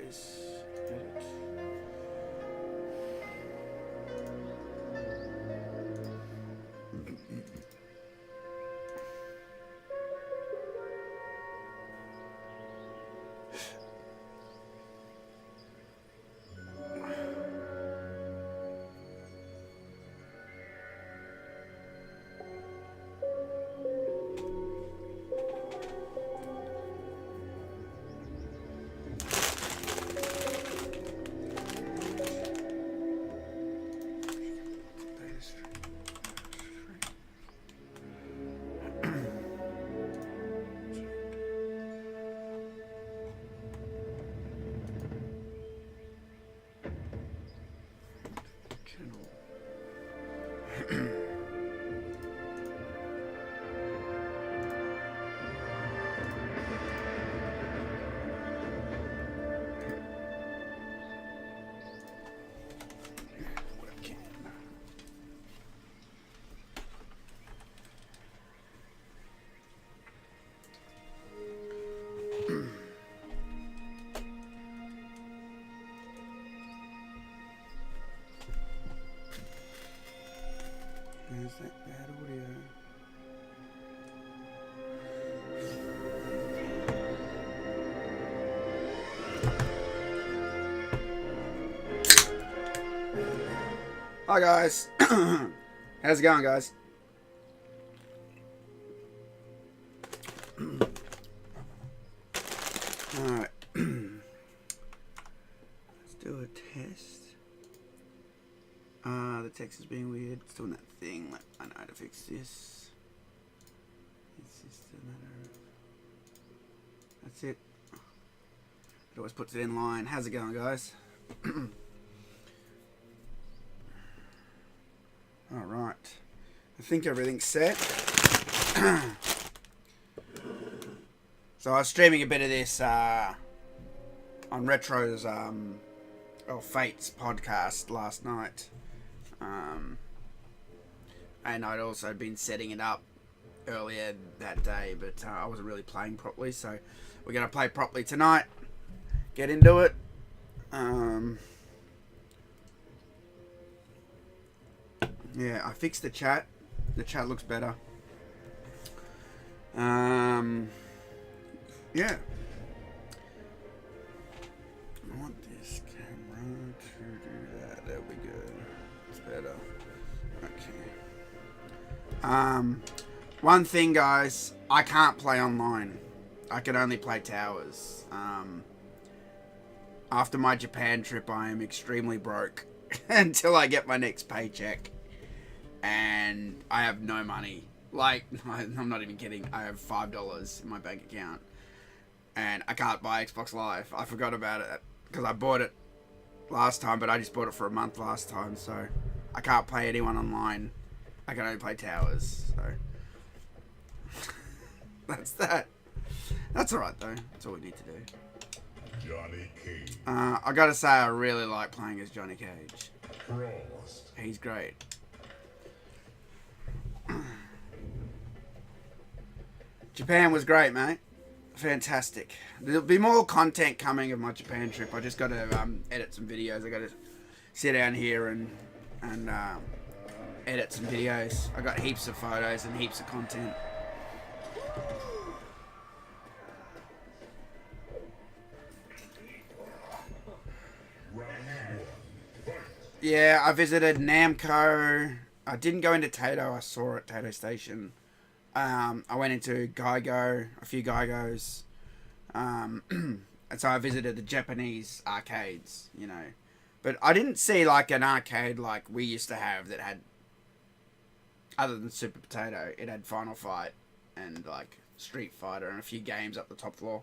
this. Edit. Is that bad audio? Hi guys. How's it going, guys? Alright. Let's do a test. The text is being weird. It's doing that thing. Like, I know how to fix this. It's just a matter of... That's it. It always puts it in line. How's it going, guys? Alright. I think everything's set. So I was streaming a bit of this on Retro's Fate's podcast last night. And I'd also been setting it up earlier that day, but I wasn't really playing properly, so we're going to play properly tonight. Get into it. Yeah, I fixed the chat. The chat looks better. Yeah. I want this camera to do that. There we go. It's better. Okay. One thing, guys, I can't play online. I can only play towers. After my Japan trip, I am extremely broke until I get my next paycheck. And I have no money. Like, I'm not even kidding. I have $5 in my bank account. And I can't buy Xbox Live. I forgot about it because I bought it last time, but I just bought it for a month last time. So I can't play anyone online. I can only play towers. So that's that. That's alright though. That's all we need to do. Johnny Cage. I gotta say, I really like playing as Johnny Cage. Frost. He's great. Japan was great, mate. Fantastic. There'll be more content coming of my Japan trip. I just got to edit some videos. I got to sit down here and edit some videos. I got heaps of photos and heaps of content. Yeah, I visited Namco. I didn't go into Tato. I saw it, Tato Station. I went into Geigo, a few Geigos. And so I visited the Japanese arcades, you know. But I didn't see like an arcade like we used to have that had, other than Super Potato, it had Final Fight and like Street Fighter and a few games up the top floor.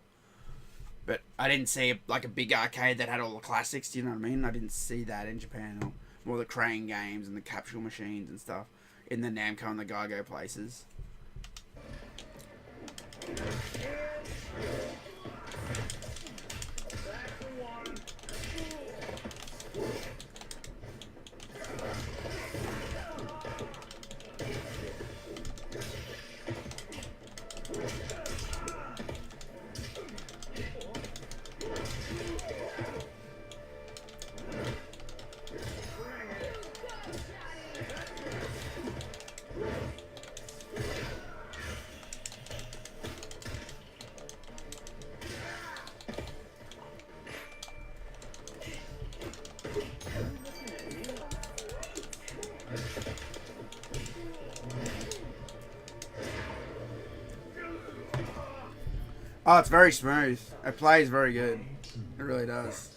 But I didn't see like a big arcade that had all the classics, do you know what I mean? I didn't see that in Japan, or more the crane games and the capsule machines and stuff in the Namco and the Geigo places. Oh, it's very smooth. It plays very good. It really does.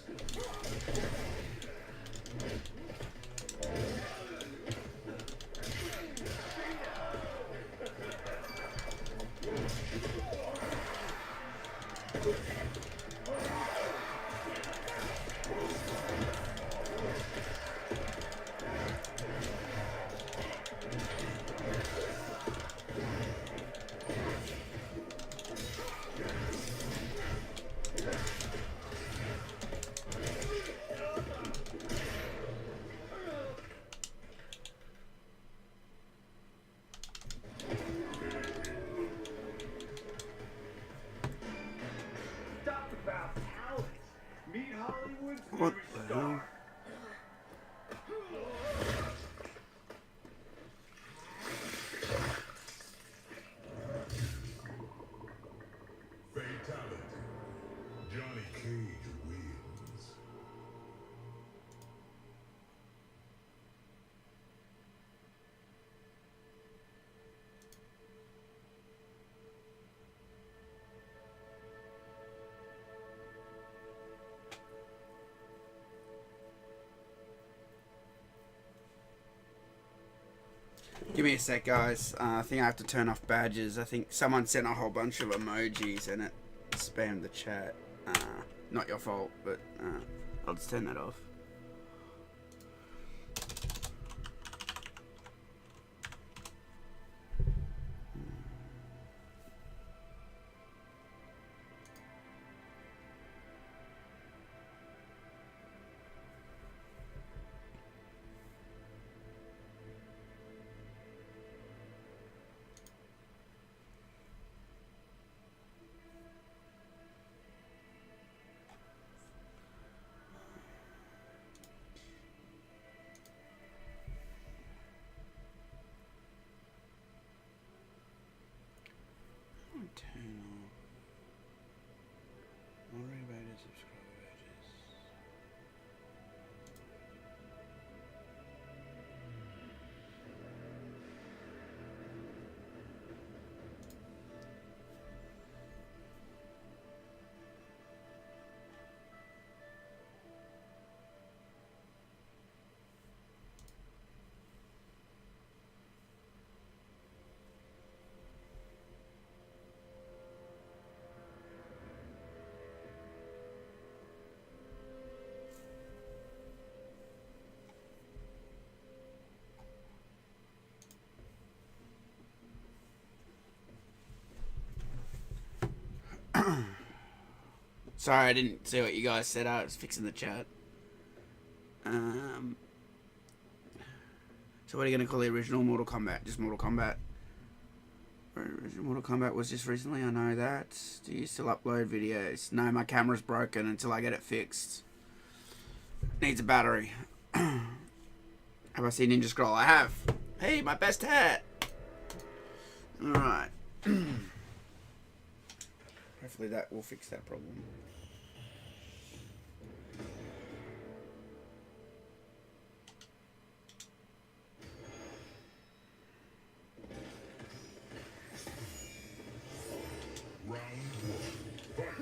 What the hell? Fatality. Johnny Cage wins. Give me a sec, guys. I think I have to turn off badges. I think someone sent a whole bunch of emojis and it spammed the chat. Not your fault, but I'll just turn that off. Turn off. Worry about it, subscribe badges. Sorry, I didn't see what you guys said. I was fixing the chat. So what are you going to call the original Mortal Kombat? Just Mortal Kombat? Original Mortal Kombat was just recently, I know that. Do you still upload videos? No, my camera's broken until I get it fixed. Needs a battery. Have I seen Ninja Scroll? I have. Hey, my best hat! Alright. Hopefully that will fix that problem. Round one. Fight.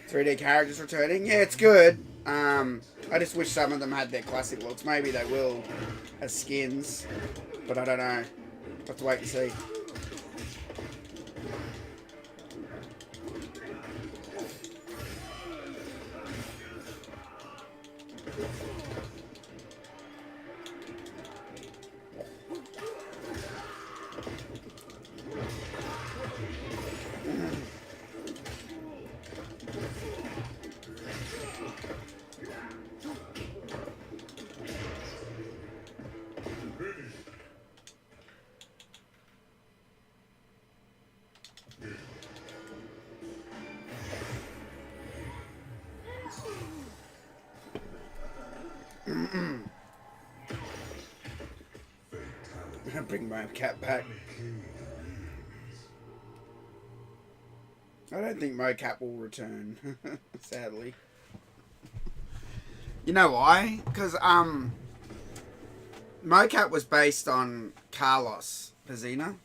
.3D characters returning. Yeah, it's good. I just wish some of them had their classic looks. Maybe they will as skins, but I don't know. Have to wait and see. Bring my cat back. I don't think Mocap will return, sadly. You know why? Because Mocap was based on Carlos Pazina,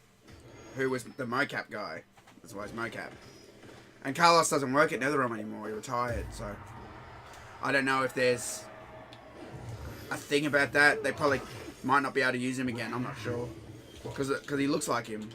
who was the Mocap guy. That's why it's Mocap. And Carlos doesn't work at NetherRealm anymore. He retired, so I don't know if there's a thing about that. They probably might not be able to use him again. I'm not sure because he looks like him.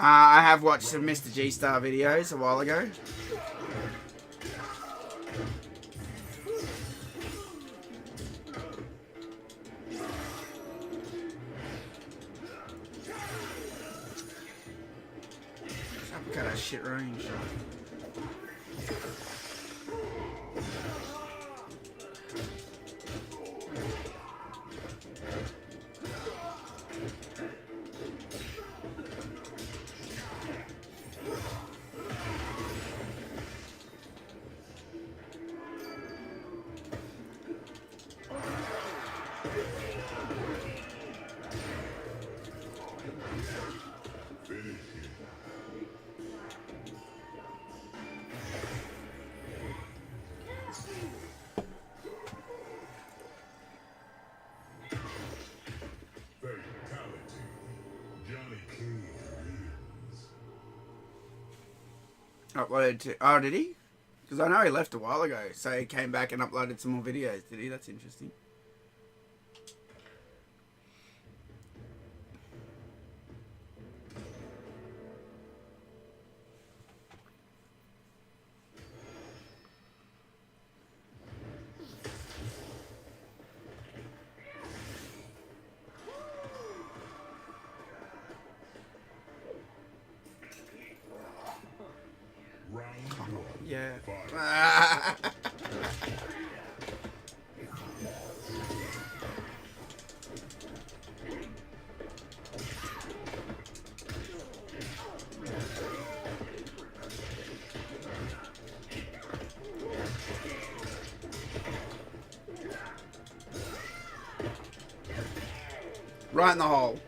I have watched some Mr. G Star videos a while ago. Look at that shit range. Uploaded to... Oh, did he? Because I know he left a while ago. So he came back and uploaded some more videos, did he? That's interesting. Yeah. Right in the hole.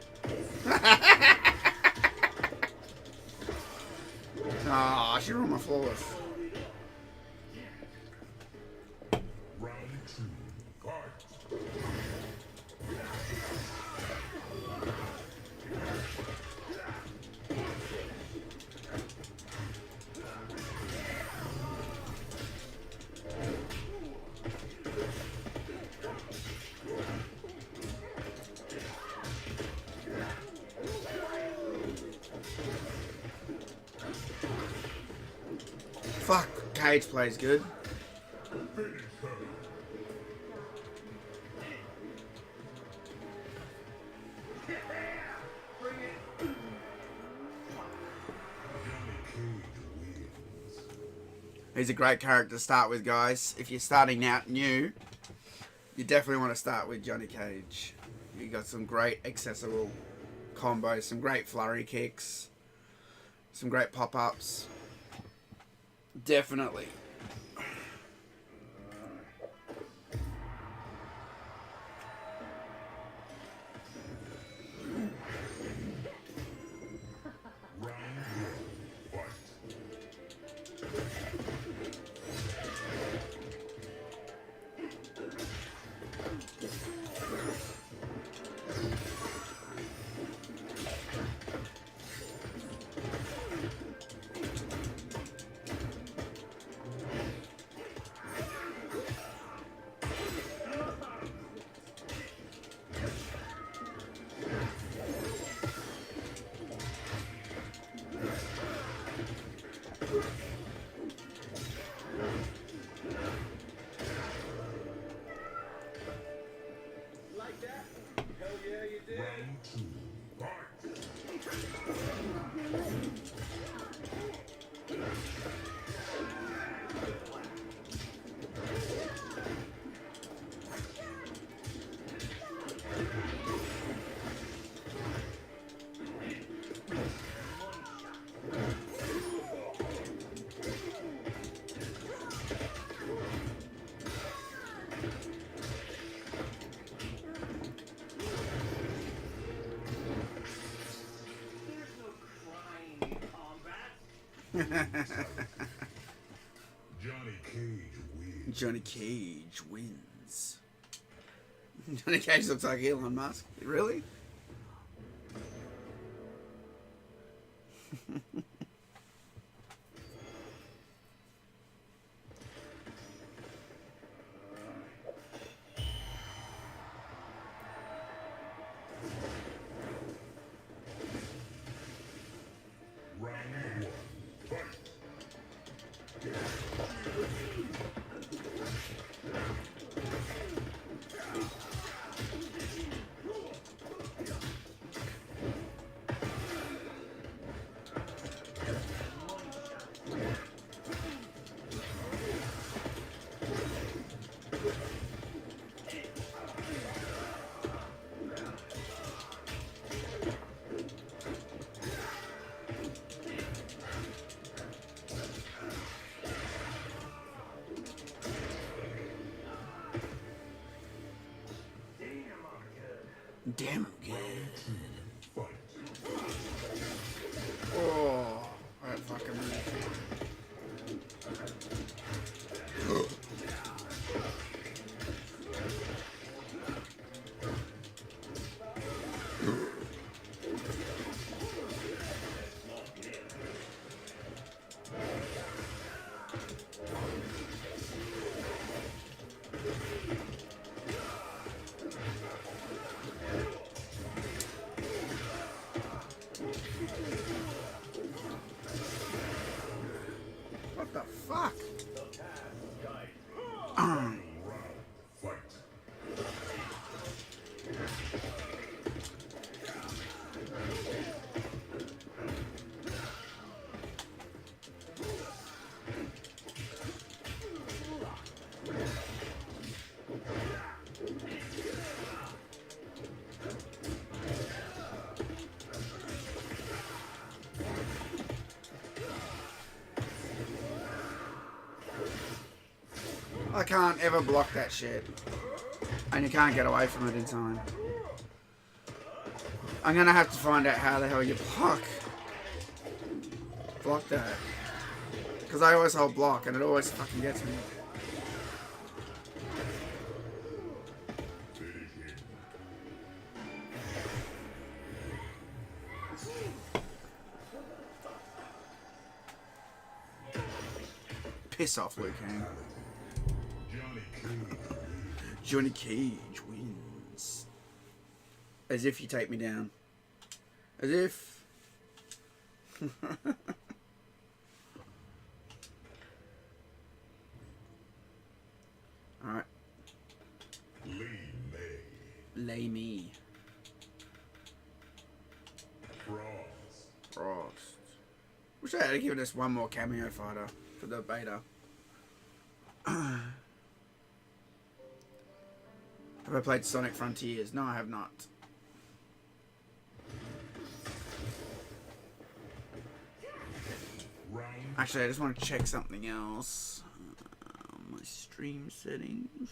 Ah, she ruined my flawless. Round 2, fight. Fuck, Cage plays good. He's a great character to start with, guys. If you're starting out new, you definitely want to start with Johnny Cage. You got some great accessible combos, some great flurry kicks, some great pop-ups. Definitely. Johnny Cage wins. Johnny Cage wins. Johnny Cage looks like Elon Musk. Really? Round one. Fight. Damn, I'm good. Fight. Oh, that fucking move. What the fuck? Round. Fight. I can't ever block that shit. And you can't get away from it in time. I'm gonna have to find out how the hell you block that. Because I always hold block and it always fucking gets me. Piss off, Liu Kang. Johnny Cage wins. As if you take me down. As if. Alright. Lay me. Frost. Wish I had given us one more cameo fighter for the beta. Have I played Sonic Frontiers? No, I have not. Actually, I just want to check something else. My stream settings.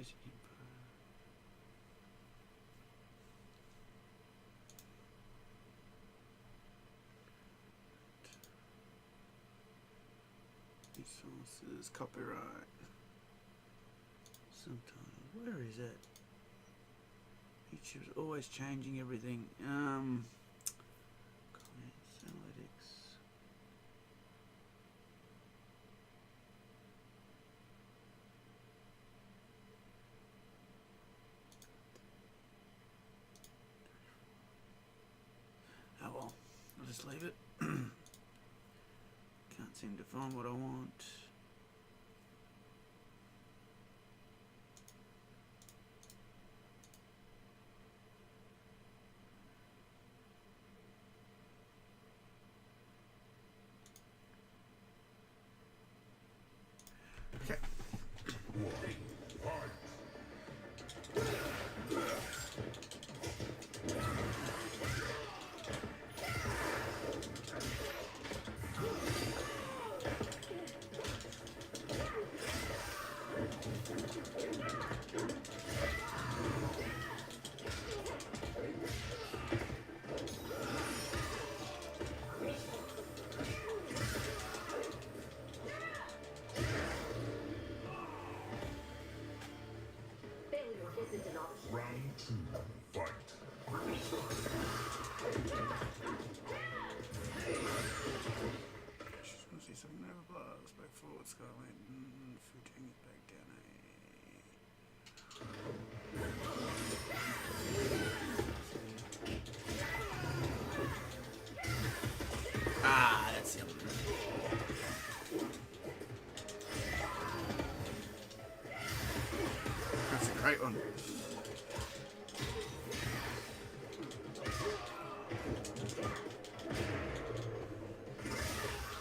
basic info. Resources, copyright. Subtitle. Where is it? YouTube's always changing everything. Comments, analytics. Oh well, I'll just leave it. Can't seem to find what I want. Okay. Round 2, fight. Just want to see something over blast. Back forward, Skyline. Footing it back down. Ah, that's him. That's a great one.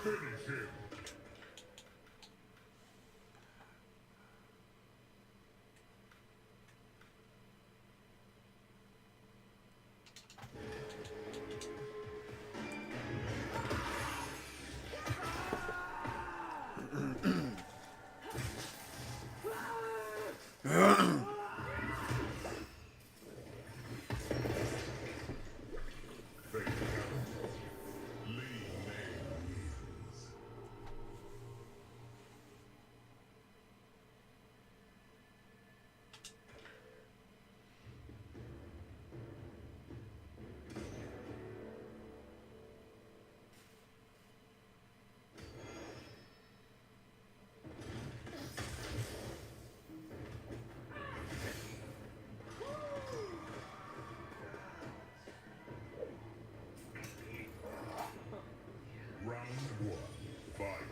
Finish him. Round 1, fight.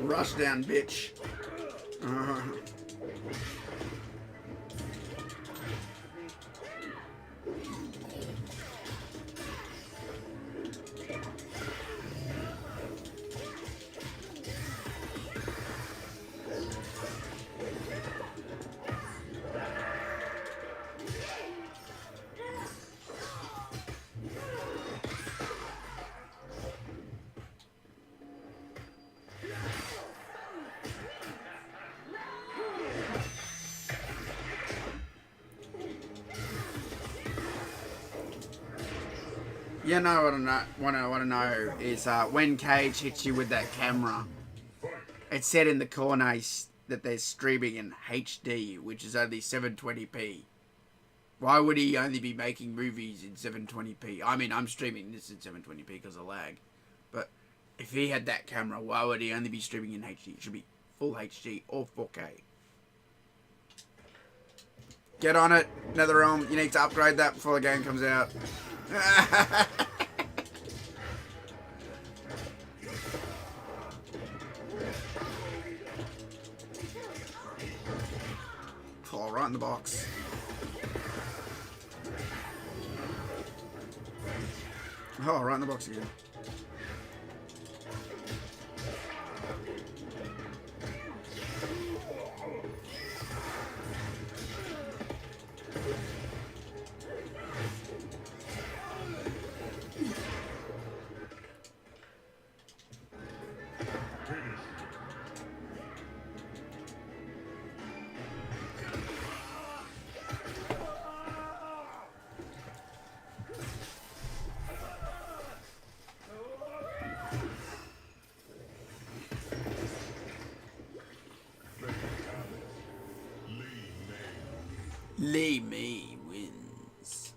Rush down, bitch. You know what I want to know is when Cage hits you with that camera, it said in the corner that they're streaming in HD, which is only 720p. Why would he only be making movies in 720p? I mean, I'm streaming this in 720p because of lag. But if he had that camera, why would he only be streaming in HD? It should be full HD or 4K. Get on it, NetherRealm. You need to upgrade that before the game comes out. Fall right in the box. Oh, right in the box again. Lee Me wins.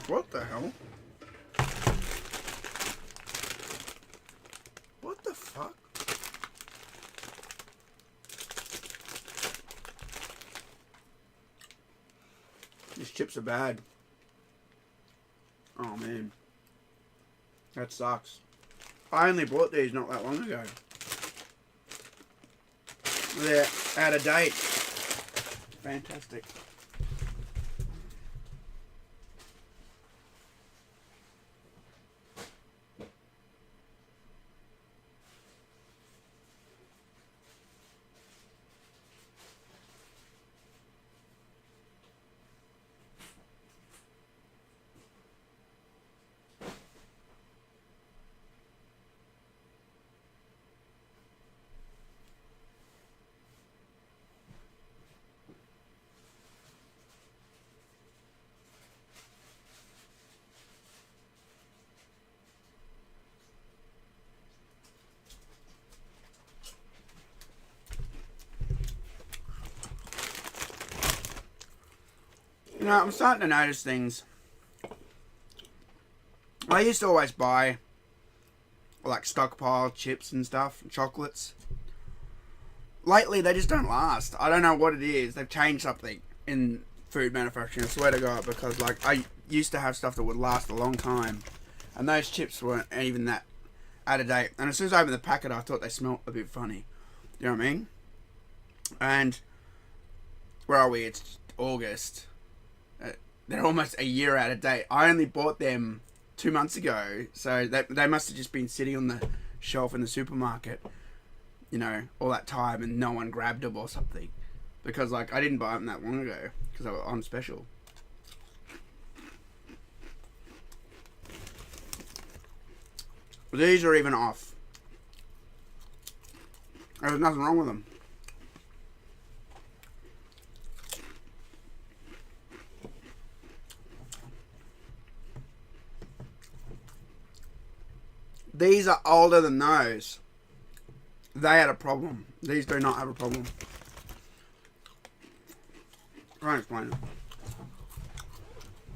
What the hell? What the fuck? These chips are bad. Oh man. That sucks. I only bought these not that long ago. They're out of date. Fantastic. You know, I'm starting to notice things. I used to always buy like stockpile chips and stuff, chocolates. Lately, they just don't last. I don't know what it is. They've changed something in food manufacturing. I swear to God, because like I used to have stuff that would last a long time, and those chips weren't even that out of date. And as soon as I opened the packet, I thought they smelled a bit funny. You know what I mean? And where are we? It's August. They're almost a year out of date. I only bought them 2 months ago, so they must have just been sitting on the shelf in the supermarket, you know, all that time, and no one grabbed them or something. Because, like, I didn't buy them that long ago, because I'm special. These are even off. There's nothing wrong with them. These are older than those. They had a problem. These do not have a problem. I can't explain it.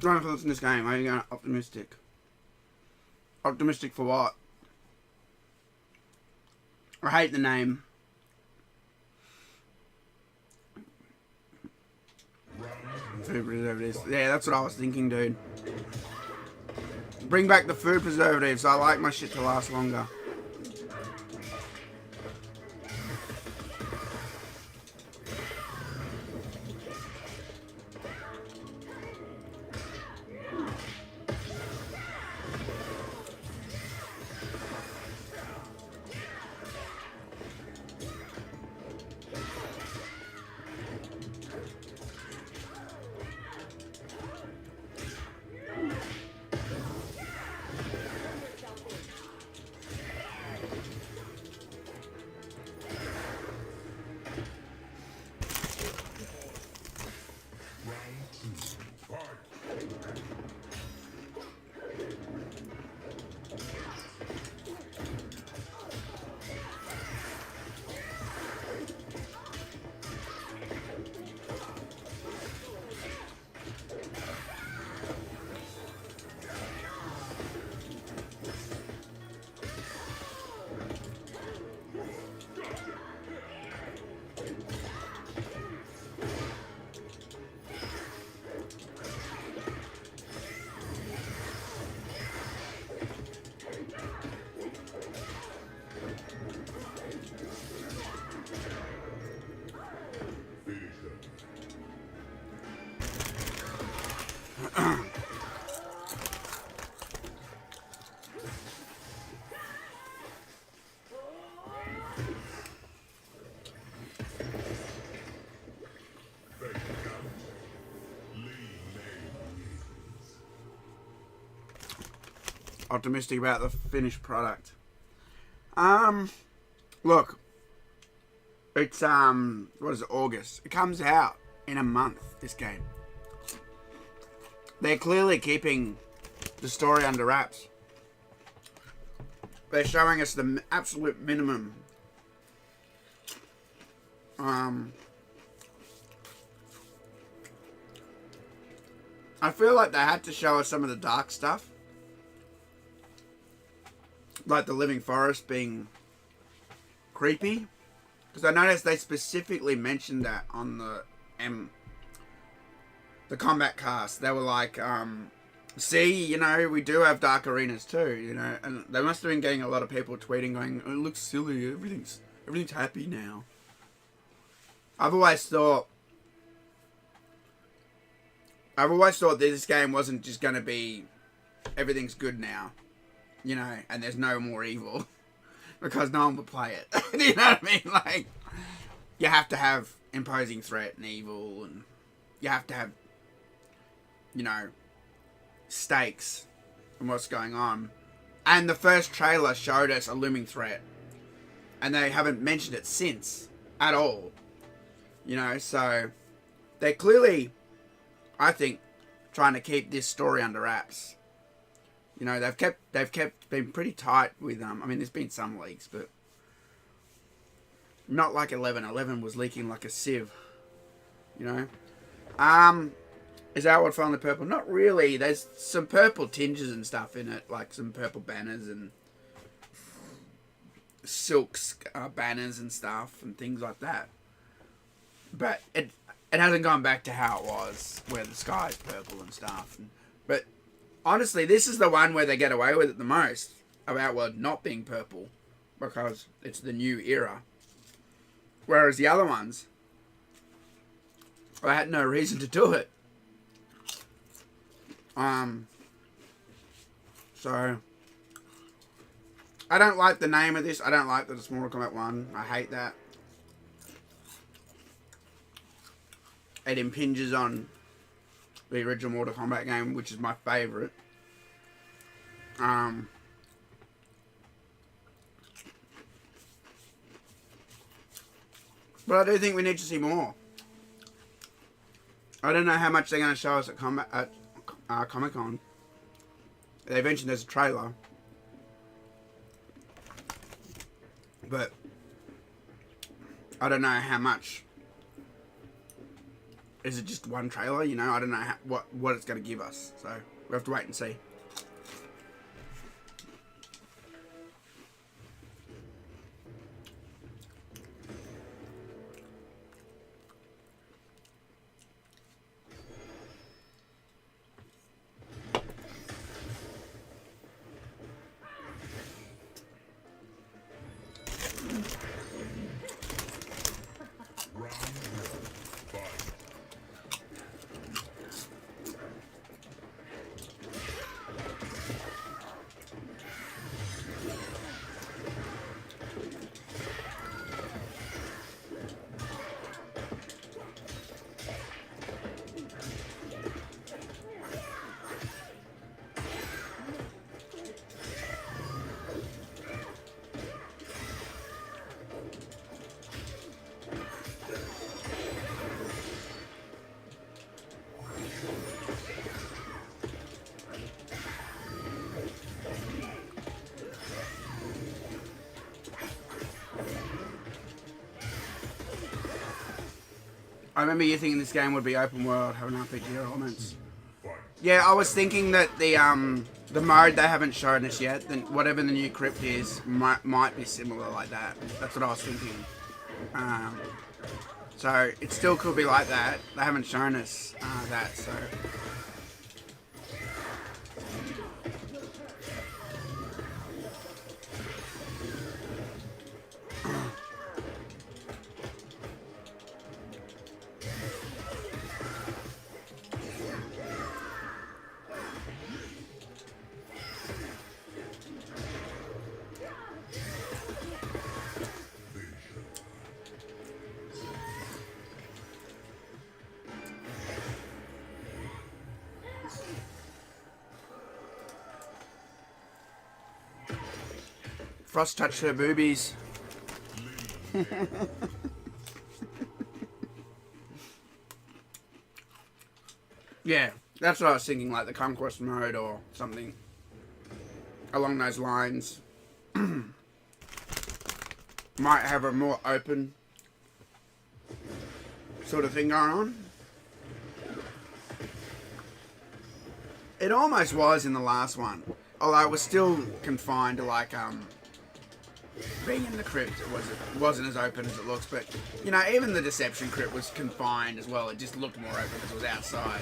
Trying to in this game. Are you going optimistic? Optimistic for what? I hate the name. Food preservatives. Yeah, that's what I was thinking, dude. Bring back the food preservatives. I like my shit to last longer. Optimistic about the finished product. Look, It's what is it, August? It comes out in a month, this game. They're clearly keeping the story under wraps. They're showing us the absolute minimum. I feel like they had to show us some of the dark stuff. Like the living forest being creepy. Because I noticed they specifically mentioned that on the Kombat cast. They were like, see, you know, we do have dark arenas too, you know. And they must have been getting a lot of people tweeting going, oh, it looks silly, everything's happy now. I've always thought this game wasn't just going to be everything's good now, you know, and there's no more evil. Because no one would play it. You know what I mean? Like, you have to have imposing threat and evil, and you have to have, you know, stakes and what's going on. And the first trailer showed us a looming threat, and they haven't mentioned it since at all. You know, so they're clearly, I think, trying to keep this story under wraps. You know, they've been pretty tight with I mean, there's been some leaks, but not like 11. 11 was leaking like a sieve. You know, is our world finally purple? Not really. There's some purple tinges and stuff in it, like some purple banners and silks banners and stuff and things like that. But it hasn't gone back to how it was, where the sky's purple and stuff. But honestly, this is the one where they get away with it the most, about World not being purple, because it's the new era. Whereas the other ones, I had no reason to do it. So I don't like the name of this. I don't like that it's Mortal Kombat 1. I hate that. It impinges on the original Mortal Kombat game, which is my favourite. But I do think we need to see more. I don't know how much they're going to show us at Comic Con. They mentioned there's a trailer. But I don't know how much. Is it just one trailer? You know, I don't know what it's going to give us. So we have to wait and see. I remember you thinking this game would be open world, having RPG elements. Yeah, I was thinking that the mode they haven't shown us yet, then whatever the new crypt is, might be similar like that. That's what I was thinking. So it still could be like that. They haven't shown us that, so. Frost touched her boobies. Yeah, that's what I was thinking, like the conquest mode or something along those lines. Might have a more open sort of thing going on. It almost was in the last one, although it was still confined to like being in the crypt. Wasn't as open as it looks, but you know, even the Deception crypt was confined as well. It just looked more open because it was outside.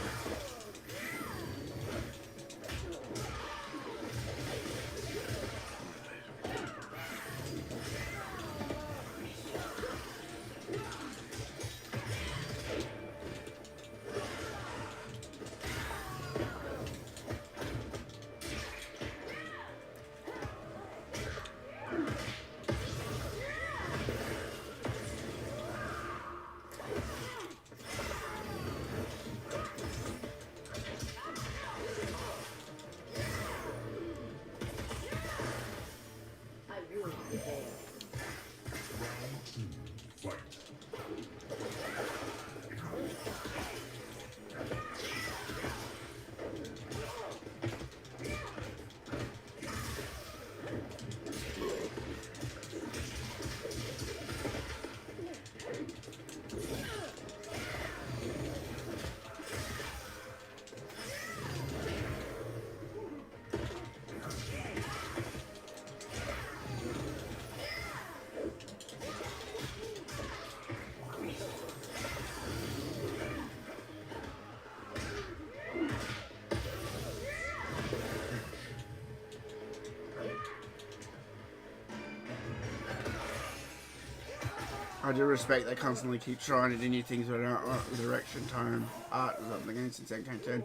I do respect they constantly keep trying to do new things, but I don't like the direction, tone, art of the game since MK10.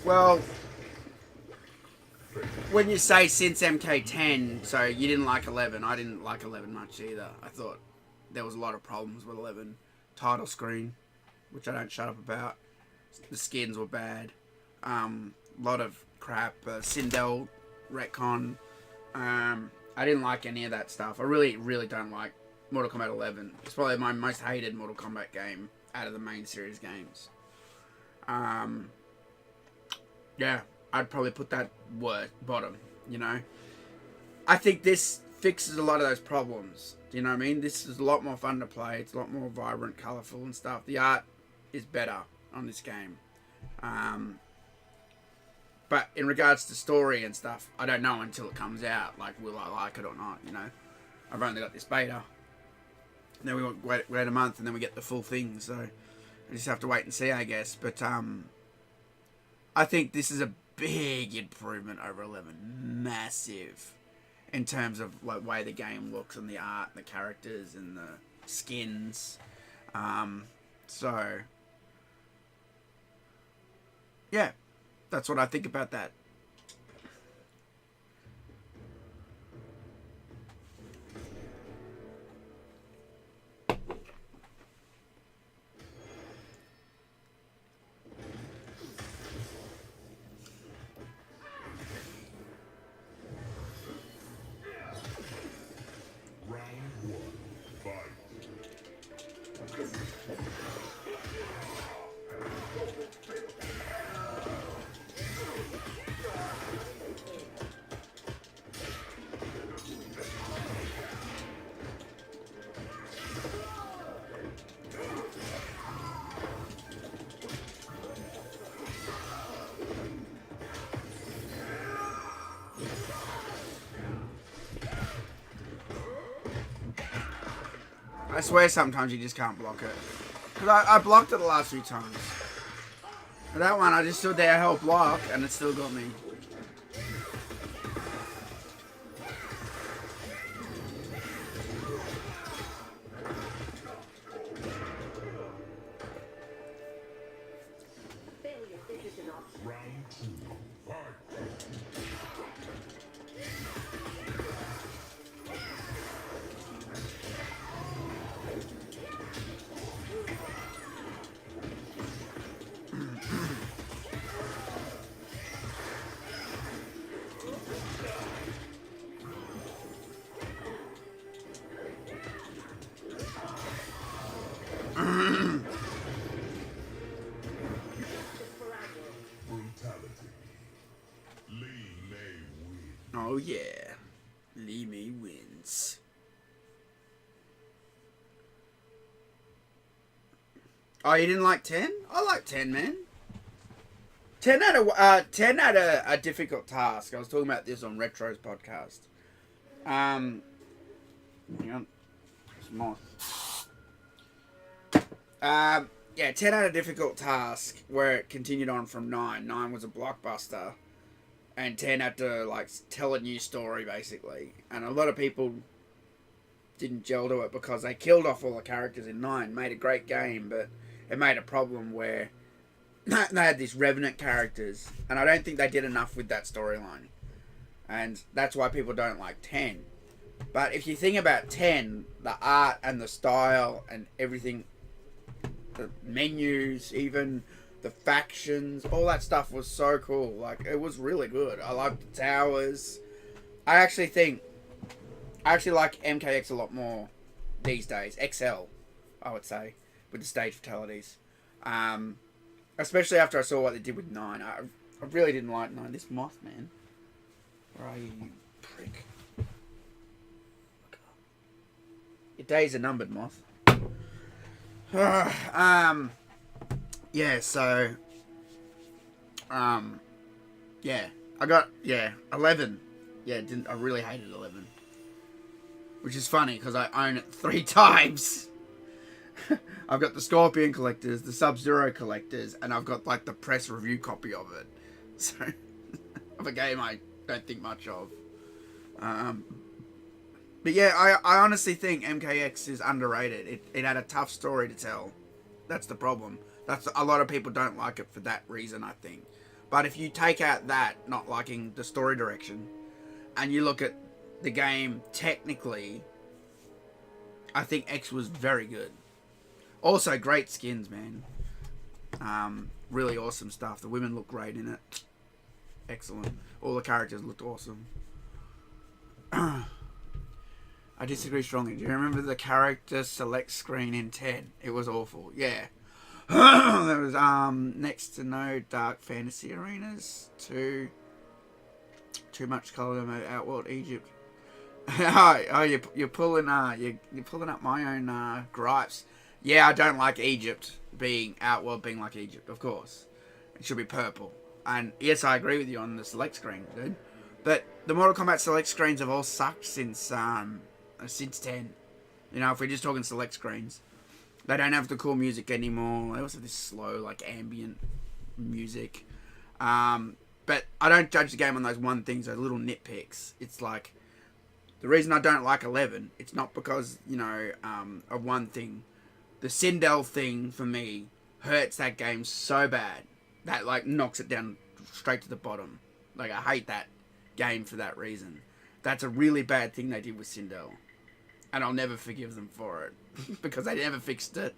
Well, when you say since MK10, so you didn't like 11. I didn't like 11 much either. I thought there was a lot of problems with 11. Title screen, which I don't shut up about. The skins were bad. A lot of crap. Sindel retcon. I didn't like any of that stuff. I really, really don't like Mortal Kombat 11. It's probably my most hated Mortal Kombat game out of the main series games. Yeah, I'd probably put that bottom, you know. I think this fixes a lot of those problems. Do you know what I mean? This is a lot more fun to play. It's a lot more vibrant, colourful and stuff. The art is better on this game. But in regards to story and stuff, I don't know until it comes out. Like, will I like it or not, you know? I've only got this beta. And then we wait a month and then we get the full thing. So I just have to wait and see, I guess. But I think this is a big improvement over 11. Massive. In terms of like way the game looks and the art, and the characters and the skins. So yeah, that's what I think about that. I swear sometimes you just can't block it. Because I blocked it the last few times. But that one, I just stood there, held block, and it still got me. yeah. Lee Me wins. Oh, you didn't like 10? I like 10, man. 10 had a difficult task. I was talking about this on Retro's podcast. Hang on. It's moth. Yeah, 10 had a difficult task where it continued on from 9. 9 was a blockbuster. And 10 had to, like, tell a new story, basically. And a lot of people didn't gel to it because they killed off all the characters in 9. Made a great game, but it made a problem where they had these Revenant characters. And I don't think they did enough with that storyline. And that's why people don't like 10. But if you think about 10, the art and the style and everything, the menus, even the factions, all that stuff was so cool. Like, it was really good. I loved the towers. I actually like MKX a lot more these days. XL, I would say, with the stage fatalities. Especially after I saw what they did with 9. I really didn't like 9. This moth, man. Where are you, you prick? Your days are numbered, moth. Yeah, so, yeah, I got, 11. Yeah, I really hated 11. Which is funny, because I own it 3 times. I've got the Scorpion collectors, the Sub-Zero collectors, and I've got, like, the press review copy of it. So, of a game I don't think much of. But yeah, I honestly think MKX is underrated. It had a tough story to tell. That's the problem. A lot of people don't like it for that reason, I think. But if you take out that, not liking the story direction, and you look at the game technically, I think X was very good. Also, great skins, man. Really awesome stuff. The women look great in it. Excellent. All the characters looked awesome. I disagree strongly. Do you remember the character select screen in 10? It was awful. Yeah. There was next to no dark fantasy arenas. Too much colour mode. Outworld Egypt. Oh, you're pulling you're pulling up my own gripes. Yeah, I don't like Egypt being Outworld being like Egypt. Of course, it should be purple. And yes, I agree with you on the select screen, dude. But the Mortal Kombat select screens have all sucked since 10. You know, if we're just talking select screens. They don't have the cool music anymore. They also have this slow, like, ambient music. But I don't judge the game on those one things, those little nitpicks. It's like, the reason I don't like 11, it's not because, you know, of one thing. The Sindel thing, for me, hurts that game so bad. That, like, knocks it down straight to the bottom. Like, I hate that game for that reason. That's a really bad thing they did with Sindel. And I'll never forgive them for it. Because they never fixed it.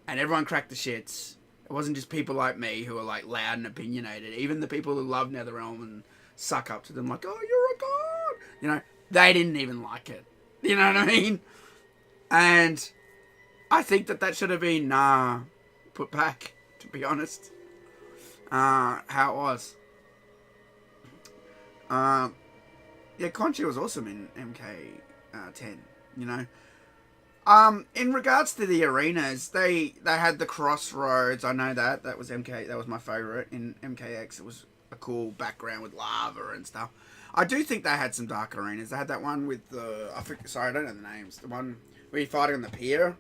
And everyone cracked the shits. It wasn't just people like me who are like loud and opinionated. Even the people who love NetherRealm and suck up to them like, oh, you're a god. You know, they didn't even like it. You know what I mean? And I think that should have been put back, to be honest. How it was. Yeah, Conchi was awesome in MK10, you know. In regards to the arenas, they had the crossroads. I know that was MK. That was my favorite in MKX. It was a cool background with lava and stuff. I do think they had some dark arenas. They had that one with the I don't know the names. The one where you're fighting on the pier.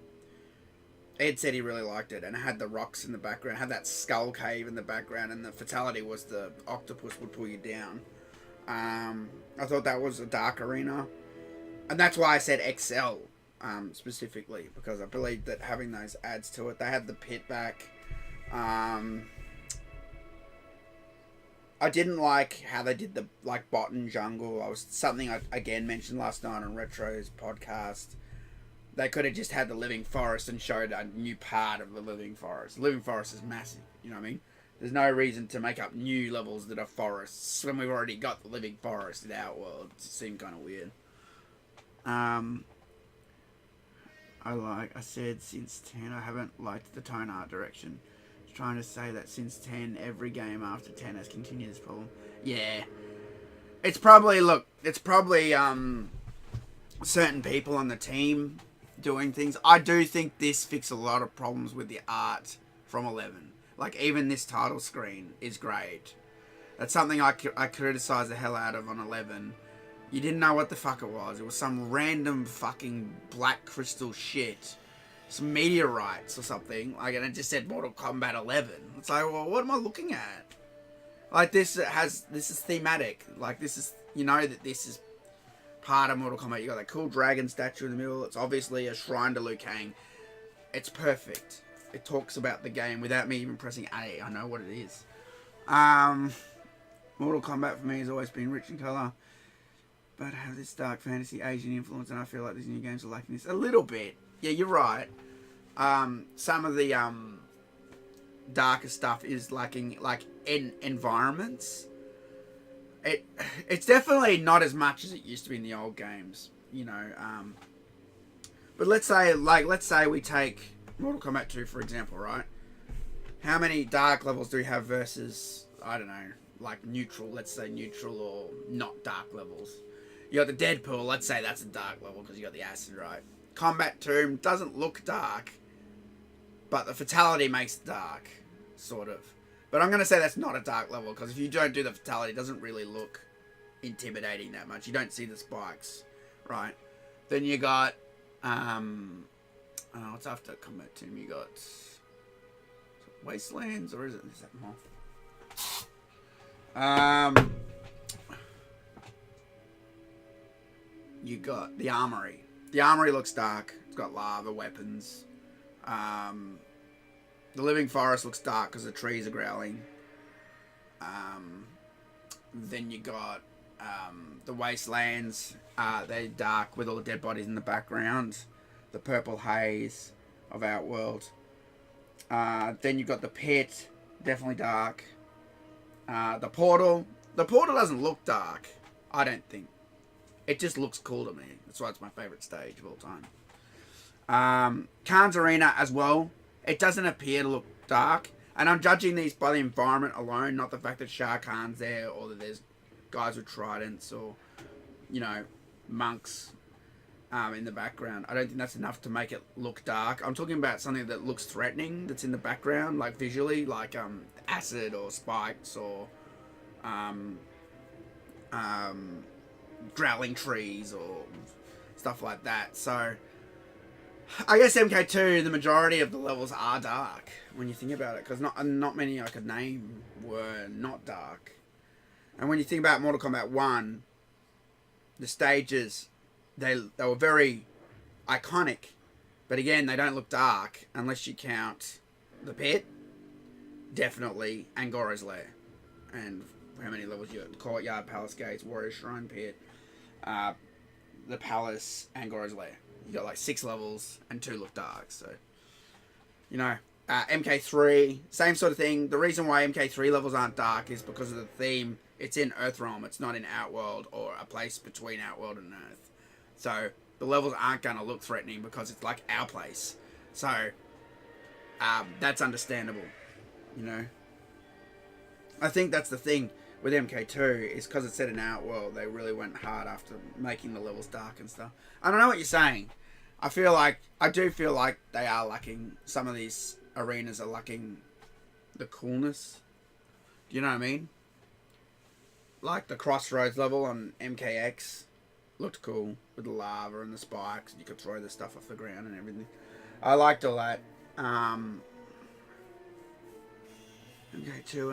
Ed said he really liked it, and it had the rocks in the background. It had that skull cave in the background, and the fatality was the octopus would pull you down. I thought that was a dark arena, and that's why I said XL. Specifically because I believe that having those adds to it. They had the pit back. I didn't like how they did the like bot and jungle. I was something I again mentioned last night on Retro's podcast. They could have just had the living forest and showed a new part of the living forest. The living forest is massive, you know what I mean? There's no reason to make up new levels that are forests when we've already got the living forest in our world. It seemed kind of weird. I said since 10 I haven't liked the tone art direction. Just trying to say that since 10 every game after 10 has continued this problem. Yeah. It's probably look. It's probably certain people on the team doing things. I do think this fixed a lot of problems with the art from 11. Like even this title screen is great. That's something I criticise the hell out of on 11. You didn't know what the fuck it was. It was some random fucking black crystal shit. Some meteorites or something. Like, and it just said Mortal Kombat 11. It's like, well, what am I looking at? Like, this is thematic. Like, this is, you know that this is part of Mortal Kombat. You got that cool dragon statue in the middle. It's obviously a shrine to Liu Kang. It's perfect. It talks about the game without me even pressing A. I know what it is. Mortal Kombat for me has always been rich in colour, but have this dark fantasy Asian influence, and I feel like these new games are lacking this a little bit. Yeah, you're right. Some of the darker stuff is lacking, like in environments. It's definitely not as much as it used to be in the old games, you know. But let's say we take Mortal Kombat 2 for example, right? How many dark levels do we have versus, I don't know, like neutral? Let's say neutral or not dark levels. You got the Deadpool. Let's say that's a dark level because you got the acid, right? Kombat 2 doesn't look dark, but the fatality makes it dark, sort of. But I'm going to say that's not a dark level, because if you don't do the fatality, it doesn't really look intimidating that much. You don't see the spikes, right? Then you got, what's after Kombat 2? You got Wastelands, or is that more? You got the Armory. The Armory looks dark. It's got lava, weapons. The Living Forest looks dark because the trees are growling. Then you got the Wastelands. They're dark with all the dead bodies in the background. The purple haze of Outworld. Then you got the Pit. Definitely dark. The Portal. The Portal doesn't look dark, I don't think. It just looks cool to me. That's why it's my favourite stage of all time. Khan's Arena as well. It doesn't appear to look dark. And I'm judging these by the environment alone, not the fact that Shah Khan's there, or that there's guys with tridents, or, you know, monks in the background. I don't think that's enough to make it look dark. I'm talking about something that looks threatening, that's in the background, like visually, like acid or spikes or growling trees or stuff like that. So I guess MK2, the majority of the levels are dark when you think about it, because not many I could name were not dark. And when you think about Mortal Kombat 1, the stages, they were very iconic, but again, they don't look dark unless you count the Pit, definitely, and Goro's Lair. And how many levels you got? Courtyard, Palace Gates, Warrior Shrine, Pit, the Palace, and Goro's Lair. You got like 6 levels, and 2 look dark. So, you know, MK3, same sort of thing. The reason why MK3 levels aren't dark is because of the theme. It's in Earthrealm. It's not in Outworld, or a place between Outworld and Earth. So the levels aren't going to look threatening because it's like our place. So that's understandable, you know. I think that's the thing with MK2 is because it's set in Outworld, they really went hard after making the levels dark and stuff. I don't know what you're saying. I do feel like they are lacking, some of these arenas are lacking the coolness. Do you know what I mean? Like the Crossroads level on MKX looked cool with the lava and the spikes, and you could throw the stuff off the ground and everything. I liked all that. MK2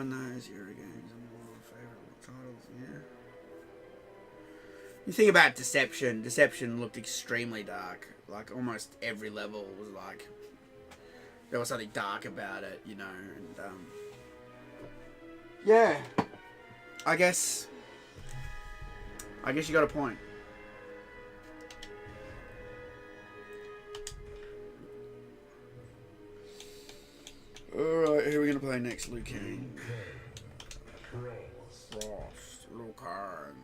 and those Euro games are more favourite titles, yeah. You think about Deception. Deception looked extremely dark. Like almost every level was like, there was something dark about it, you know. And yeah, I guess you got a point. Alright, who are we going to play next? Liu Kang. Frost. Liu Kang.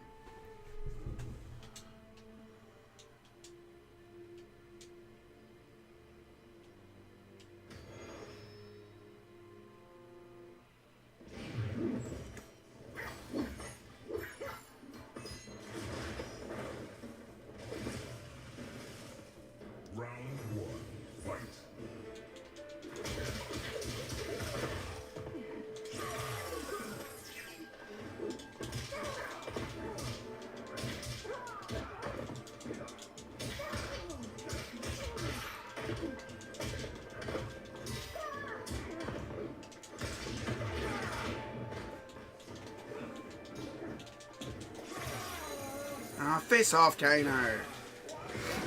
Ah, face off, Kano.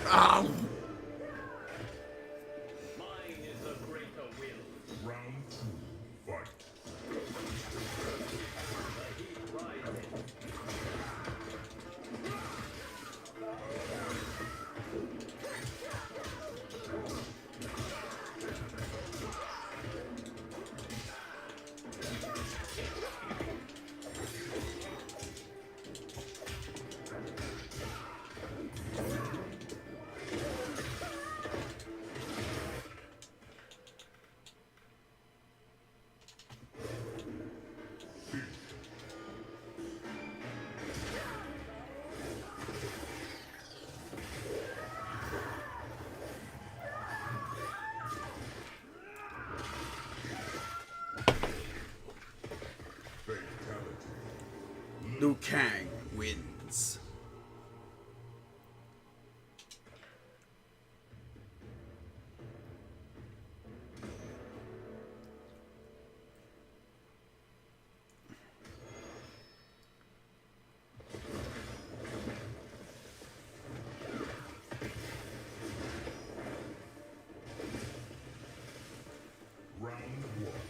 Oh. Round 2. Fight. Fatality. Liu Kang wins. Round 1. Fight.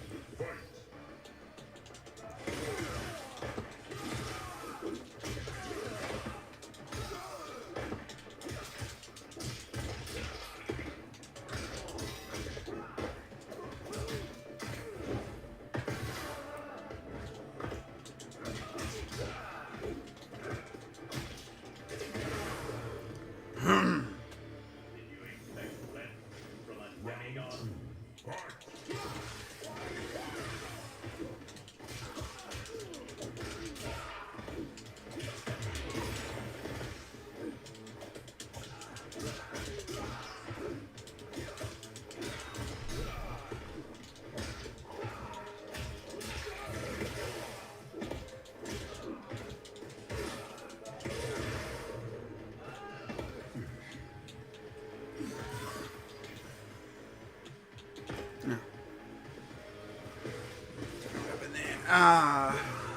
Round 2. Fight.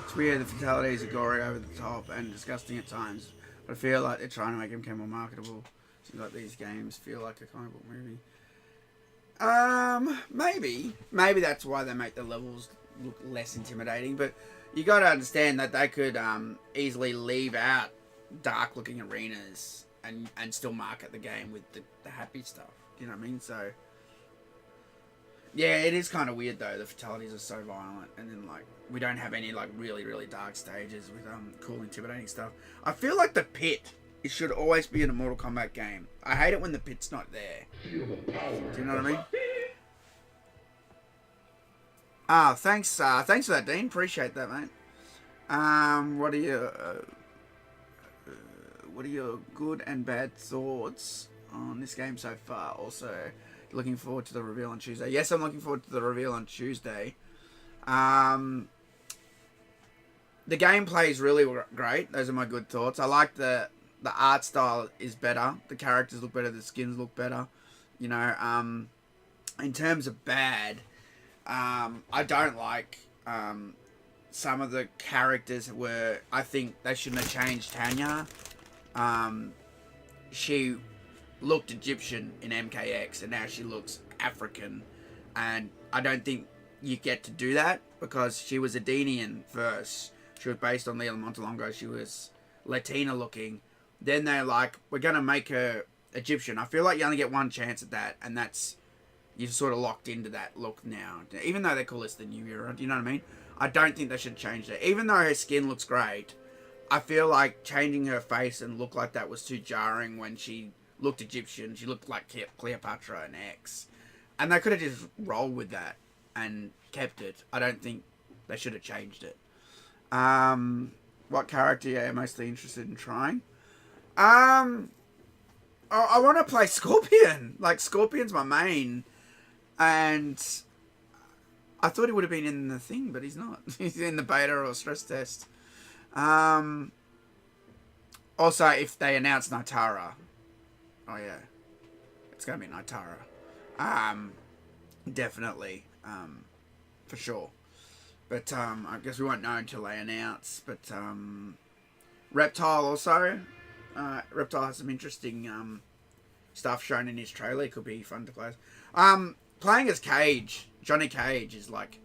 It's weird. The fatalities are gory, over the top, and disgusting at times. But I feel like they're trying to make MK more marketable. Seems like these games feel like a comic book movie. Maybe that's why they make the levels look less intimidating. But you got to understand that they could easily leave out dark-looking arenas and still market the game with the happy stuff. You know what I mean? So. Yeah, it is kind of weird though. The fatalities are so violent, and then like we don't have any like really really dark stages with cool intimidating stuff. I feel like the pit it should always be in a Mortal Kombat game. I hate it when the pit's not there. Do you know what I mean? Thanks for that, Dean. Appreciate that, mate. What are your good and bad thoughts on this game so far? Also, looking forward to the reveal on Tuesday. Yes, I'm looking forward to the reveal on Tuesday. The gameplay is really great. Those are my good thoughts. I like the art style is better. The characters look better. The skins look better. You know, in terms of bad, I don't like some of the characters were. I think they shouldn't have changed Tanya. She looked Egyptian in MKX, and now she looks African, and I don't think you get to do that because she was Adenian first. She was based on Leila Montelongo. She was Latina looking. Then they're like, we're gonna make her Egyptian. I feel like you only get one chance at that, and that's you've sort of locked into that look now. Even though they call this the new era, do you know what I mean? I don't think they should change that. Even though her skin looks great, I feel like changing her face and look like that was too jarring when she looked Egyptian. She looked like Cleopatra and X. And they could have just rolled with that and kept it. I don't think they should have changed it. What character are you mostly interested in trying? I want to play Scorpion. Like, Scorpion's my main. And I thought he would have been in the thing, but he's not. He's in the beta or stress test. Also, if they announce Nitara, oh yeah, it's gonna be Nitara. Definitely, for sure. But I guess we won't know until they announce. But Reptile also, Reptile has some interesting stuff shown in his trailer. It could be fun to play. Playing as Cage, Johnny Cage, is like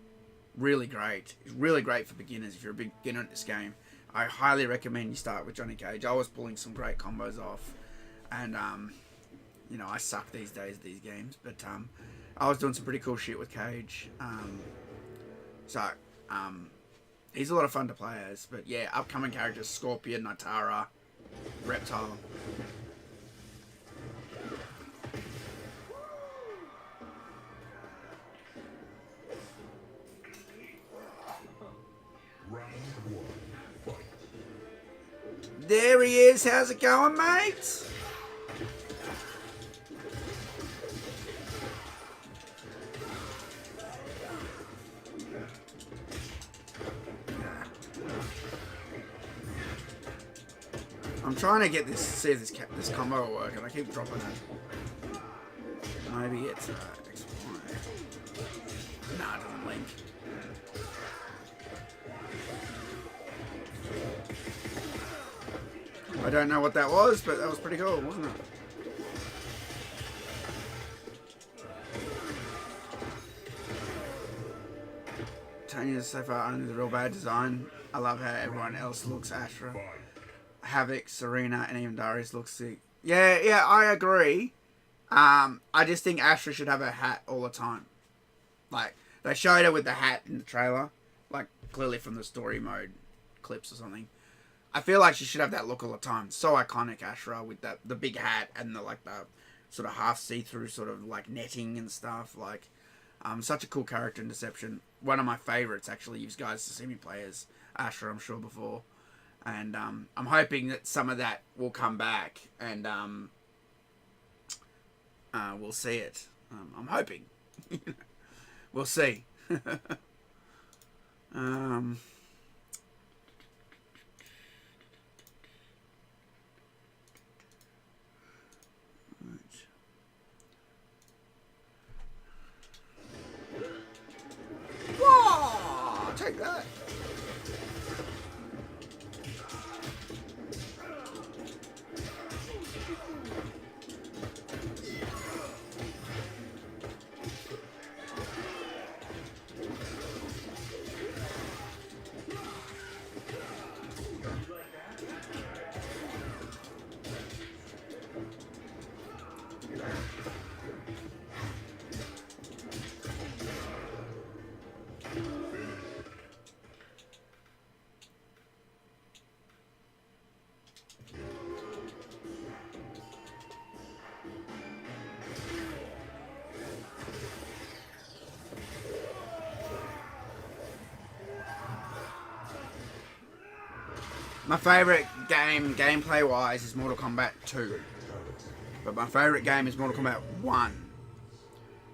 really great. It's really great for beginners if you're a beginner at this game. I highly recommend you start with Johnny Cage. I was pulling some great combos off, and you know, I suck these days at these games, but I was doing some pretty cool shit with Cage. He's a lot of fun to play as. But yeah, upcoming characters: Scorpion, Natara, Reptile. Round one. Fight. There he is. How's it going, mate? I'm trying to get this, see if this combo will work, and I keep dropping it. Maybe it's XY. Nah, it doesn't link. I don't know what that was, but that was pretty cool, wasn't it? Tanya's so far only the real bad design. I love how everyone else looks. Ashra, Havoc, Serena, and even Darius looks sick. Yeah, I agree. I just think Ashra should have a hat all the time. Like, they showed her with the hat in the trailer. Like, clearly from the story mode clips or something. I feel like she should have that look all the time. So iconic, Ashra, with the big hat and the sort of half see-through sort of like netting and stuff. Like, such a cool character in Deception. One of my favorites, actually. You guys to see me play as Ashra, I'm sure, before. And I'm hoping that some of that will come back, and we'll see it. I'm hoping. We'll see. Whoa! Take that. My favourite game, gameplay-wise, is Mortal Kombat 2. But my favourite game is Mortal Kombat 1.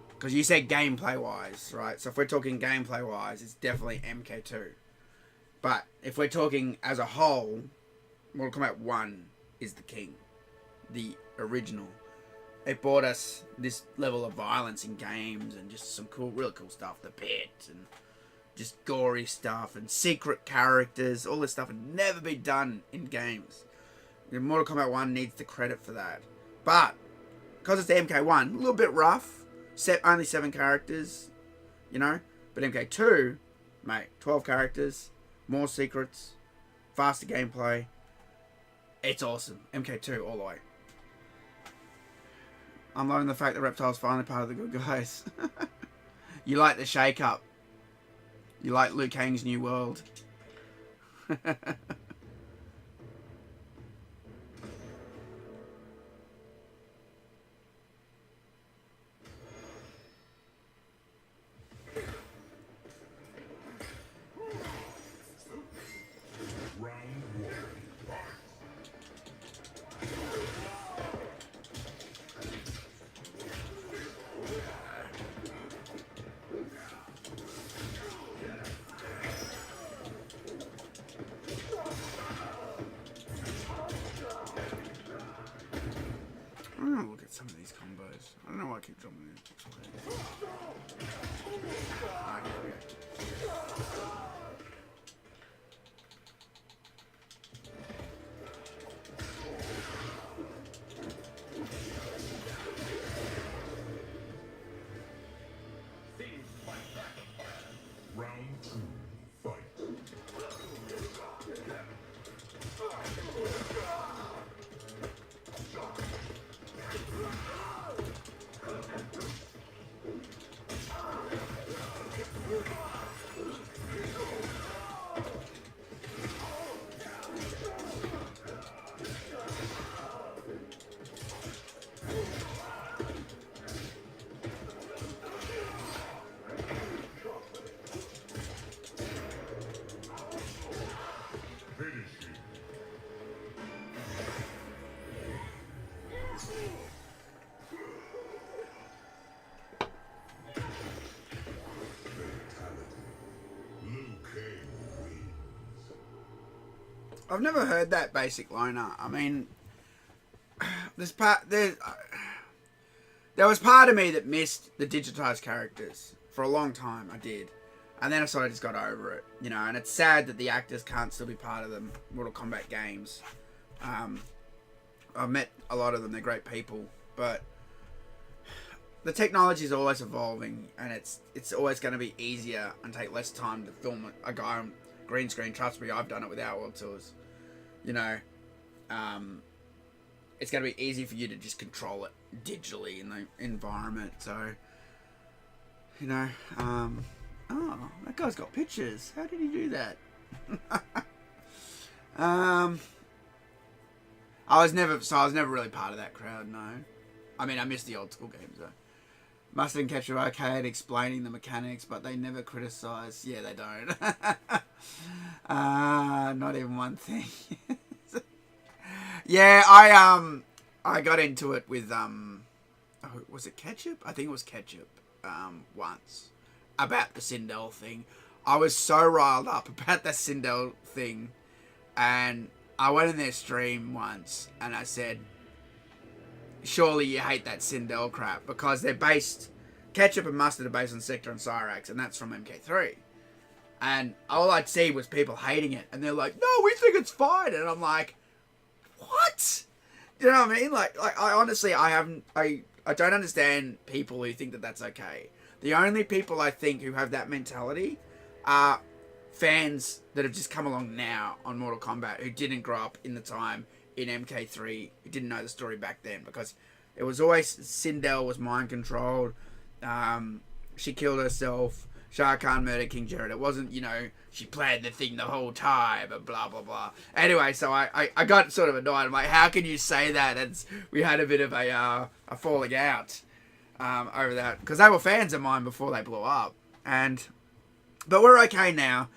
Because you said gameplay-wise, right? So if we're talking gameplay-wise, it's definitely MK2. But if we're talking as a whole, Mortal Kombat 1 is the king. The original. It brought us this level of violence in games and just some cool, really cool stuff. The pit and just gory stuff and secret characters. All this stuff had never been done in games. Mortal Kombat 1 needs the credit for that. But, because it's the MK1, a little bit rough. Only 7 characters, you know. But MK2, mate, 12 characters, more secrets, faster gameplay. It's awesome. MK2 all the way. I'm loving the fact that Reptile's finally part of the good guys. You like the shake-up. You like Liu Kang's new world. Round two, fight. Finish him. Fatality. Liu Kang wins. I've never heard that basic liner. I mean, there was part of me that missed the digitized characters for a long time. I did, and then I sort of just got over it, you know. And it's sad that the actors can't still be part of the Mortal Kombat games. I've met a lot of them; they're great people, but the technology is always evolving, and it's always going to be easier and take less time to film a guy on green screen. Trust me, I've done it with our world tours. You know, it's going to be easy for you to just control it digitally in the environment. So, you know, oh, that guy's got pictures. How did he do that? I was never really part of that crowd. No, I mean, I miss the old school games though. Must have been Capture Arcade explaining the mechanics, but they never criticise. Yeah, they don't. Not even one thing. Yeah, I got into it with was it Ketchup? I think it was Ketchup. Once about the Sindel thing. I was so riled up about the Sindel thing, and I went in their stream once and I said, surely you hate that Sindel crap, because they're based, Ketchup and Mustard are based on Sector and Cyrax, and that's from MK3. And all I'd see was people hating it, and they're like, no, we think it's fine. And I'm like, what? You know what I mean? Like I honestly, I don't understand people who think that that's okay. The only people I think who have that mentality are fans that have just come along now on Mortal Kombat who didn't grow up in the time in MK3, who didn't know the story back then, because it was always Sindel was mind controlled. She killed herself. Shah Khan murdered King Jared. It wasn't, you know, she planned the thing the whole time and blah blah blah. Anyway, so I got sort of annoyed. I'm like, how can you say that? And we had a bit of a falling out over that, because they were fans of mine before they blew up. But we're okay now.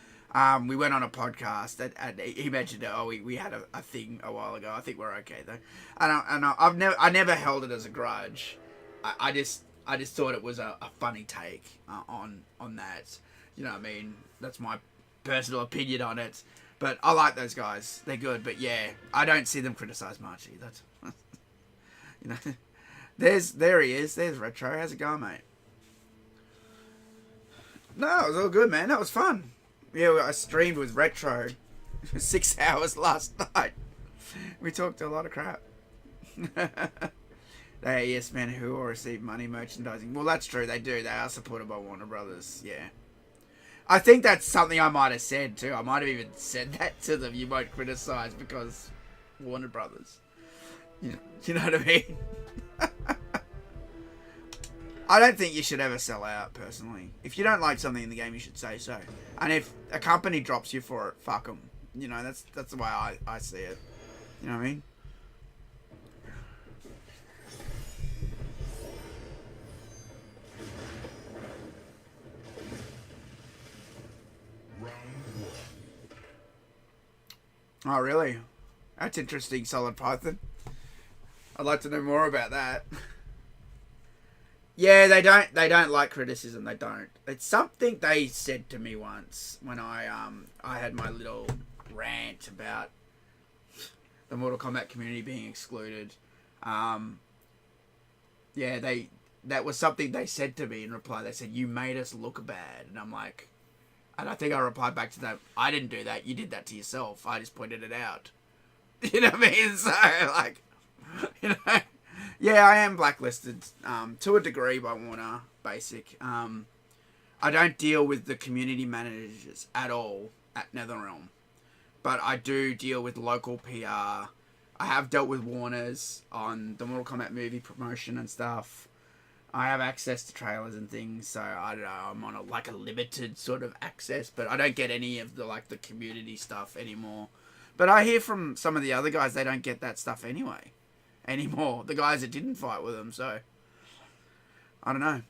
We went on a podcast and he mentioned it. Oh, we had a thing a while ago. I think we're okay though. I never held it as a grudge. I just thought it was a funny take on that. You know what I mean? That's my personal opinion on it. But I like those guys. They're good. But yeah, I don't see them criticize much either. You know, there he is. There's Retro. How's it going, mate? No, it was all good, man. That was fun. Yeah, I streamed with Retro for 6 hours last night. We talked a lot of crap. They yes men who will receive money merchandising. Well, that's true. They do. They are supported by Warner Brothers. Yeah. I think that's something I might have said too. I might have even said that to them. You won't criticize because Warner Brothers. You know what I mean? I don't think you should ever sell out, personally. If you don't like something in the game, you should say so. And if a company drops you for it, fuck them. You know, that's the way I see it. You know what I mean? Round one. Oh, really? That's interesting, Solid Python. I'd like to know more about that. Yeah, they don't like criticism. They don't. It's something they said to me once when I had my little rant about the Mortal Kombat community being excluded. Yeah, that was something they said to me in reply. They said, "You made us look bad," and I'm like, and I think I replied back to them, "I didn't do that. You did that to yourself. I just pointed it out." You know what I mean? So like, you know. Yeah, I am blacklisted to a degree by Warner Basic. I don't deal with the community managers at all at NetherRealm, but I do deal with local PR. I have dealt with Warner's on the Mortal Kombat movie promotion and stuff. I have access to trailers and things, so I don't know. I'm on a limited sort of access, but I don't get any of the community stuff anymore. But I hear from some of the other guys they don't get that stuff anymore. The guys that didn't fight with them, so I don't know.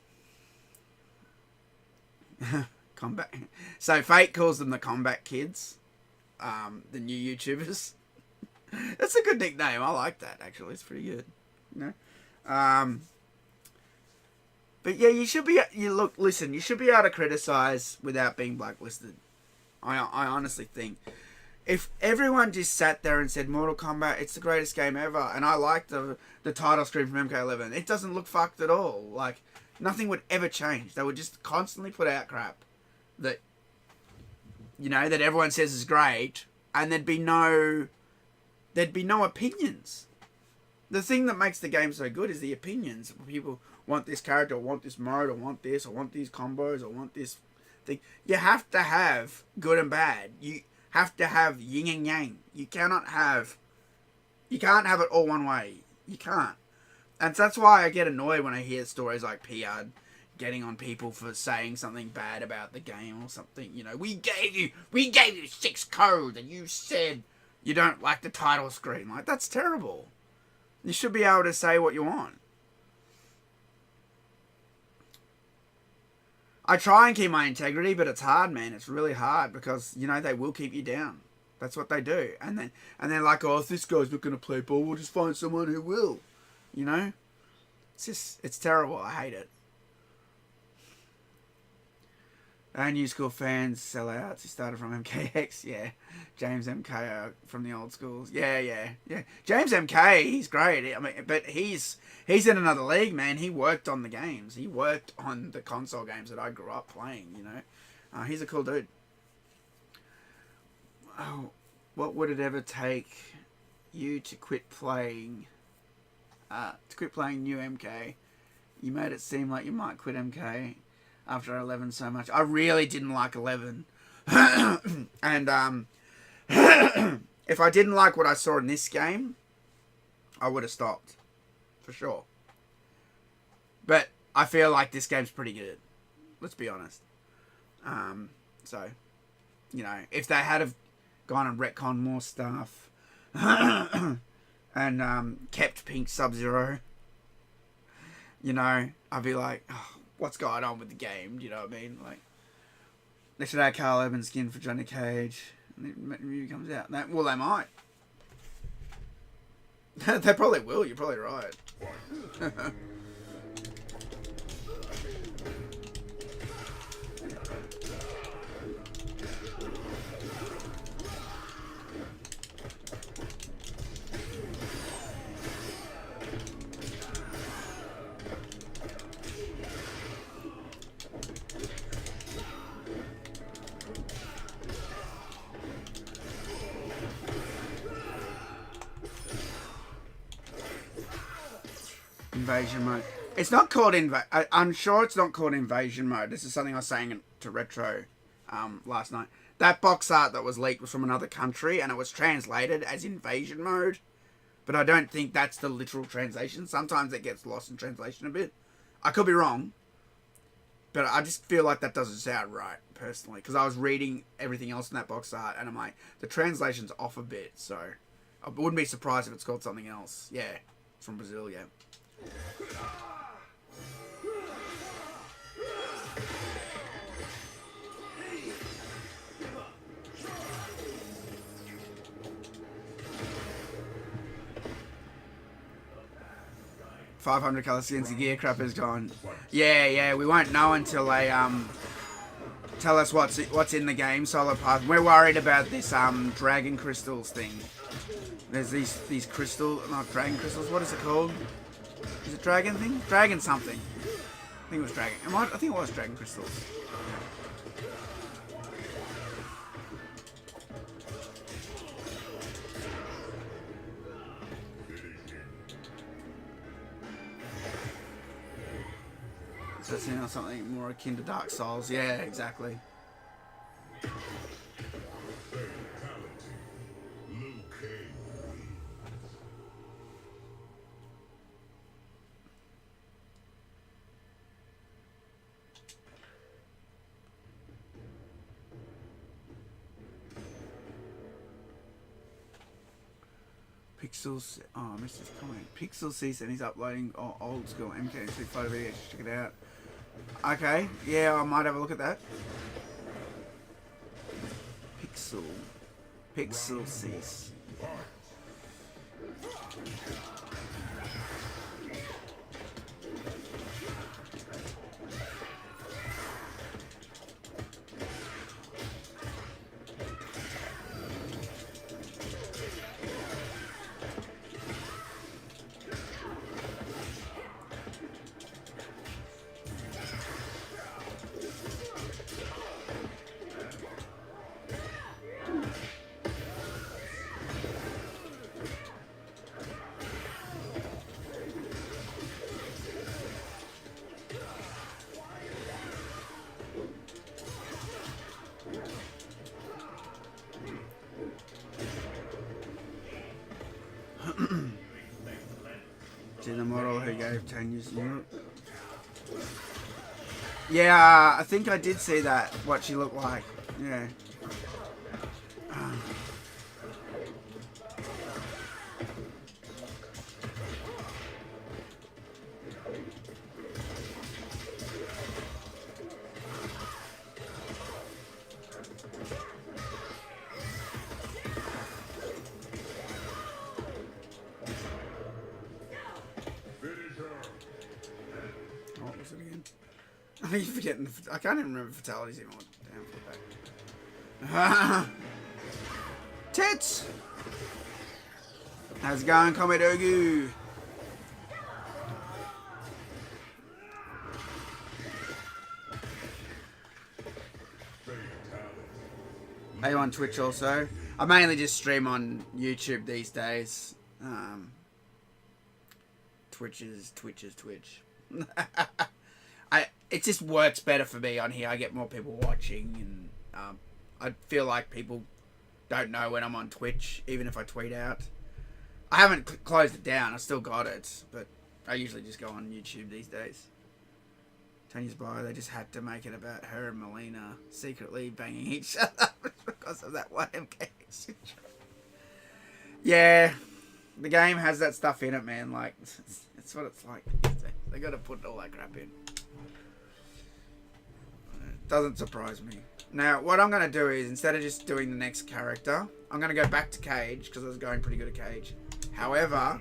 Combat. So Fate calls them the Combat Kids, the new YouTubers. That's a good nickname. I like that actually. It's pretty good. You know. But yeah, you should be. Listen. You should be able to criticize without being blacklisted. I honestly think if everyone just sat there and said Mortal Kombat, it's the greatest game ever, and I like the title screen from MK11, it doesn't look fucked at all. Like nothing would ever change. They would just constantly put out crap that that everyone says is great, and there'd be no opinions. The thing that makes the game so good is the opinions. People want this character, or want this mode, or want this, or want these combos, or want this thing. You have to have good and bad. You have to have yin and yang. You can't have it all one way. You can't. And so that's why I get annoyed when I hear stories like PR getting on people for saying something bad about the game or something. We gave you 6 codes and you said you don't like the title screen. Like, that's terrible. You should be able to say what you want. I try and keep my integrity, but it's hard, man. It's really hard because, they will keep you down. That's what they do. And they're like, oh, if this guy's not going to play ball, we'll just find someone who will. It's terrible. I hate it. Our new school fans, sellouts. He started from MKX, yeah. James MK from the old schools, yeah. James MK, he's great. I mean, but he's in another league, man. He worked on the games. He worked on the console games that I grew up playing. He's a cool dude. Oh, what would it ever take you to quit playing? New MK? You made it seem like you might quit MK after 11 so much. I really didn't like 11. And if I didn't like what I saw in this game, I would have stopped. For sure. But I feel like this game's pretty good. Let's be honest. So, if they had have gone and retconned more stuff and kept Pink Sub-Zero, I'd be like, oh, what's going on with the game? Do you know what I mean? Like, they should add Carl Urban's skin for Johnny Cage. And the movie comes out. Well, they might. They probably will. You're probably right. Invasion mode. It's not called I'm sure it's not called invasion mode. This is something I was saying to Retro last night. That box art that was leaked was from another country and it was translated as invasion mode. But I don't think that's the literal translation. Sometimes it gets lost in translation a bit. I could be wrong. But I just feel like that doesn't sound right, personally. Because I was reading everything else in that box art and I'm like, the translation's off a bit. So I wouldn't be surprised if it's called something else. Yeah. It's from Brazil, yeah. 500 color skins, the gear crap is gone. Yeah, we won't know until they tell us what's in the game. Solar Path. We're worried about this dragon crystals thing. There's these crystal, not dragon crystals. What is it called? Is it dragon thing? Dragon something. I think it was dragon. I think it was dragon crystals. So focusing on something more akin to Dark Souls. Yeah, exactly. Fatality. Liu Kang wins. Pixels. Oh, I missed his comment. Pixel sees and he's uploading old school MK2 photo videos. Check it out. Okay, yeah, I might have a look at that. Pixel sees. To the model who gave 10 years in Europe. Yeah, I think I did see that, what she looked like. Yeah. What was it again? I keep forgetting. I can't even remember fatalities anymore. Damn, tits! How's it going, Kombat Ogu? Are you on Twitch also? I mainly just stream on YouTube these days. Twitch. It just works better for me on here. I get more people watching, and I feel like people don't know when I'm on Twitch, even if I tweet out. I haven't closed it down. I still got it, but I usually just go on YouTube these days. Tanya's bio, they just had to make it about her and Melina secretly banging each other because of that one MK syndrome. Yeah, the game has that stuff in it, man. Like, it's what it's like. They got to put all that crap in. It doesn't surprise me. Now, what I'm going to do is, instead of just doing the next character, I'm going to go back to Cage, because I was going pretty good at Cage. However,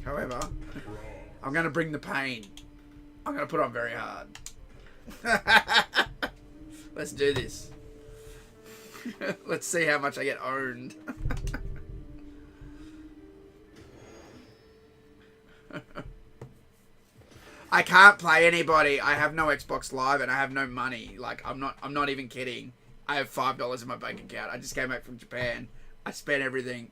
I'm going to bring the pain. I'm going to put on very hard. Let's do this. Let's see how much I get owned. I can't play anybody. I have no Xbox Live and I have no money. Like, I'm not even kidding. I have $5 in my bank account. I just came back from Japan. I spent everything.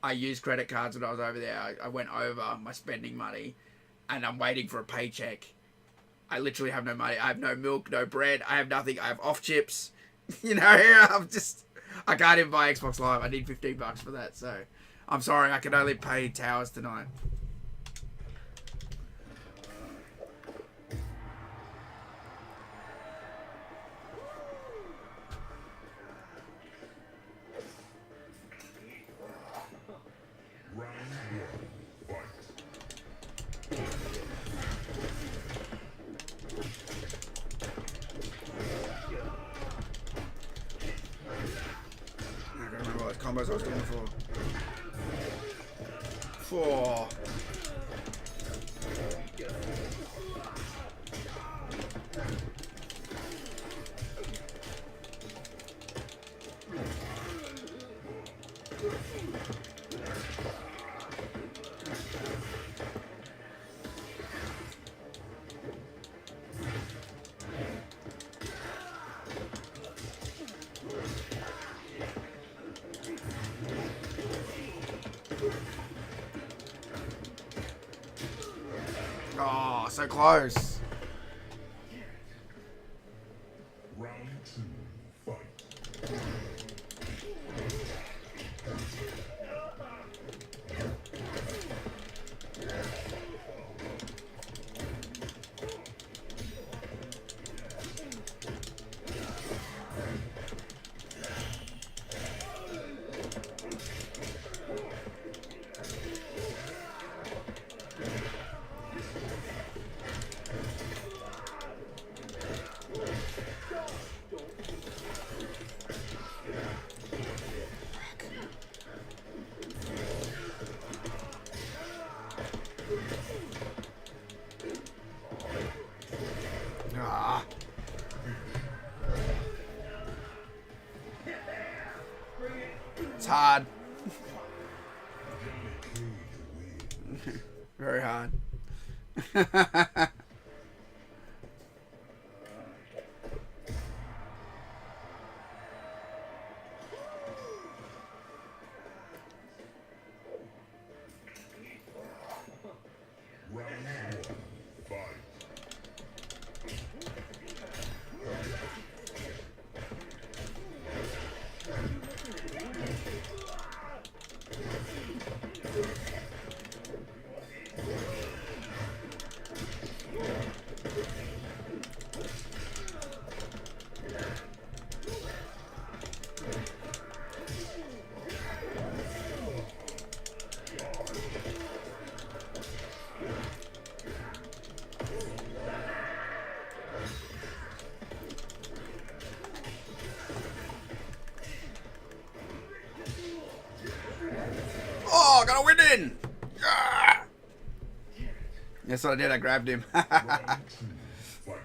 I used credit cards when I was over there. I went over my spending money, and I'm waiting for a paycheck. I literally have no money. I have no milk, no bread. I have nothing. I have off chips. You know, I can't even buy Xbox Live. I need $15 for that. So, I'm sorry. I can only pay Towers tonight. Combos I was doing before. Four. Oh, so close. two, fight. Ah. It's hard. Very hard. Round one, fight. Oh, got a win in! Yeah! That's what I did, I grabbed him. Round two, fight.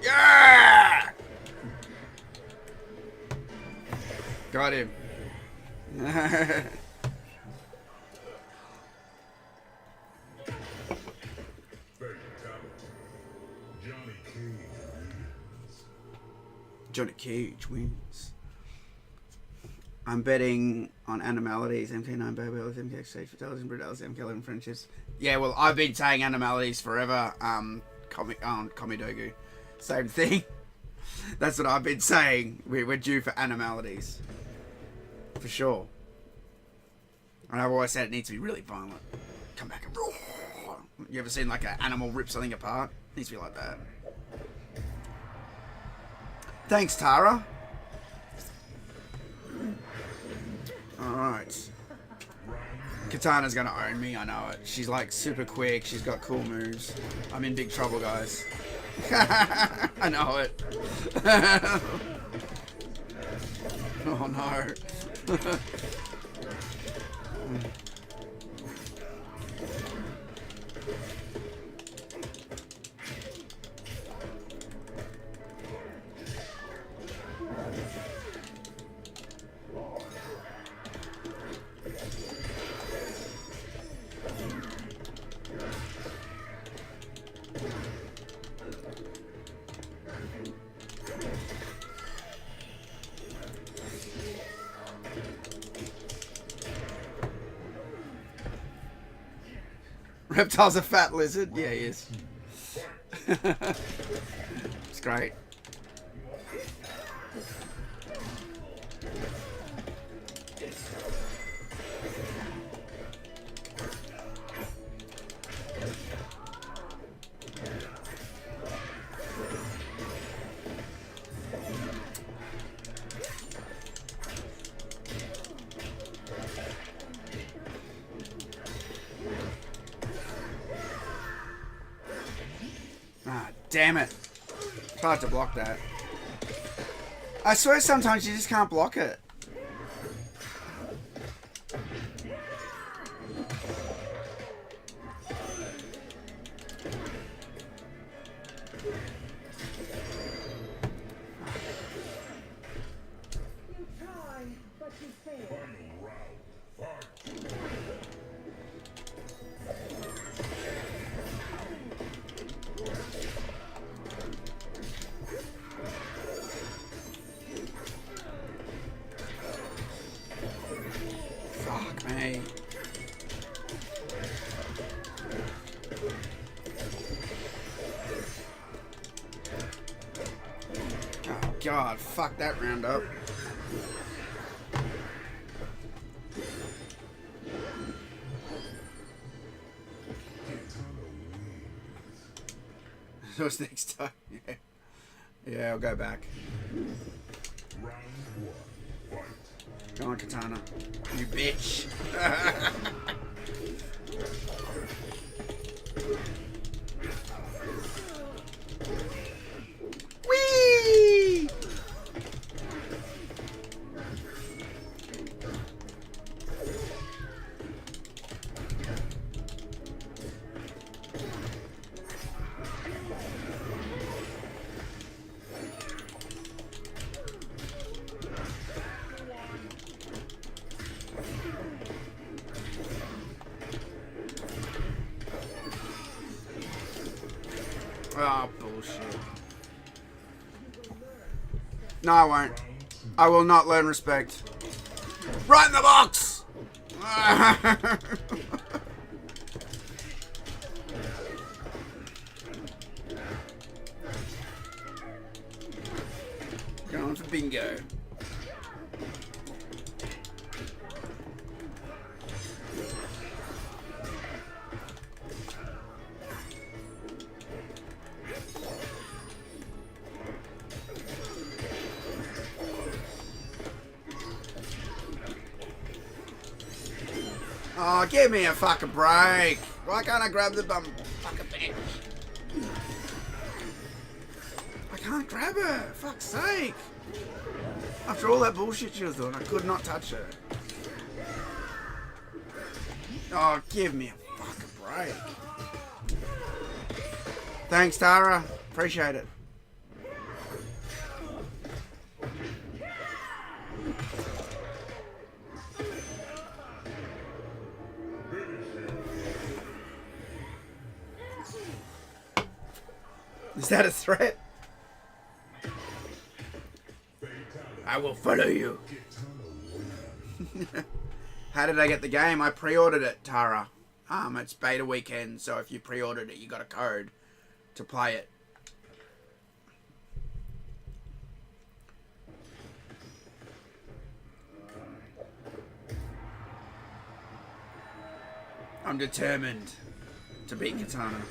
Yeah! Got him. Fatality. Johnny Cage wins. Johnny Cage wins. I'm betting on animalities, MK9 Babylons, MK Exchange, Fatalities and Brutalities, MK11 Friendships. Yeah, well, I've been saying animalities forever. Komidogu. Same thing. That's what I've been saying. We're due for animalities. For sure. And I've always said it needs to be really violent. Come back and roar. You ever seen like an animal rip something apart? It needs to be like that. Thanks, Tara. Alright. Katana's gonna own me, I know it. She's like super quick, she's got cool moves. I'm in big trouble, guys. I know it. Oh no. Reptile's a fat lizard? Yeah, he is. It's great. Ah, damn it. It's hard to block that. I swear sometimes you just can't block it. God, fuck that round up. What's next time? Yeah. Yeah, I'll go back. Round one, fight. Go on, Katana. You bitch. Whee! Oh, bullshit. No, I won't. I will not learn respect. Right in the box! Going for bingo. Oh, give me a fucking break. Why can't I grab the bum fucking bitch? I can't grab her. Fuck's sake. After all that bullshit she was doing, I could not touch her. Oh, give me a fucking break. Thanks, Tara. Appreciate it. Is that a threat? I will follow you. How did I get the game? I pre-ordered it, Tara. It's beta weekend, so if you pre-ordered it, you got a code to play it. I'm determined to beat Katana.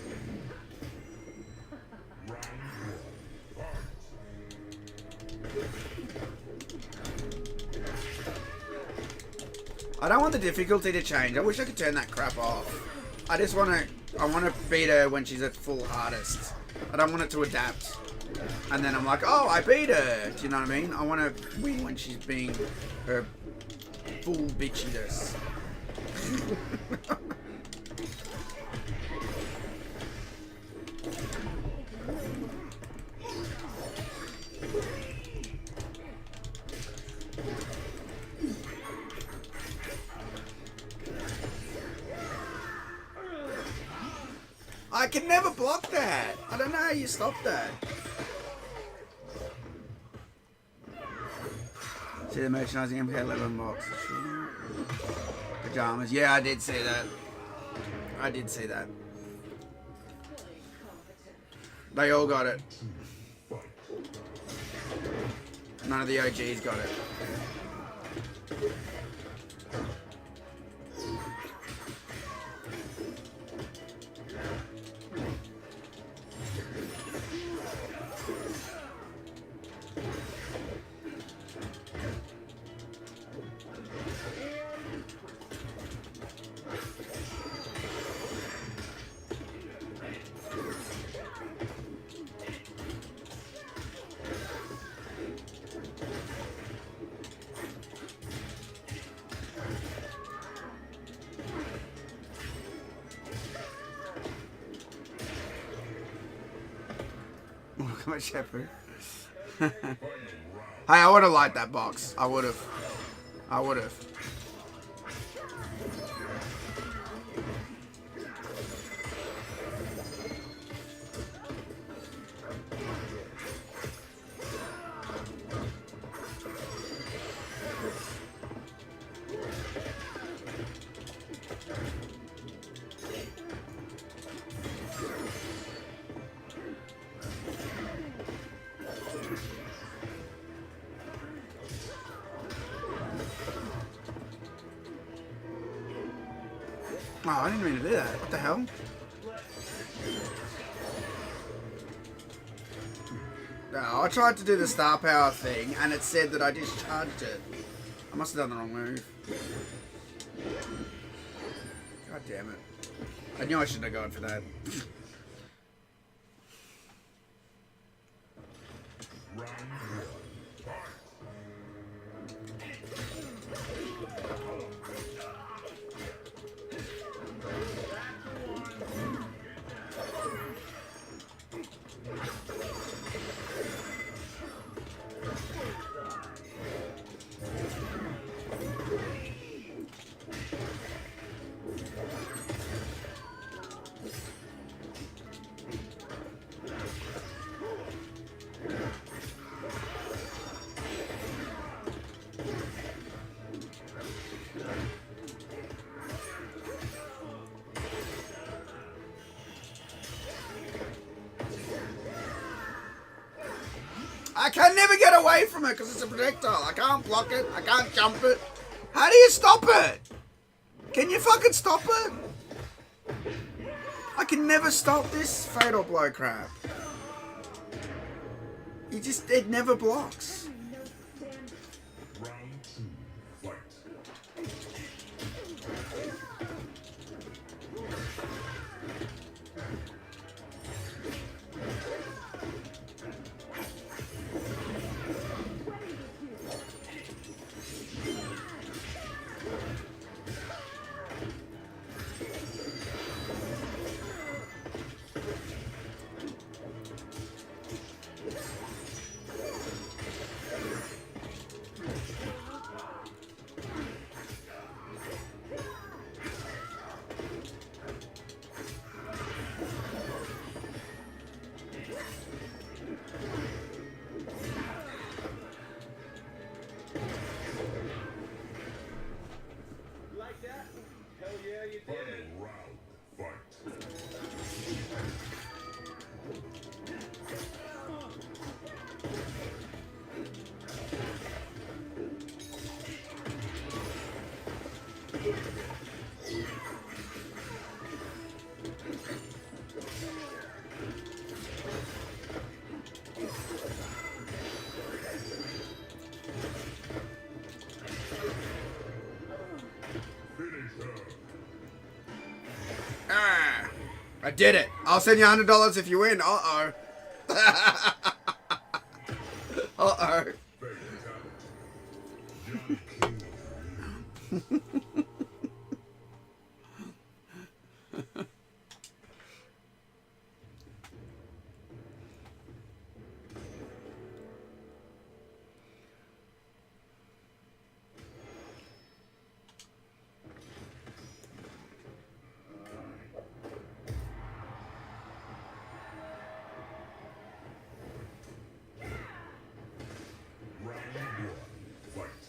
I don't want the difficulty to change. I wish I could turn that crap off. I just want to... I want to beat her when she's at full hardest. I don't want it to adapt. And then I'm like, oh, I beat her. Do you know what I mean? I want to win when she's being her full bitchiness. I can never block that. I don't know how you stop that. See the merchandising MK 11 box. Pajamas. Yeah, I did see that. I did see that. They all got it. None of the OGs got it. Welcome, Shepherd. Hey, I would have liked that box. I would have. I would have. Oh, I didn't mean to do that. What the hell? No, I tried to do the star power thing, and it said that I discharged it. I must have done the wrong move. God damn it. I knew I shouldn't have gone for that. I can never get away from it because it's a projectile. I can't block it. I can't jump it. How do you stop it? Can you fucking stop it? I can never stop this fatal blow crap. It never blocks. Round 2, fight. Final round, fight. Ah, I did it. I'll send you $100 if you win. Uh-oh. Uh-oh. Round 1, fight.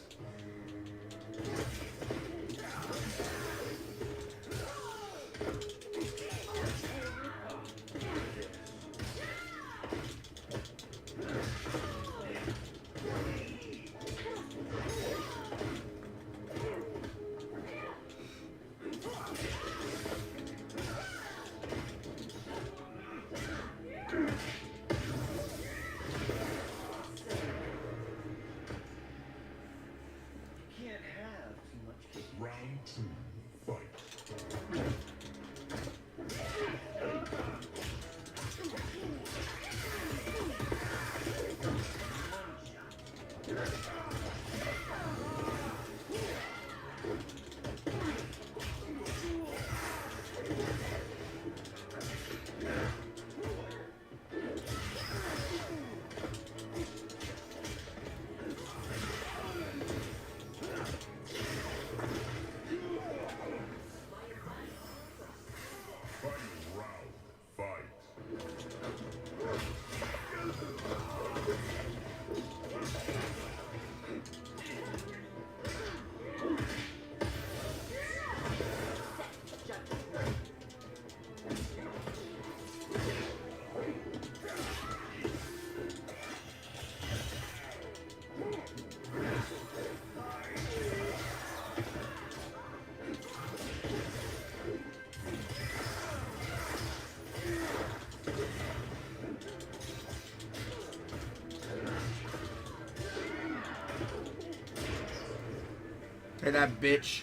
Hey, that bitch.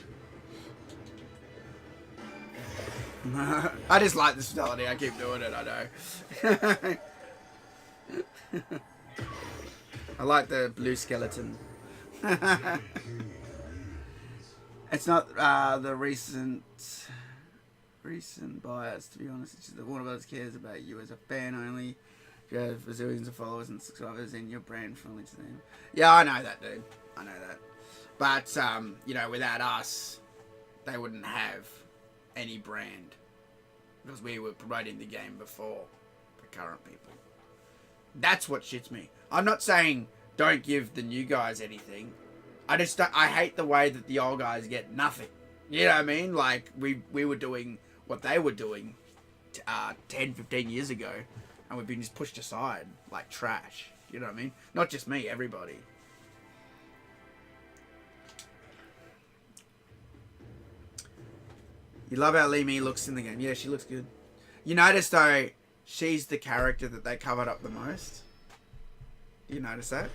I just like this fatality. I keep doing it, I know. I like the blue skeleton. It's not the recent bias, to be honest. It's just that one of us cares about you as a fan only. If you have zillions of followers and subscribers, and your brand friendly to them. Yeah, I know that, dude. I know that. But, you know, without us, they wouldn't have any brand. Because we were promoting the game before the current people. That's what shits me. I'm not saying don't give the new guys anything. I hate the way that the old guys get nothing. You know what I mean? Like, we were doing what they were doing 10, 15 years ago, and we've been just pushed aside like trash. You know what I mean? Not just me, everybody. You love how Lee Mee looks in the game. Yeah, she looks good. You notice, though, she's the character that they covered up the most. You notice that?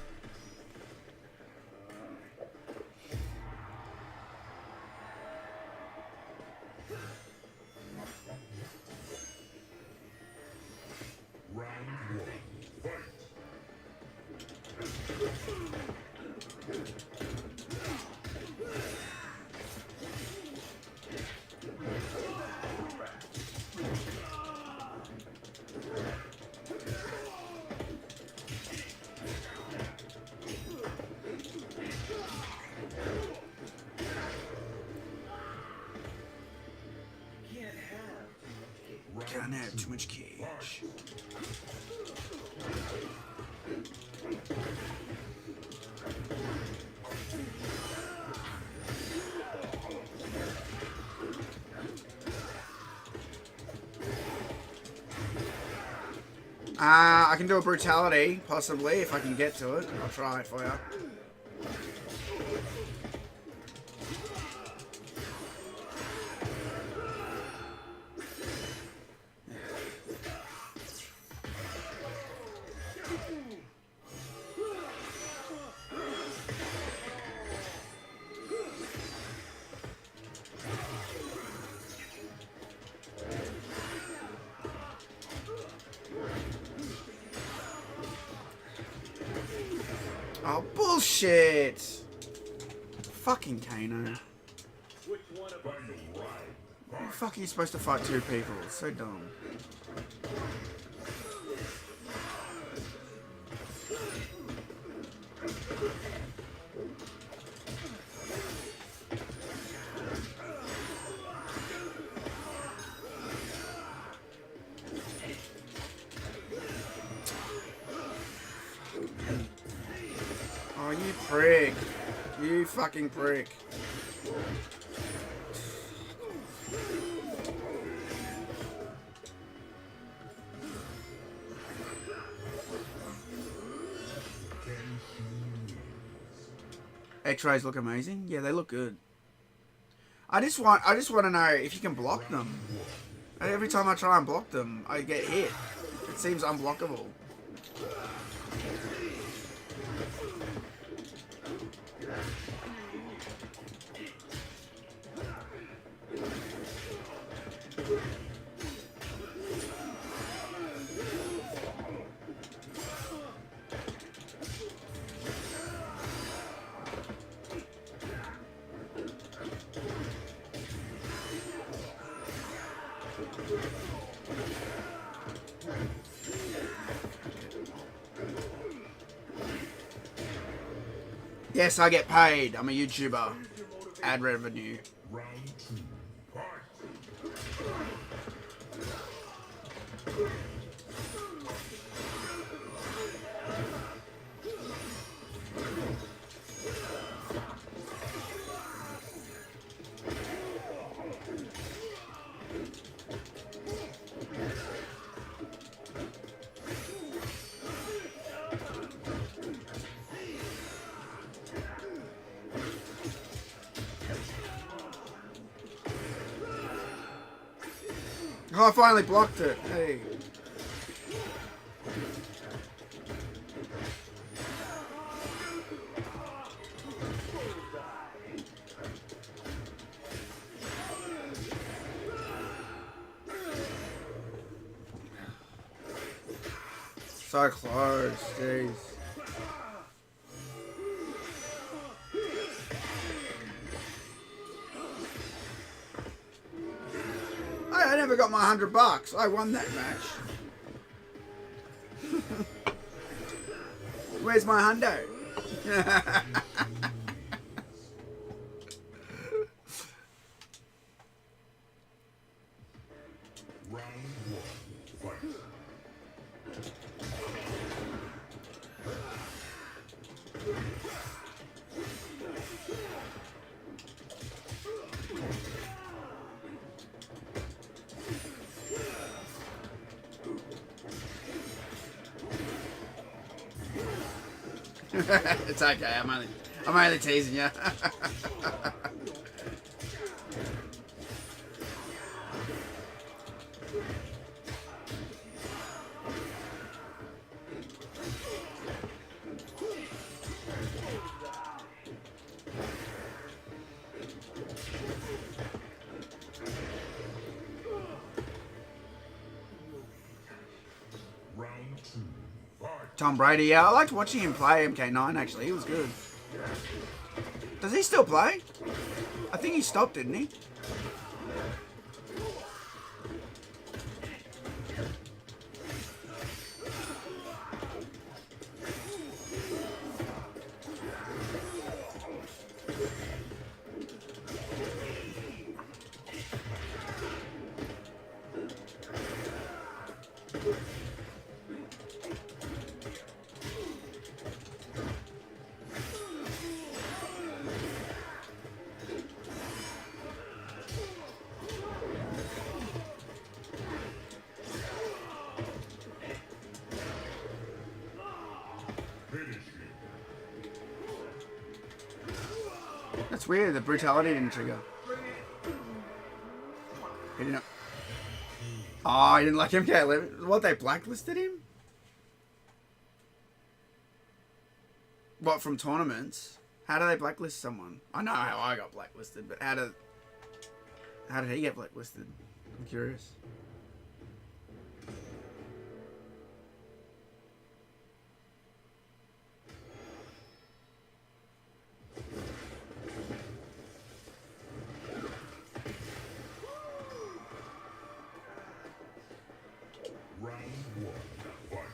Round one. Fight. Can't have too much cage. I can do a brutality, possibly, if I can get to it. I'll try it for you. Oh, bullshit! Fucking Kano. How the fuck are you supposed to fight two people? It's so dumb. Oh, you prick. You fucking prick. X-rays look amazing. Yeah, they look good. I just want to know if you can block them. Every time I try and block them, I get hit. It seems unblockable. Yes, I get paid. I'm a YouTuber. Ad revenue. Round two. Fight. Oh, I finally blocked it. Hey. So close, jeez. I never got my $100. I won that match. Where's my hundo? Round one, fight. It's okay. I'm only teasing you. Round two, fight. Tom Brady, yeah, I liked watching him play MK9 actually. He was good. Does he still play? I think he stopped, didn't he? Finish him. That's weird. The brutality didn't trigger. He didn't. Oh, he didn't like MK11. What, they blacklisted him? What, from tournaments? How do they blacklist someone? I know how I got blacklisted, but how did he get blacklisted? I'm curious. Round one, fight.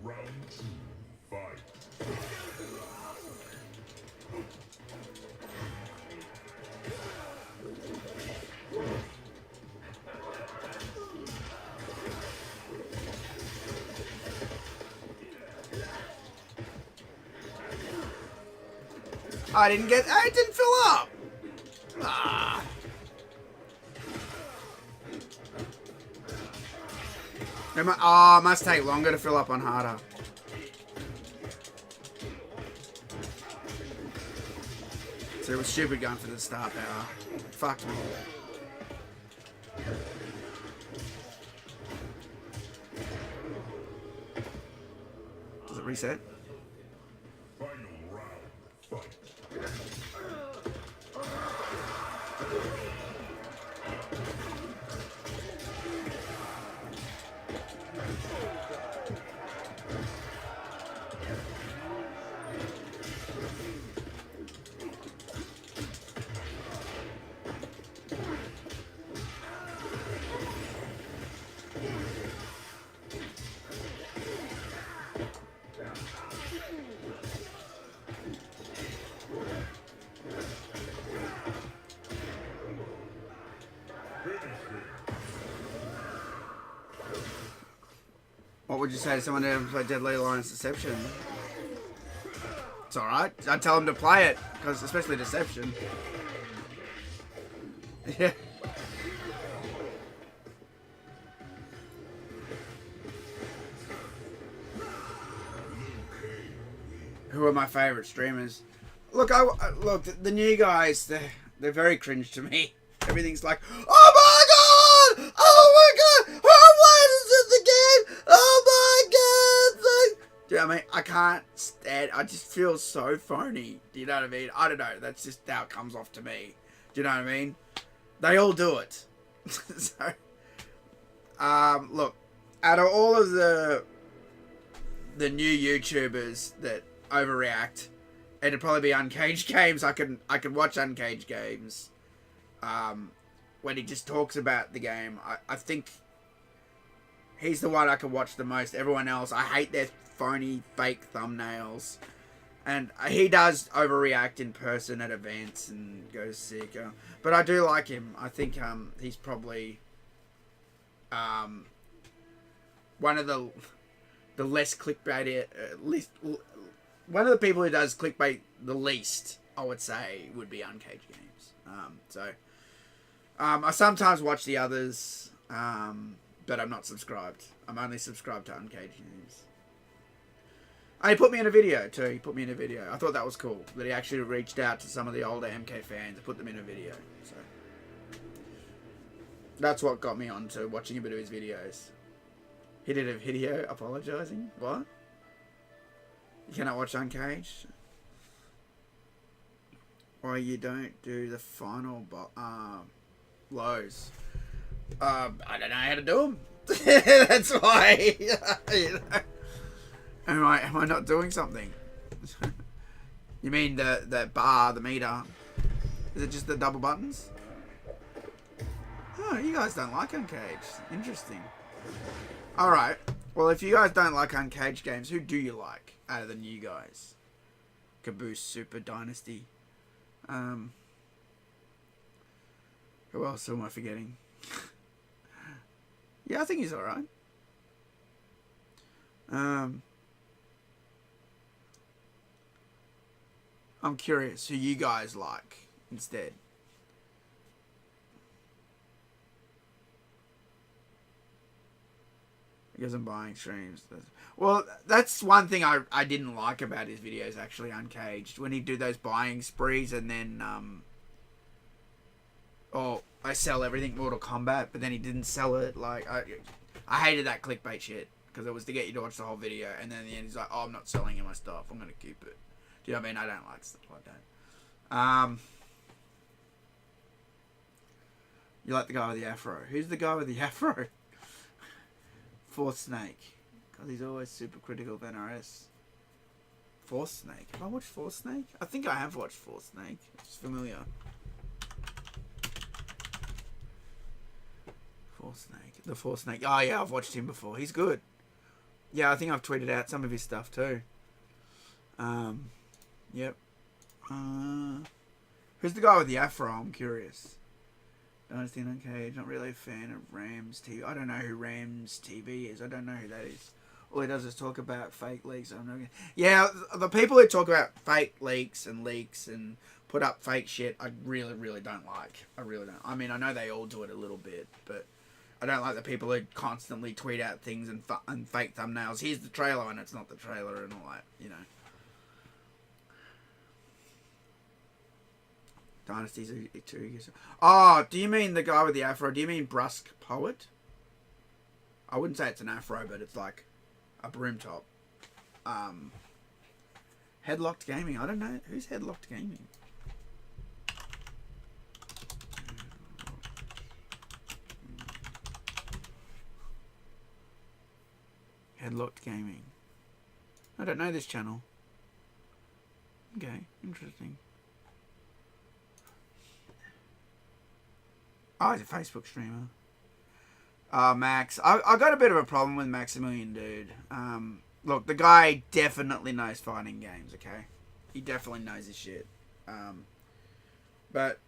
Round two, fight. I didn't fill up. Ah. It must take longer to fill up on harder. So it was stupid going for the star power. Fucked me. Does it reset? Final round, fight. What would you say to someone who ever played Deadly Alliance Deception? It's alright. I'd tell them to play it, because especially Deception. Yeah. of my favourite streamers. Look, look, the new guys, they're very cringe to me. Everything's like, oh my god! Oh my god! Oh, why is it the game? Oh my god! Do you know what I mean? I can't stand. I just feel so phony. Do you know what I mean? I don't know. That's just how it comes off to me. Do you know what I mean? They all do it. So, look, out of all of the new YouTubers that overreact, it'd probably be Uncaged Games. I could watch Uncaged Games. When he just talks about the game, I think he's the one I can watch the most. Everyone else, I hate their phony, fake thumbnails. And he does overreact in person at events and goes sick. But I do like him. I think he's probably one of the less clickbait, one of the people who does clickbait the least, I would say, would be Uncaged Games. I sometimes watch the others, but I'm not subscribed. I'm only subscribed to Uncaged Games. And he put me in a video too. He put me in a video. I thought that was cool, that he actually reached out to some of the older MK fans and put them in a video. So that's what got me on to watching a bit of his videos. He did a video apologising. What? You cannot watch Uncaged? Why you don't do the final lows? I don't know how to do them. That's why. You know? Am I not doing something? You mean the bar, the meter? Is it just the double buttons? Oh, you guys don't like Uncaged. Interesting. Alright. Well, if you guys don't like Uncaged Games, who do you like out of the new guys? Caboose Super Dynasty. Who else am I forgetting? Yeah, I think he's alright. I'm curious who you guys like instead. Because I'm buying streams. Well, that's one thing I didn't like about his videos, actually, Uncaged. When he'd do those buying sprees and then, I sell everything Mortal Kombat, but then he didn't sell it. Like, I hated that clickbait shit. Because it was to get you to watch the whole video. And then in the end, he's like, oh, I'm not selling you my stuff. I'm going to keep it. Do you know what I mean? I don't like stuff like that. You like the guy with the afro. Who's the guy with the afro? Fourth Snake. Because he's always super critical of NRS. Fourth Snake. Have I watched Fourth Snake? I think I have watched Fourth Snake. It's familiar. Fourth Snake. The Fourth Snake. Oh, yeah, I've watched him before. He's good. Yeah, I think I've tweeted out some of his stuff too. Yep. Who's the guy with the afro? I'm curious. Dynasty Uncaged. Not really a fan of Rams TV. I don't know who Rams TV is. I don't know who that is. All he does is talk about fake leaks. I'm not gonna... Yeah, the people who talk about fake leaks and put up fake shit, I really, really don't like. I really don't. I mean, I know they all do it a little bit, but I don't like the people who constantly tweet out things and fake thumbnails. Here's the trailer and it's not the trailer and all that, you know. Dynasties are 2 years. Oh, do you mean the guy with the afro? Do you mean Brusque Poet? I wouldn't say it's an afro, but it's like a broom top. Headlocked Gaming. I don't know. Who's Headlocked Gaming? Headlocked Gaming. I don't know this channel. Okay, interesting. Oh, he's a Facebook streamer. Max. I got a bit of a problem with Maximilian, dude. Look, the guy definitely knows fighting games, okay? He definitely knows his shit. But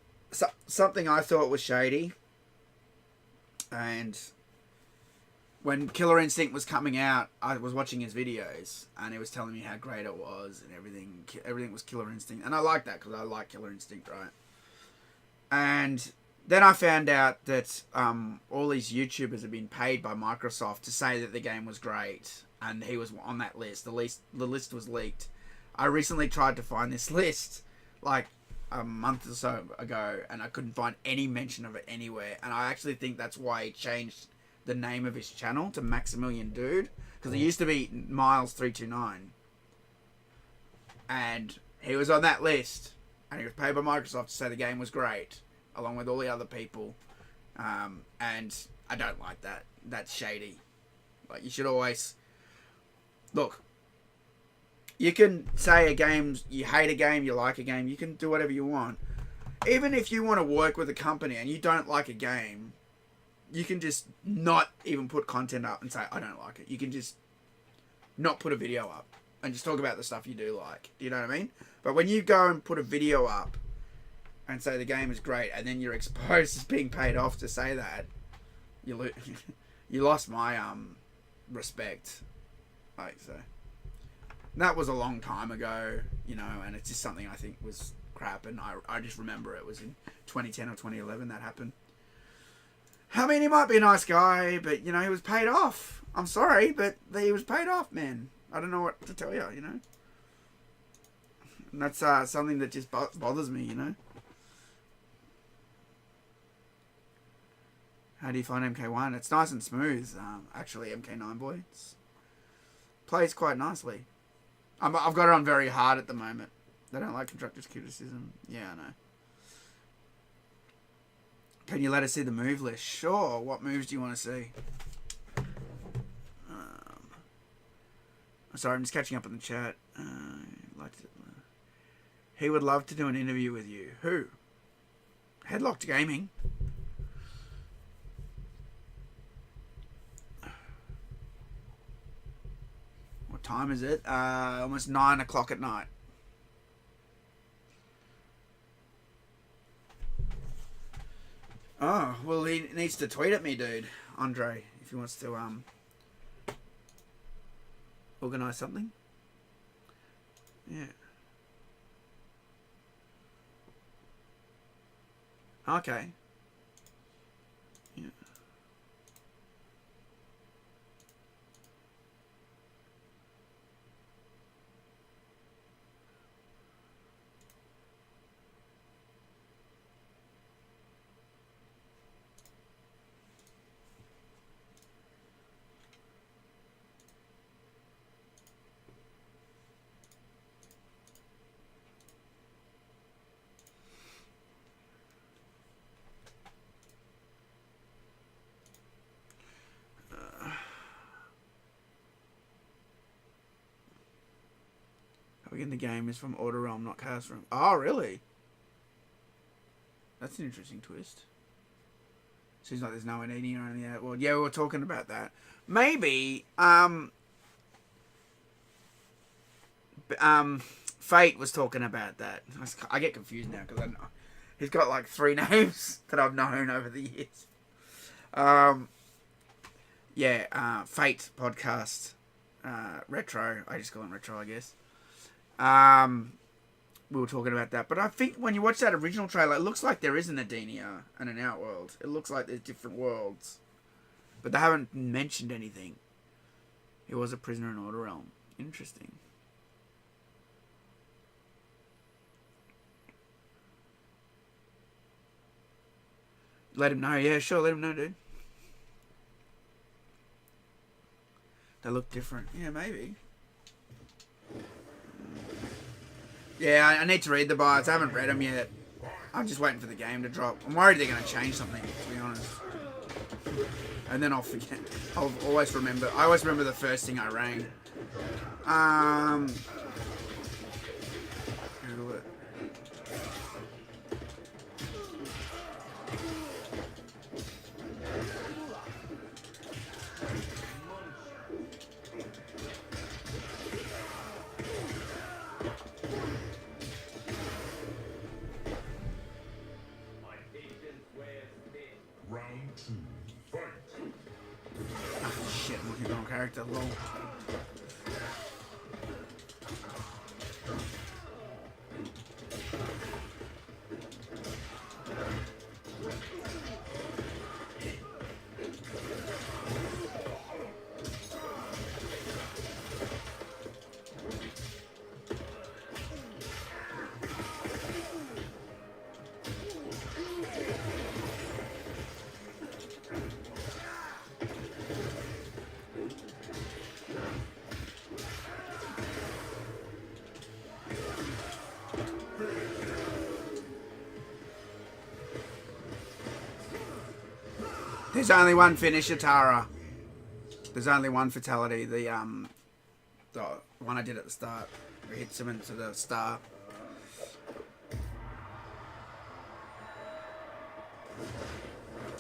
something I thought was shady, and when Killer Instinct was coming out, I was watching his videos, and he was telling me how great it was, and everything was Killer Instinct. And I like that, because I like Killer Instinct, right? And then I found out that all these YouTubers have been paid by Microsoft to say that the game was great, and he was on that list. The list was leaked, I recently tried to find this list, like a month or so ago, and I couldn't find any mention of it anywhere. And I actually think that's why he changed the name of his channel to Maximilian Dude, because it used to be Miles329, and he was on that list, and he was paid by Microsoft to say the game was great, along with all the other people. And I don't like that. That's shady. Like, you should always look. You can say a game, you hate a game, you like a game. You can do whatever you want. Even if you want to work with a company and you don't like a game, you can just not even put content up and say, I don't like it. You can just not put a video up and just talk about the stuff you do like. Do you know what I mean? But when you go and put a video up and say the game is great, and then you're exposed as being paid off to say that, you lost my respect. Like, so that was a long time ago, you know, and it's just something I think was crap, and I just remember it was in 2010 or 2011 that happened. I mean, he might be a nice guy, but, you know, he was paid off. I'm sorry, but he was paid off, man. I don't know what to tell you, you know. And that's something that just bothers me, you know. How do you find MK1? It's nice and smooth, actually, MK9 boy. It plays quite nicely. I've got it on very hard at the moment. They don't like constructive criticism. Yeah, I know. Can you let us see the move list? Sure. What moves do you want to see? Sorry, I'm just catching up on the chat. He would love to do an interview with you. Who? Headlocked Gaming. What time is it? Almost 9 o'clock at night. Oh, well, he needs to tweet at me, dude. Andre, if he wants to organise something. Yeah. Okay. Yeah. In the game is from Order Realm, not Chaos Realm. Oh, really? That's an interesting twist. Seems like there's no Anini or anything. Well, yeah, we were talking about that. Maybe, Fate was talking about that. I get confused now because I know he's got like 3 names that I've known over the years. Yeah, Fate podcast, retro. I just call him retro, I guess. We were talking about that, but I think when you watch that original trailer, it looks like there is an Adenia and an Outworld. It looks like there's different worlds, but they haven't mentioned anything. He was a prisoner in Order Realm. Interesting. Let him know. Yeah, sure. Let him know, dude. They look different. Yeah, maybe. Yeah, I need to read the bios. I haven't read them yet. I'm just waiting for the game to drop. I'm worried they're going to change something, to be honest. And then I'll forget. I'll always remember. I always remember the first thing I rang. Google it. Round 2, fight. Oh, shit, I'm looking at the wrong character. Lol. There's only one finisher, Tara. There's only one fatality. The one I did at the start. It hits him into the star.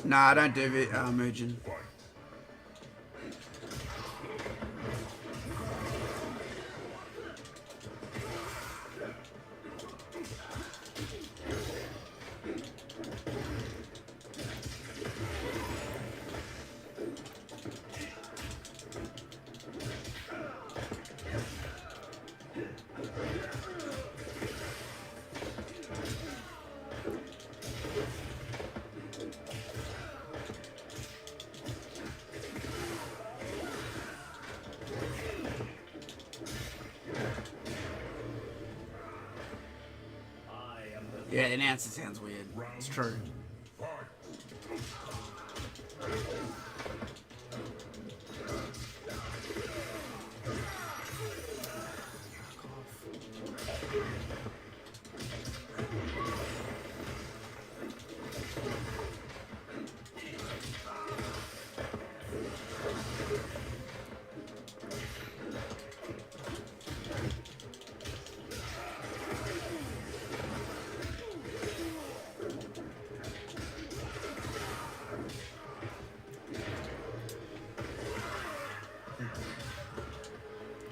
Nah, I don't do Mugen. Yeah, the announcer sounds weird. It's true.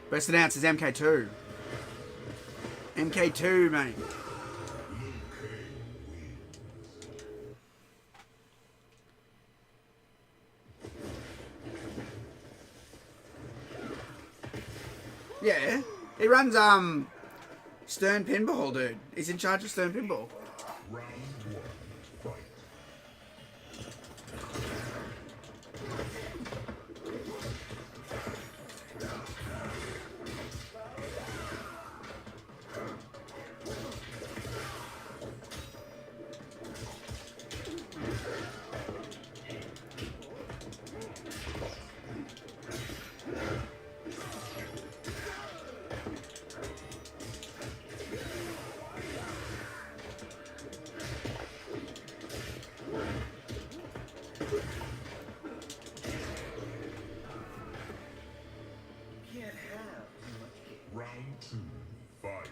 Best announcer is MK2. MK2, mate. Yeah, he runs Stern Pinball, dude. He's in charge of Stern Pinball. Round one, fight. Round two, fight.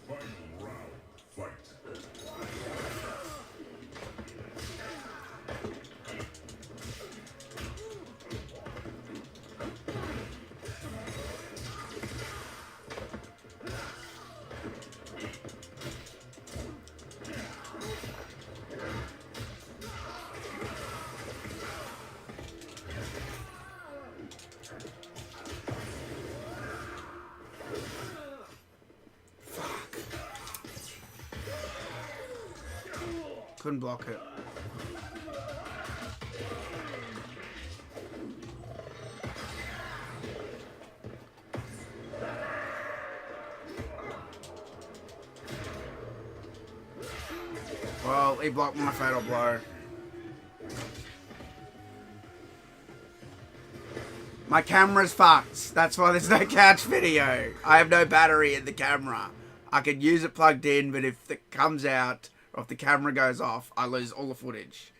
Final round, fight. Couldn't block it. Well, he blocked my fatal blow. My camera's fucked. That's why there's no couch video. I have no battery in the camera. I could use it plugged in, but if it comes out or if the camera goes off, I lose all the footage.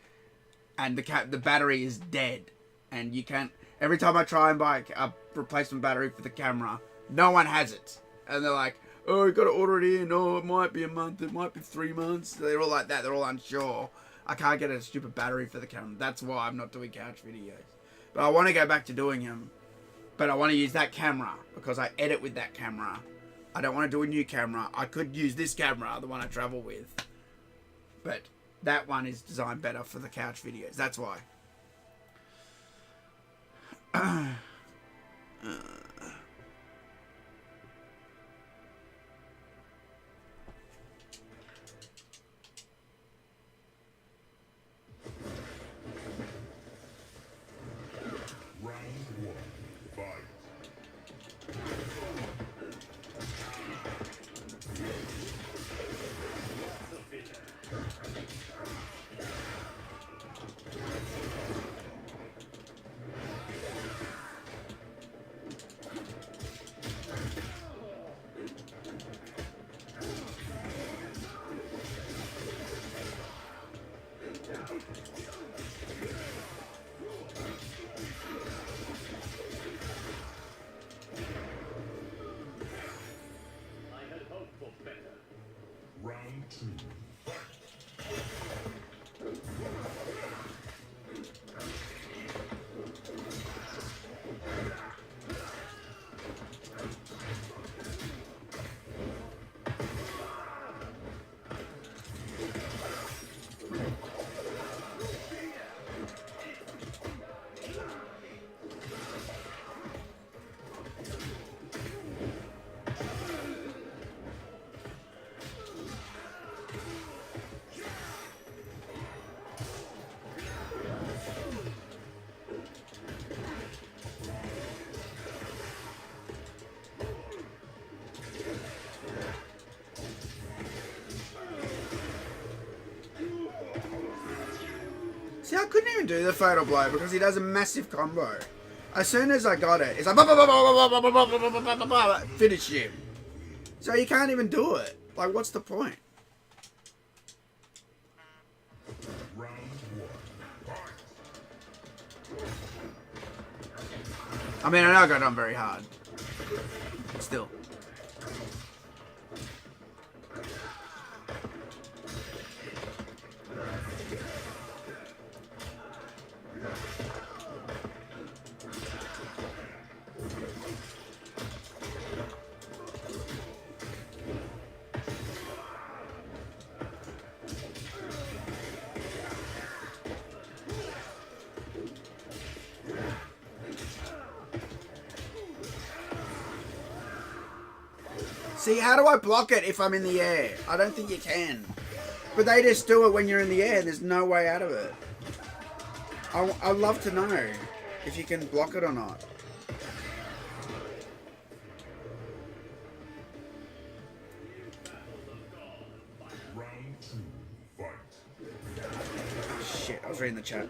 And the battery is dead. And you can't... Every time I try and buy a replacement battery for the camera, no one has it. And they're like, oh, you got to order it in. Oh, it might be a month. It might be 3 months. They're all like that. They're all unsure. I can't get a stupid battery for the camera. That's why I'm not doing couch videos. But I want to go back to doing them. But I want to use that camera because I edit with that camera. I don't want to do a new camera. I could use this camera, the one I travel with. But that one is designed better for the couch videos. That's why. Round two. See, I couldn't even do the fatal blow because he does a massive combo. As soon as I got it, it's like finish him. So you can't even do it. Like, what's the point? Round one. Fight. I mean, I know I got done very hard. But still. See, how do I block it if I'm in the air? I don't think you can. But they just do it when you're in the air. There's no way out of it. I'd love to know if you can block it or not. Round two. Fight. Shit, I was reading the chat.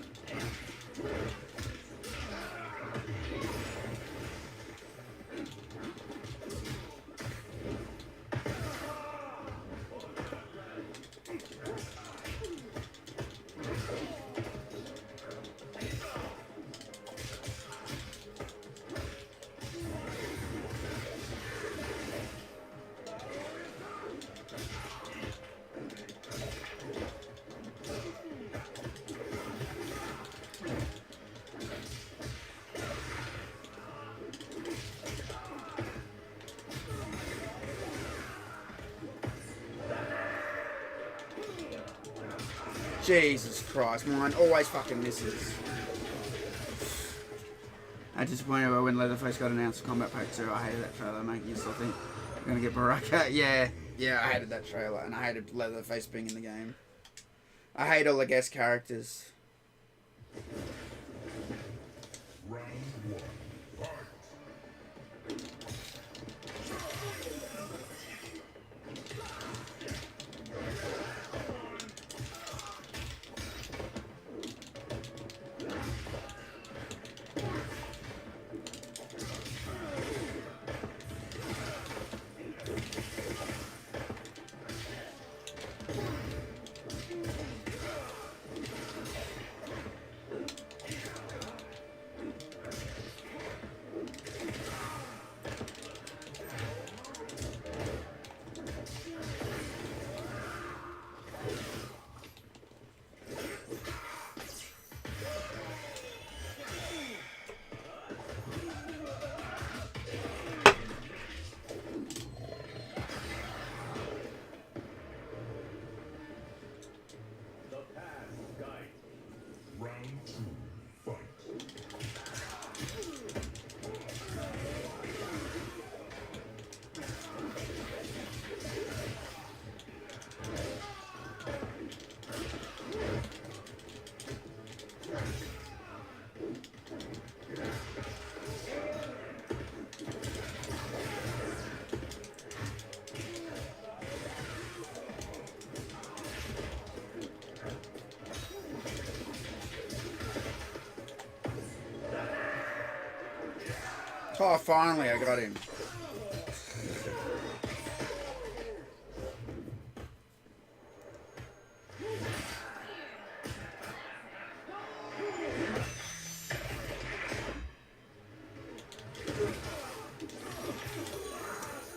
Jesus Christ, mine always fucking misses. I disappointed when Leatherface got announced for Kombat Pack 2. I hated that trailer, mate. You still think I'm gonna get Baraka? Yeah, I hated that trailer, and I hated Leatherface being in the game. I hate all the guest characters. Round one. Fight. Round two. Fight. Oh, finally, I got him.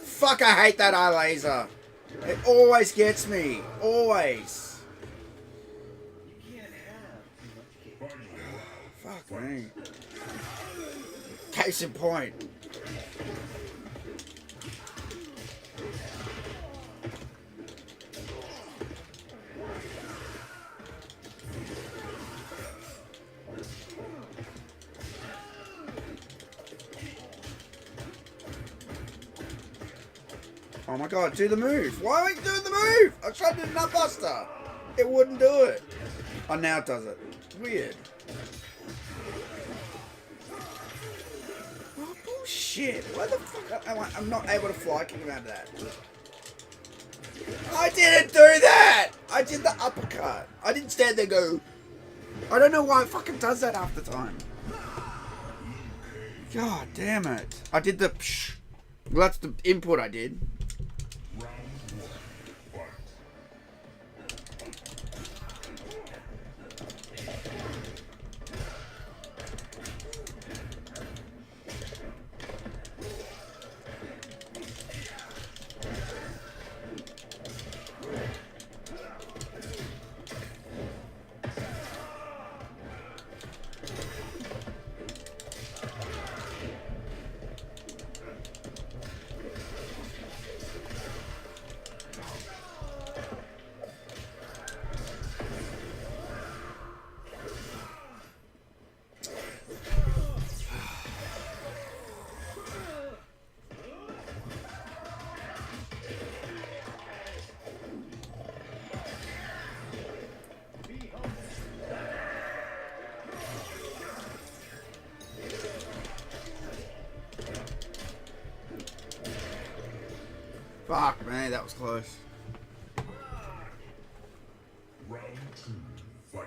Fuck, I hate that eye laser. It always gets me. Always. Fuck me. Case in point. Oh my god, do the move. Why are you doing the move? I tried to do nut buster. It wouldn't do it. Oh, now it does it. Weird. Oh, bullshit. Why the fuck am I'm not able to fly kick him out of that? I didn't do that! I did the uppercut. I didn't stand there and go... I don't know why it fucking does that half the time. God damn it. I did the... Psh. Well, that's the input I did. Fuck, man, that was close. Round 2, fight.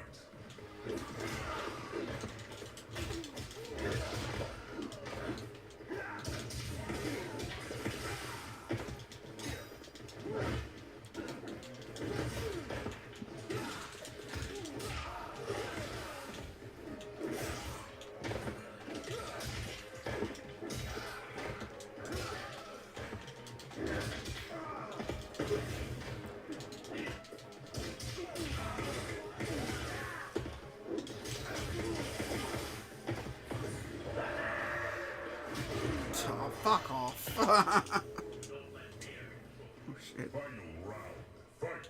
Oh, fuck off. Oh, shit. Final round, fight.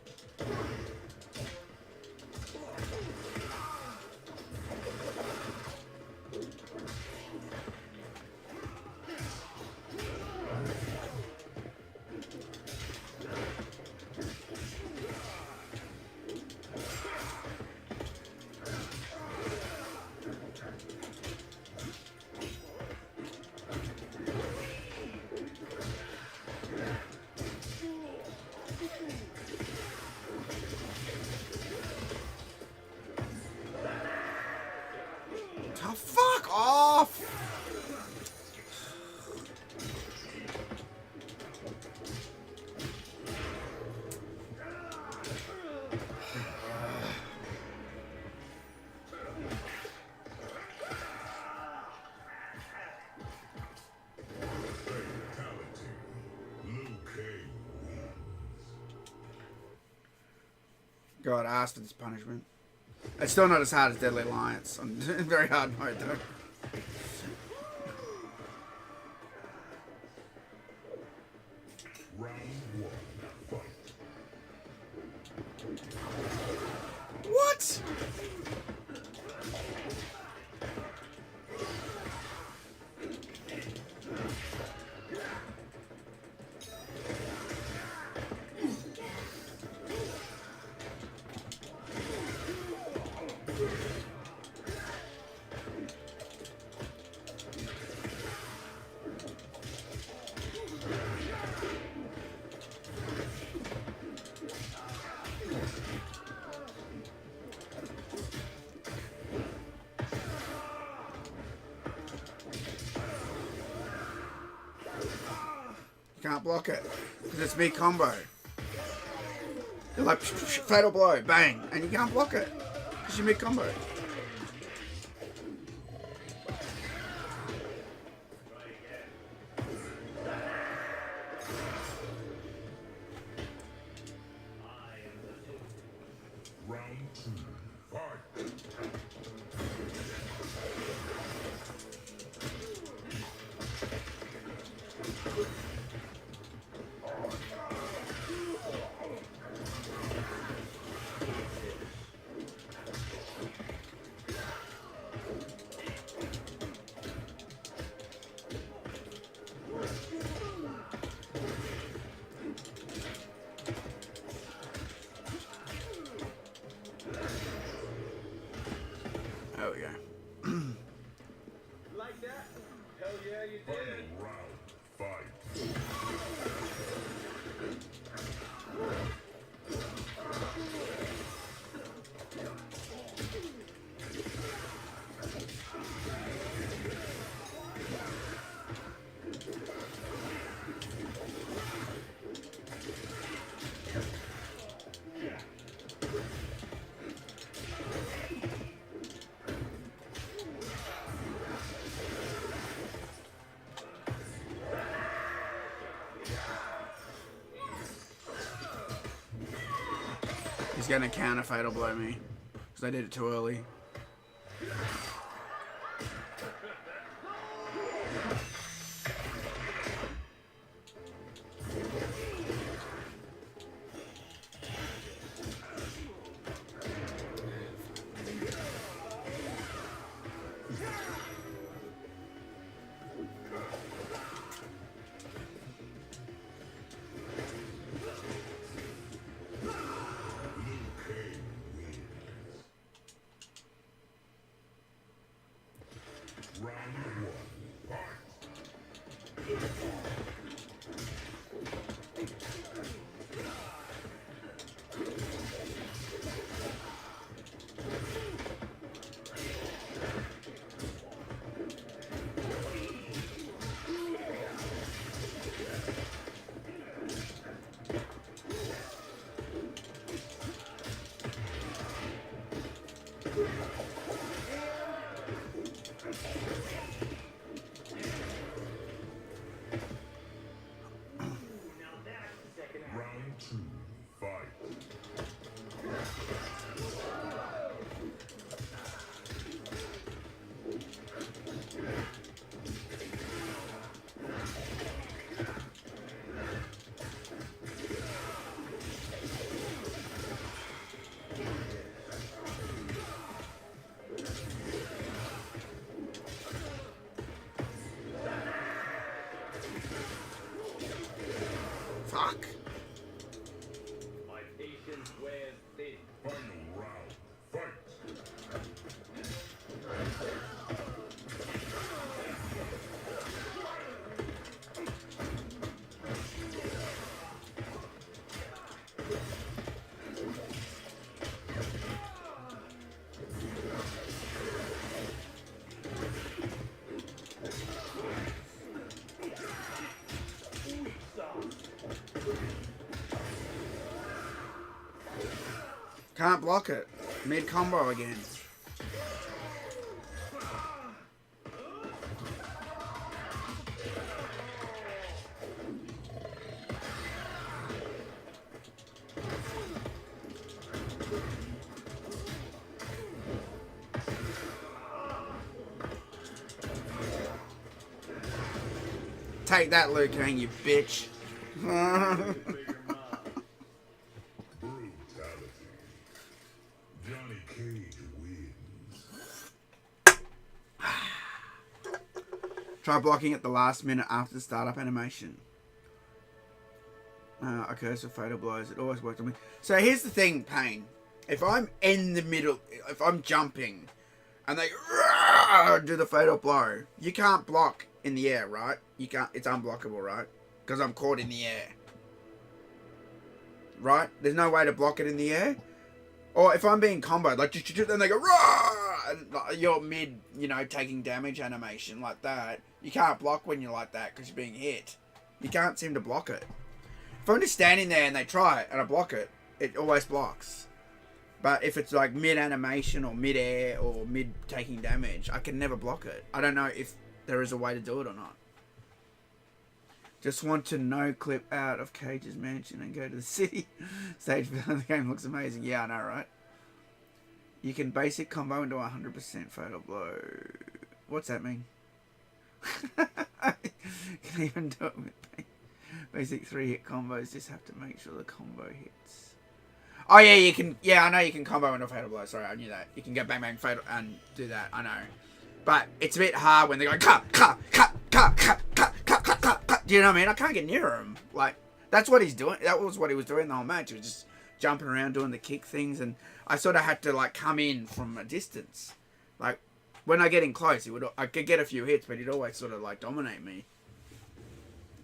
Oh, fuck off! Fatality. Liu Kang wins. God, I asked for this punishment. It's still not as hard as Deadly Alliance. On very hard mode, though. Round 1, fight. What? You can't block it. Because it's me combo. You're like, fatal blow, bang. And you can't block it. Because you're mid combo. two, fight. There we go. Like that? Hell yeah, you Final did. round, fight. He's gonna counter fatal blow me because I did it too early. Round one, fight. Round two, fight. Fuck. My patience wears thin. Final round, fight. Can't block it. Mid combo again. Take that, Liu Kang, you bitch. Brutality. Johnny Cage wins. Try blocking at the last minute after the startup animation. Okay, so fatal blows. It always worked on me. So here's the thing, Pain. If I'm in the middle, if I'm jumping, and they do the fatal blow, you can't block in the air, right? You can't. It's unblockable, right? Because I'm caught in the air. Right? There's no way to block it in the air. Or if I'm being comboed, like, then they go, rah! And you're mid, taking damage animation like that. You can't block when you're like that because you're being hit. You can't seem to block it. If I'm just standing there and they try it and I block it, it always blocks. But if it's like mid animation or mid air or mid taking damage, I can never block it. I don't know if there is a way to do it or not. Just want to no clip out of Cage's mansion and go to the city. Stage for the game looks amazing. Yeah, I know, right? You can basic combo into 100% fatal blow. What's that mean? Can even do it with basic 3-hit combos. Just have to make sure the combo hits. Oh yeah, you can. Yeah, I know you can combo into fatal blow. Sorry, I knew that. You can go bang bang fatal and do that. I know, but it's a bit hard when they go cut. Do you know what I mean? I can't get near him. Like that's what he's doing. That was what he was doing the whole match. He was just jumping around doing the kick things, and I sort of had to like come in from a distance. Like when I get in close, I could get a few hits, but he'd always sort of like dominate me.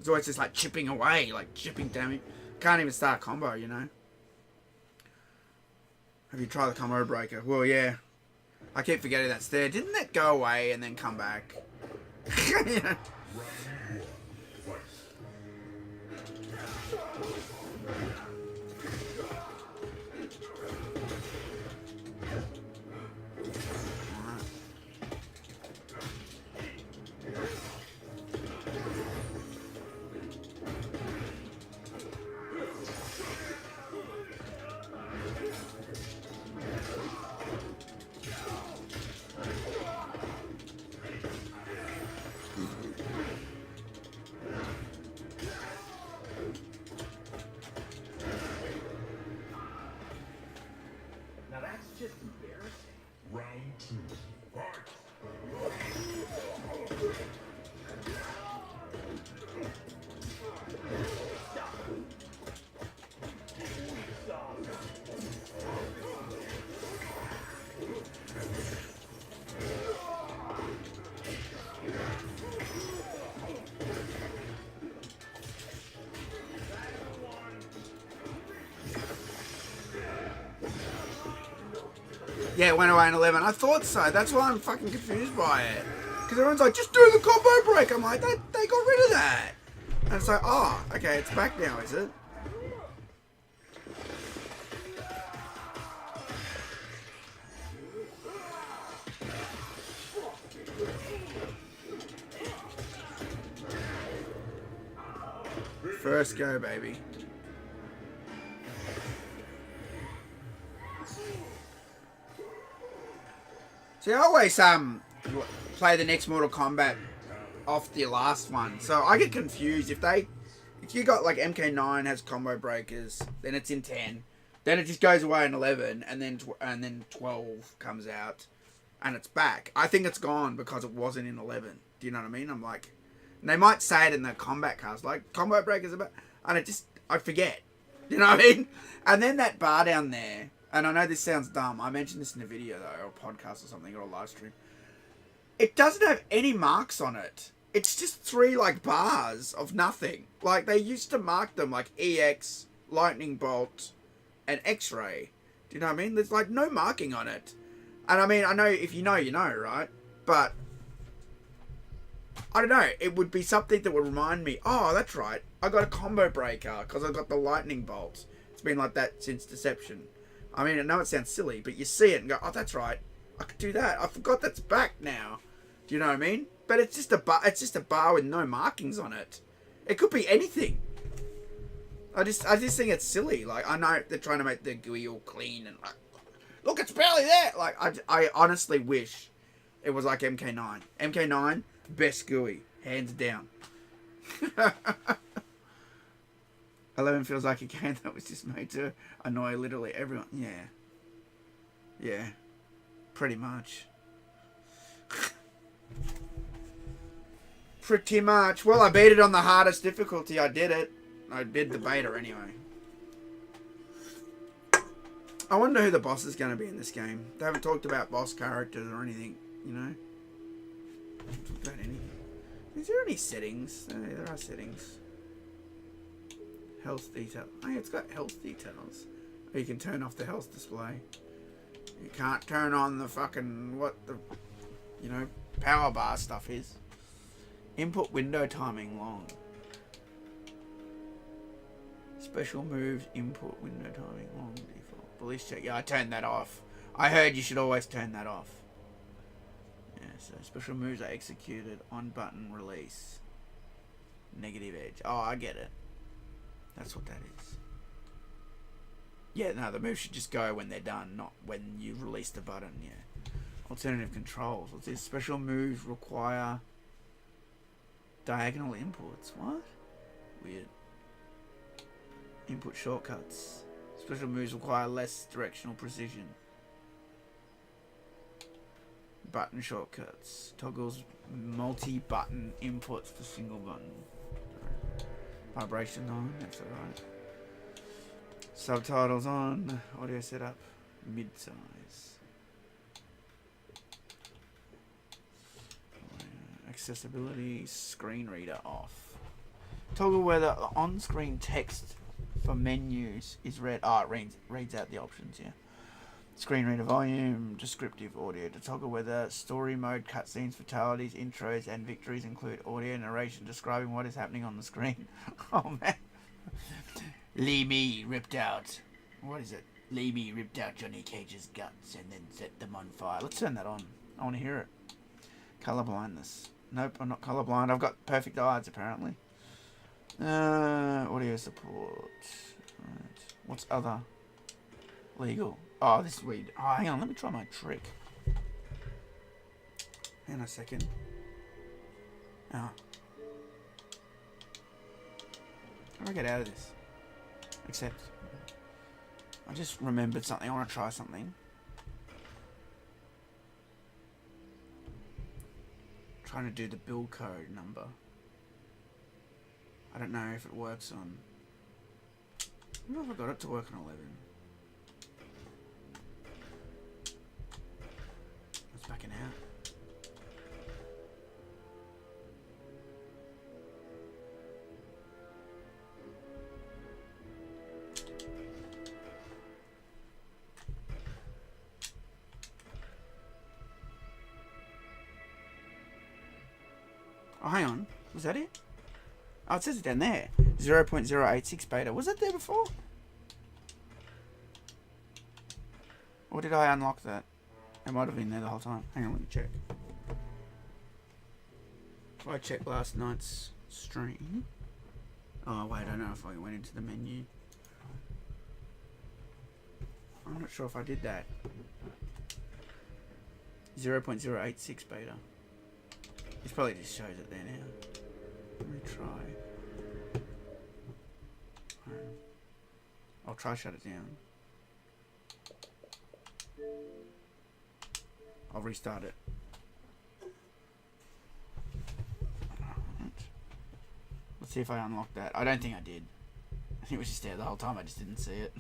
It's always just like chipping away, like chipping damage. Can't even start a combo, you know. Have you tried the combo breaker? Well, yeah. I keep forgetting that's there. Didn't that go away and then come back? Yeah. Now that's just embarrassing. Round 2. Fight. Yeah, it went away in 11. I thought so. That's why I'm fucking confused by it. Because everyone's like, just do the combo break. I'm like, they got rid of that. And it's like, oh, okay, it's back now, is it? First go, baby. See, I always play the next Mortal Kombat off the last one, so I get confused if you got like MK9 has combo breakers, then it's in 10, then it just goes away in 11, and then 12 comes out, and it's back. I think it's gone because it wasn't in 11. Do you know what I mean? I'm like, and they might say it in the combat cast, like combo breakers about, and I forget. You know what I mean? And then that bar down there. And I know this sounds dumb. I mentioned this in a video, though, or a podcast or something, or a live stream. It doesn't have any marks on it. It's just 3, like, bars of nothing. Like, they used to mark them, like, EX, Lightning Bolt, and X-Ray. Do you know what I mean? There's, like, no marking on it. And, I mean, I know if you know, you know, right? But, I don't know. It would be something that would remind me, oh, that's right. I got a combo breaker because I got the Lightning Bolt. It's been like that since Deception. I mean, I know it sounds silly, but you see it and go, oh, that's right. I could do that. I forgot that's back now. Do you know what I mean? But it's just a bar. It's just a bar with no markings on it. It could be anything. I just think it's silly. Like, I know they're trying to make the GUI all clean and like, look, it's barely there. Like, I honestly wish it was like MK9. MK9, best GUI, hands down. 11 feels like a game that was just made to annoy literally everyone. Yeah. Yeah. Pretty much. Pretty much. Well, I beat it on the hardest difficulty. I did it. I did the beta anyway. I wonder who the boss is going to be in this game. They haven't talked about boss characters or anything, you know? Talked about anything. Is there any settings? There are settings. Health detail. Oh, yeah, it's got health details. Oh, you can turn off the health display. You can't turn on the fucking, what the, you know, power bar stuff is. Input window timing long. Special moves, input window timing long default. Police check. Yeah, I turned that off. I heard you should always turn that off. Yeah, so special moves are executed on button release. Negative edge. Oh, I get it. That's what that is. Yeah, no, the move should just go when they're done, not when you release the button, yeah. Alternative controls. What's this? Special moves require diagonal inputs. What? Weird. Input shortcuts. Special moves require less directional precision. Button shortcuts. Toggles multi-button inputs for single button. Vibration on, that's alright. Subtitles on. Audio setup. Mid-size. Accessibility. Screen reader off. Toggle whether on-screen text for menus is read. It reads out the options, yeah. Screen reader volume, descriptive audio. To toggle whether story mode, cutscenes, fatalities, intros, and victories include audio narration describing what is happening on the screen. Oh man. Lee Me ripped out. What is it? Lee Me ripped out Johnny Cage's guts and then set them on fire. Let's turn that on. I want to hear it. Color blindness. Nope, I'm not colorblind. I've got perfect eyes apparently. Audio support. Right. What's other? Legal. Oh, this is weird. Oh, hang on. Let me try my trick. Hang on a second. Oh. How do I get out of this? Accept. I just remembered something. I want to try something. Trying to do the build code number. I don't know if it works on... I don't know if I got it to work on 11. It's backing out. Oh, hang on. Was that it? Oh, it says it down there. 0.086 beta. Was it there before? Or did I unlock that? It might have been there the whole time. Hang on, let me check. If I checked last night's stream... Oh, wait, I don't know if I went into the menu. I'm not sure if I did that. 0.086 beta. It probably just shows it there now. Let me try. I'll try shut it down. I'll restart it. Right. Let's see if I unlocked that. I don't think I did. I think it was just there the whole time. I just didn't see it.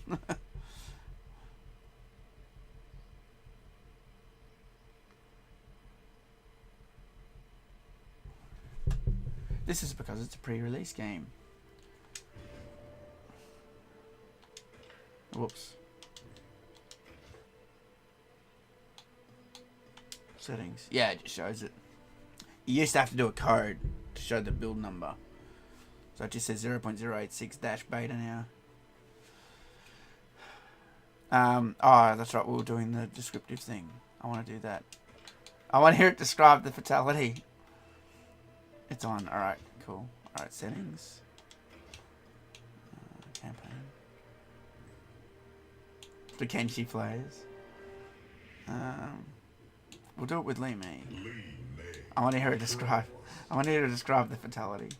This is because it's a pre-release game. Whoops. Settings. Yeah, it just shows it. You used to have to do a code to show the build number. So it just says 0.086-beta now. Oh, that's right. We were doing the descriptive thing. I want to do that. I want to hear it describe the fatality. It's on. Alright, cool. Alright, settings. Campaign. The Kenshi players. We'll do it with Lee Me. I want to hear it describe. I want to hear it describe the fatality.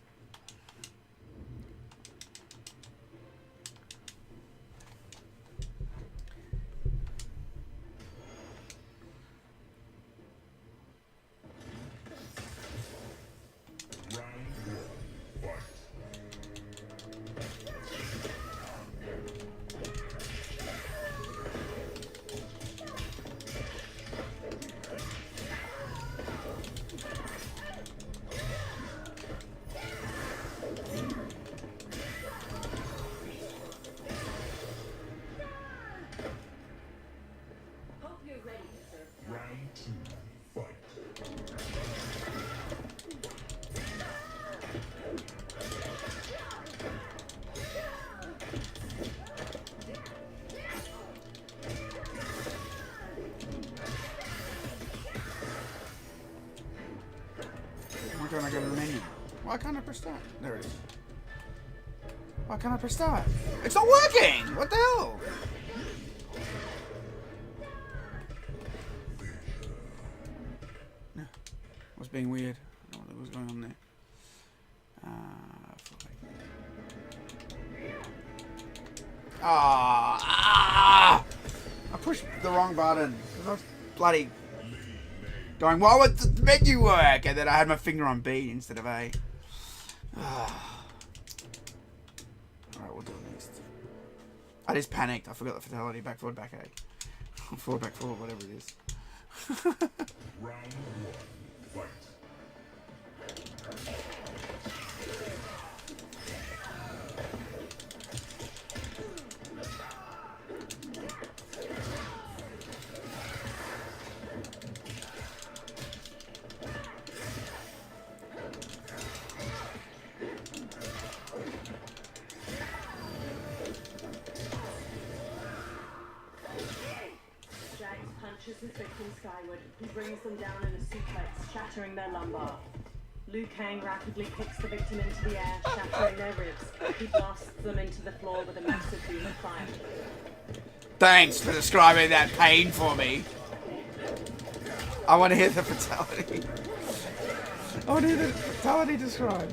Why can't I go to the menu? Why can't I press start? There it is. Why can't I press start? It's not working! What the hell? being weird. I don't know what was going on there. I pushed the wrong button. I was bloody going, why would the menu work? And then I had my finger on B instead of A. Alright, we'll do it next. I just panicked. I forgot the fatality. Back forward, back A. Forward, back forward, whatever it is. Round 1, fight. Punches his victim skyward. He brings them down in a suplex, shattering their lumbar. Liu Kang rapidly kicks the victim into the air, shattering their ribs. He blasts them into the floor with a massive beam of fire. Thanks for describing that pain for me. I want to hear the fatality. I want to hear the fatality described.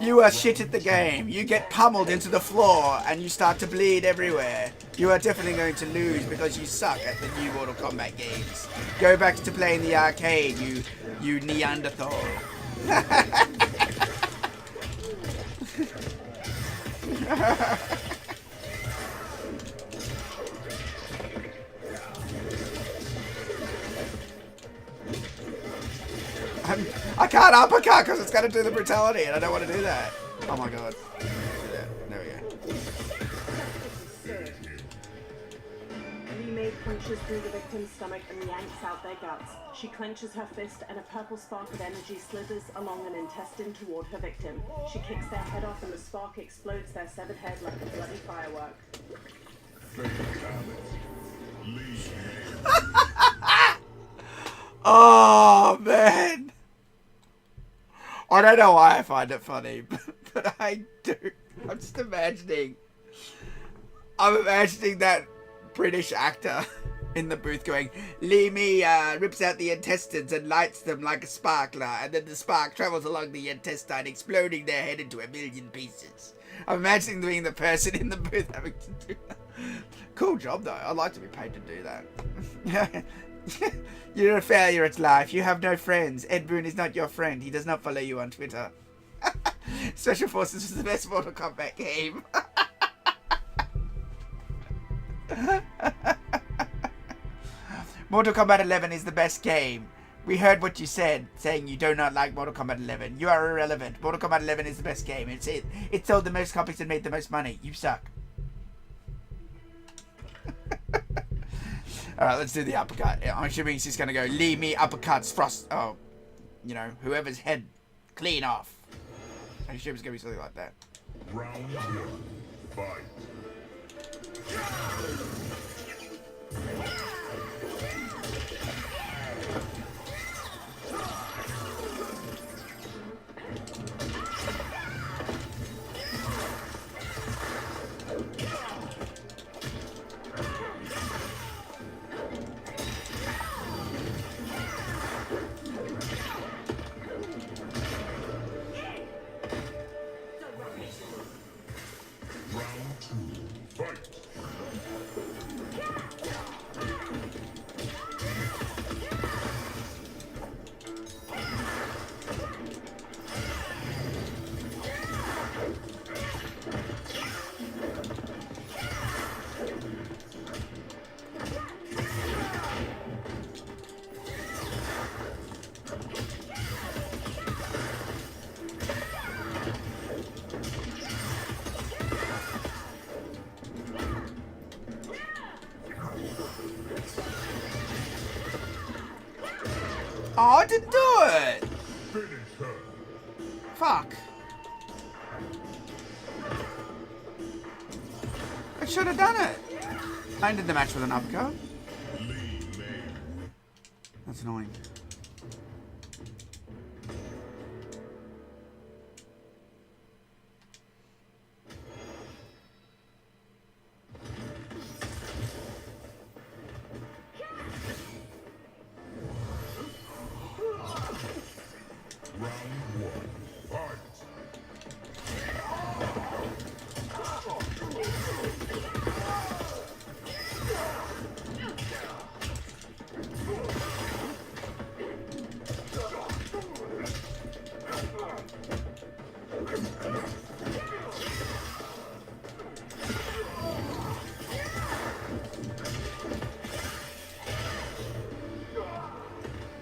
You are shit at the game. You get pummeled into the floor and you start to bleed everywhere. You are definitely going to lose because you suck at the new Mortal Kombat games. Go back to playing the arcade, you Neanderthal. I can't uppercut because it's going to do the brutality and I don't want to do that. Oh my god. There we go. Li Mei punches through the victim's stomach and yanks out their guts. She clenches her fist and a purple spark of energy slithers along an intestine toward her victim. She kicks their head off and the spark explodes their severed head like a bloody firework. Oh man. I don't know why I find it funny, but I do. I'm just imagining. I'm imagining that British actor in the booth going, Li Mei rips out the intestines and lights them like a sparkler, and then the spark travels along the intestine, exploding their head into a million pieces. I'm imagining being the person in the booth having to do that. Cool job, though. I'd like to be paid to do that. You're a failure at life. You have no friends. Ed Boon is not your friend. He does not follow you on Twitter. Special Forces was the best Mortal Kombat game. Mortal Kombat 11 is the best game. We heard what you said, saying you do not like Mortal Kombat 11. You are irrelevant. Mortal Kombat 11 is the best game. It sold the most copies and made the most money. You suck. Alright, let's do the uppercut. I'm assuming she's going to go, Li Mei uppercuts, Frost. Oh, you know, whoever's head clean off. I assume it's going to be something like that. Round 1, fight. Round 2, fight. Oh, I didn't do it! Finish her. Fuck. I should have done it. I ended the match with an uppercut. That's annoying.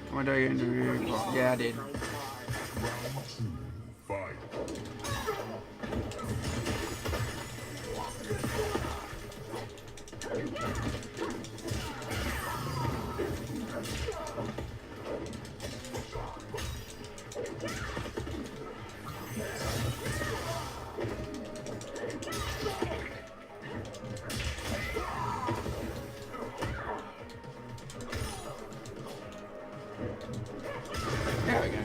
Come on, do your interview. Yeah, I did. Round 2. Fight. There we go.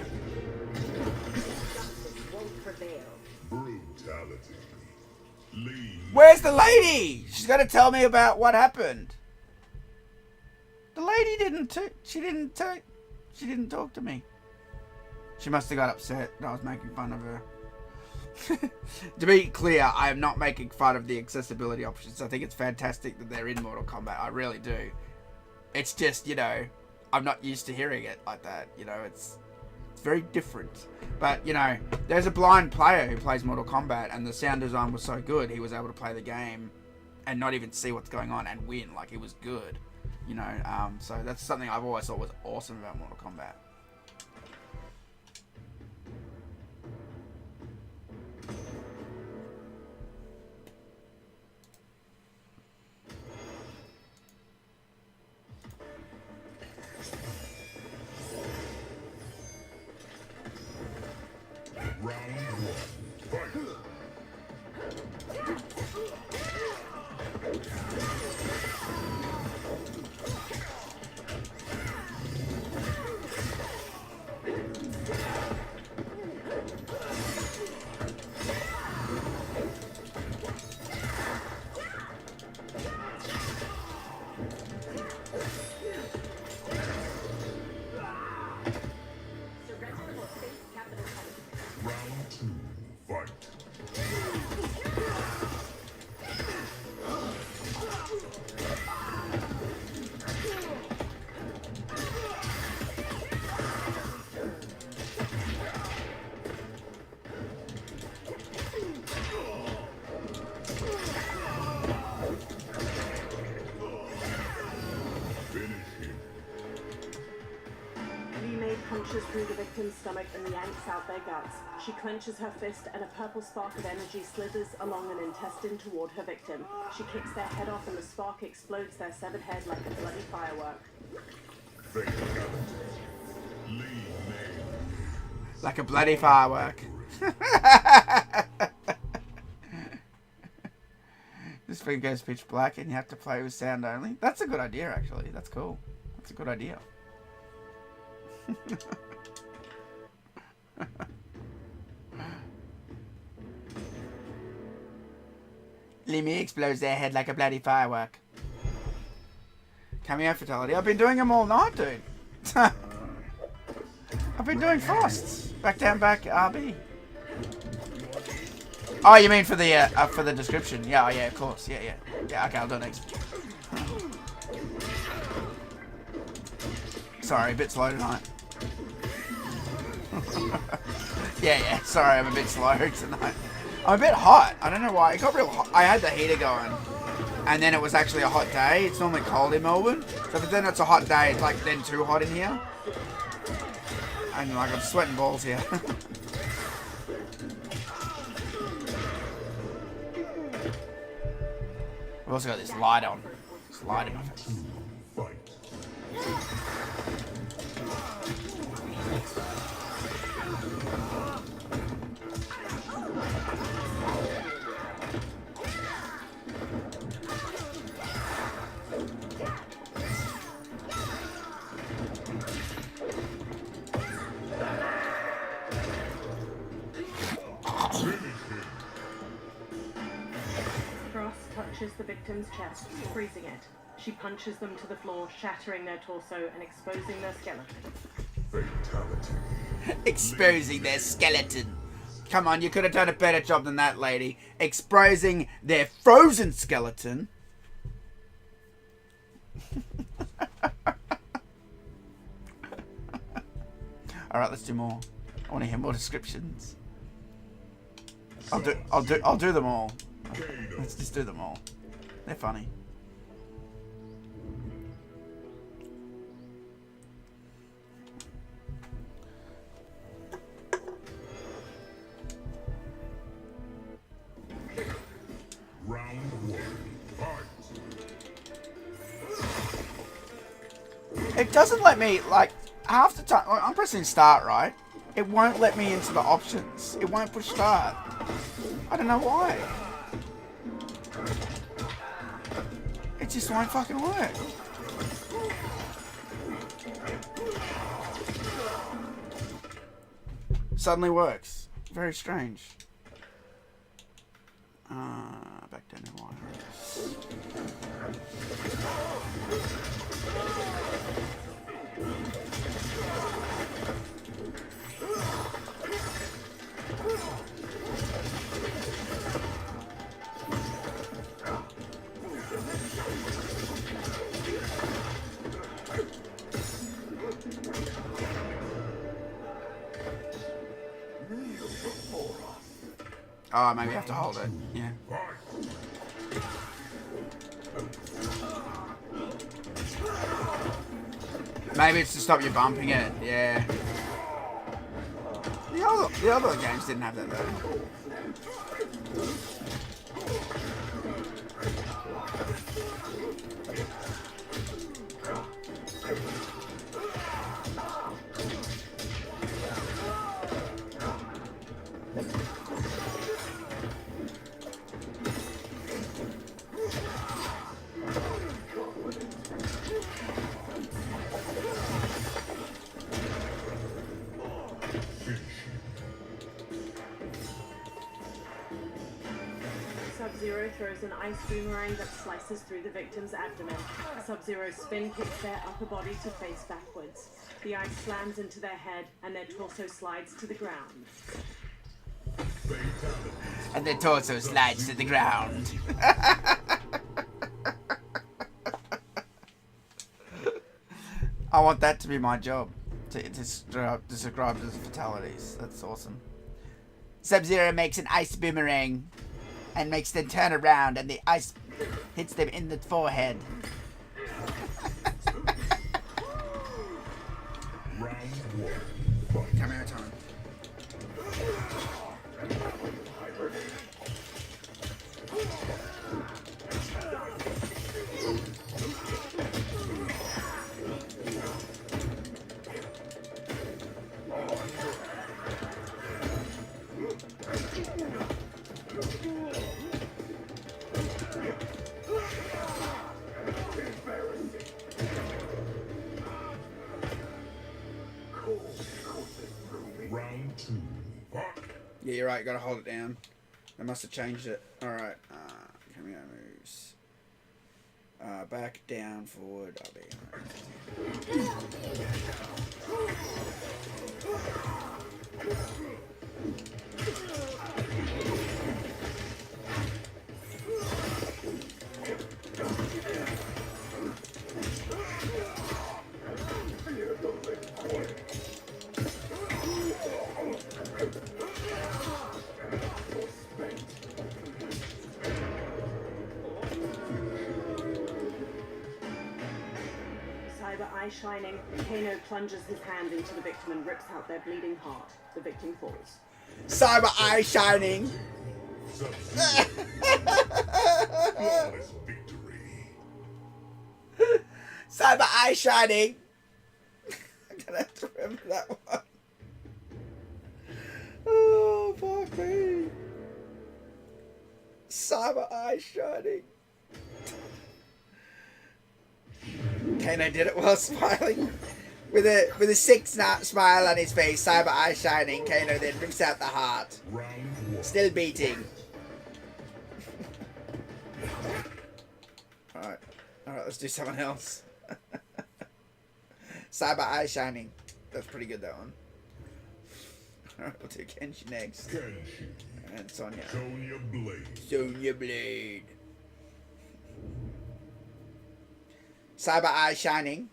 Won't prevail. Brutality. Lean. Where's the lady? She's got to tell me about what happened. The lady didn't. She didn't talk to me. She must have got upset that I was making fun of her. To be clear, I am not making fun of the accessibility options. I think it's fantastic that they're in Mortal Kombat. I really do. It's just, you know, I'm not used to hearing it like that. You know, it's very different. But, you know, there's a blind player who plays Mortal Kombat, and the sound design was so good, he was able to play the game and not even see what's going on and win. Like, he was good. You know, so that's something I've always thought was awesome about Mortal Kombat. Round 1. Fight. Round 2. Fight. Finish him. Lee May punches through the victim's stomach and yanks out their guts. She clenches her fist and a purple spark of energy slithers along an intestine toward her victim. She kicks their head off and the spark explodes their severed head like a bloody firework. Fatality. Lean May. Like a bloody firework. This thing goes pitch black and you have to play with sound only. That's a good idea, actually. That's cool. That's a good idea. Limmy explodes their head like a bloody firework. Cameo fatality. I've been doing them all night, dude. I've been doing frosts. Back down, back, RB. Oh, you mean for the description? Yeah, oh, yeah, of course. Yeah, yeah. Yeah, okay, I'll do it next. Sorry, a bit slow tonight. yeah, sorry, I'm a bit slow tonight. I'm a bit hot. I don't know why. It got real hot. I had the heater going. And then it was actually a hot day. It's normally cold in Melbourne. So but then it's a hot day, it's like then too hot in here. And like I'm sweating balls here. I've also got this light on. This light in my face. Fight. Frost touches the victim's chest, freezing it. She punches them to the floor, shattering their torso and exposing their skeleton. Fatality. Exposing their skeleton. Come on, you could have done a better job than that, lady. Exposing their frozen skeleton. Alright, let's do more. I want to hear more descriptions. I'll do them all. Let's just do them all. They're funny. Round one. Fight. It doesn't let me, like, half the time, I'm pressing start, right? It won't let me into the options. It won't push start. I don't know why. It just won't fucking work. Suddenly works. Very strange. Back down to wire. Oh, maybe I have to hold it. Yeah. Maybe it's to stop you bumping it. Yeah. The other games didn't have that though. Sub-Zero throws an ice boomerang that slices through the victim's abdomen. Sub-Zero spin kicks their upper body to face backwards. The ice slams into their head and their torso slides to the ground. And their torso slides to the ground. I want that to be my job. To describe the fatalities. That's awesome. Sub-Zero makes an ice boomerang and makes them turn around and the ice hits them in the forehead. Round one. Fight. Camera time. Round two. Fight. Yeah, you're right. Gotta hold it down. I must have changed it. All right. Camera moves. Back, down, forward. I'll be all right. Eye shining, Kano plunges his hand into the victim and rips out their bleeding heart. The victim falls. Cyber eye shining. Flawless victory. Cyber eye shining. I'm gonna have to remember that one. Oh, fuck me. Cyber eye shining. Kano did it while smiling. With a sick smile on his face, cyber eye shining, Kano then rips out the heart. Round one. Still beating. Alright, let's do someone else. Cyber eye shining. That's pretty good, that one. Alright, we'll do Kenshi next. Kenshi. And Sonya. Sonya Blade. Sonya Blade. Cyber eye shining.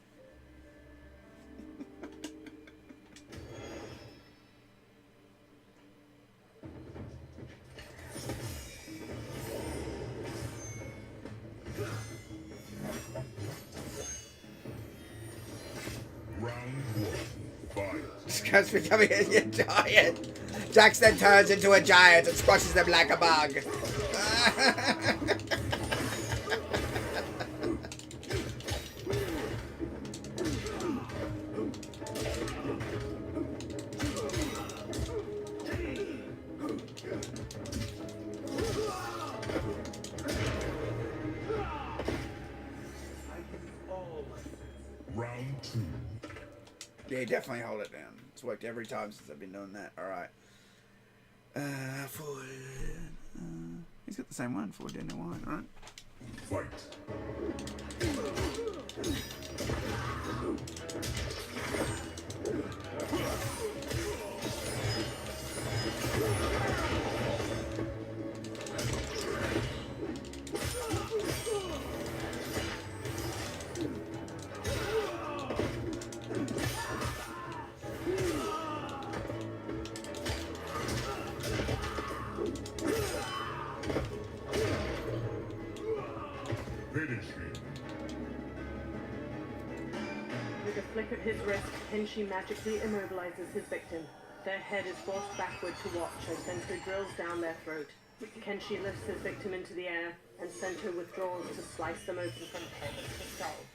Jack's becoming a giant. Jax then turns into a giant and squashes them like a bug. Round 2. Yeah, definitely hold it down. It's worked every time since I've been doing that. Alright. Forward. He's got the same one. Forward, down, and wide, right? Fight. Finish him. With a flick of his wrist, Kenshi magically immobilizes his victim. Their head is forced backward to watch as Sento drills down their throat. Kenshi lifts his victim into the air, and Sento withdraws to slice them open from head to skull.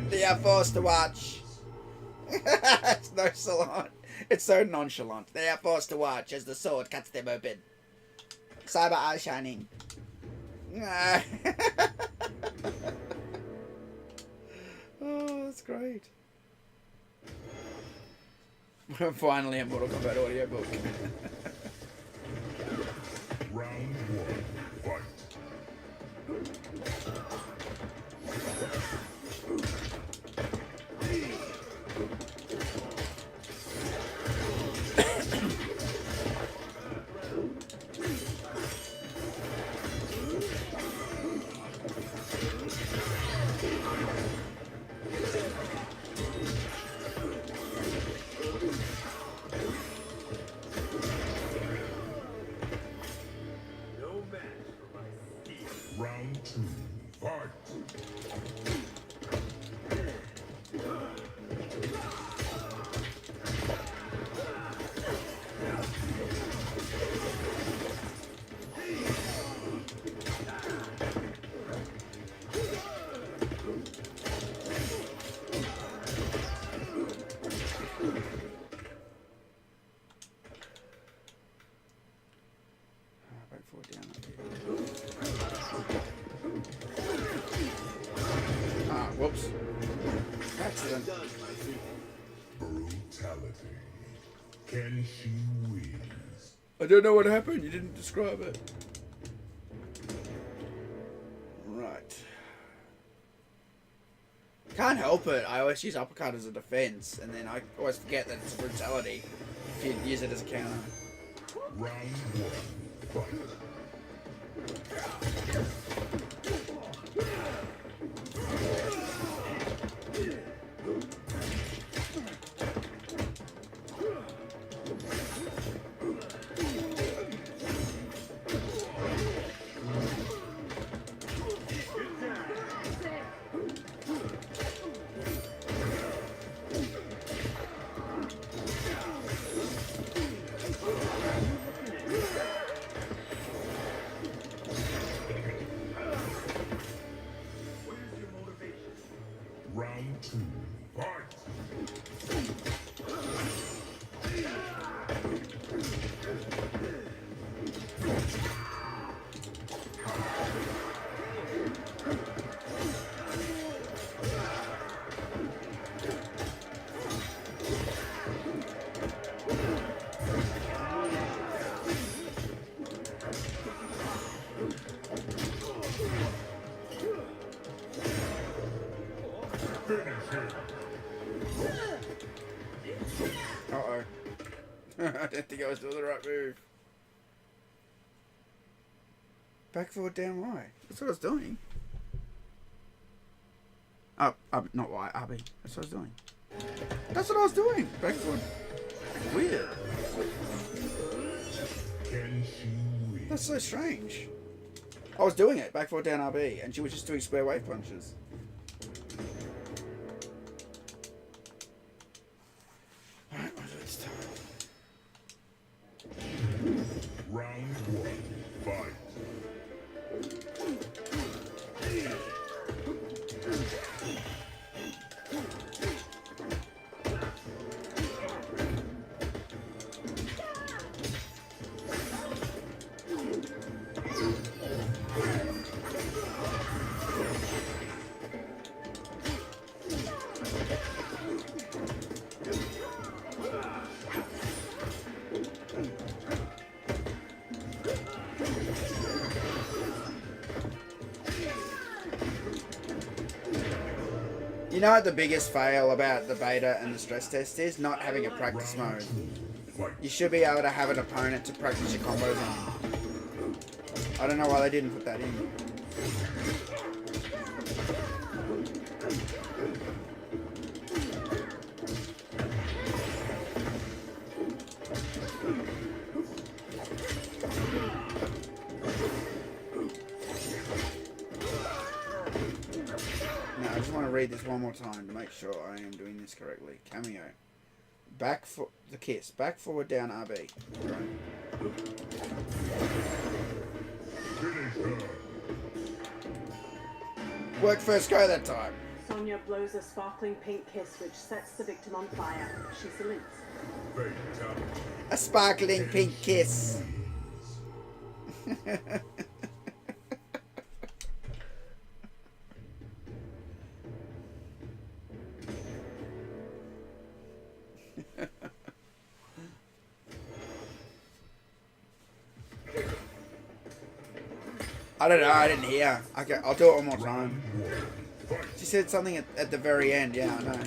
They are forced to watch. It's nonchalant. It's so nonchalant. They are forced to watch as the sword cuts them open. Cyber eye shining. Oh, that's great. Finally a Mortal Kombat audiobook. Round 1. Fight. No match for my speed. Round 2. Fight. Back forward, down, up here. Ah, whoops. Accident. Brutality. Can she wins? I don't know what happened. You didn't describe it. Right. Can't help it. I always use uppercut as a defense, and then I always forget that it's brutality if you use it as a counter. Round 1. Fight. Where's your motivation? Round 2. Fight. Finish him. Uh-oh. I didn't think I was doing the right move. Back forward, down, Y. That's what I was doing. Up, not Y, RB. That's what I was doing. That's what I was doing. Back forward. Weird. Can she win? That's so strange. I was doing it, back forward, down, RB, and she was just doing square wave punches. You know what the biggest fail about the beta and the stress test is? Not having a practice mode. Fight. You should be able to have an opponent to practice your combos on. I don't know why they didn't put that in. Now, I just want to read this one more time to make sure I am doing this correctly. Cameo. Back for the kiss. Back, forward, down, RB. Right. Finish her. Work first go that time. Sonya blows a sparkling pink kiss which sets the victim on fire. She salutes. Fatality. A sparkling pink kiss. I don't know, I didn't hear. Okay, I'll do it one more time. She said something at the very end, yeah, I know.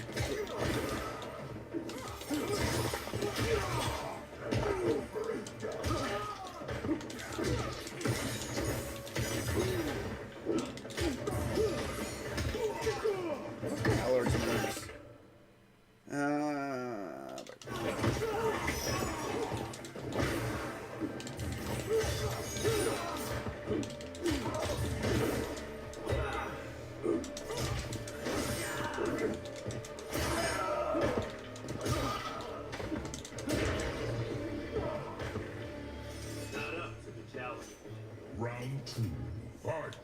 Colors moves. Not up to the challenge. Round 2. Fight.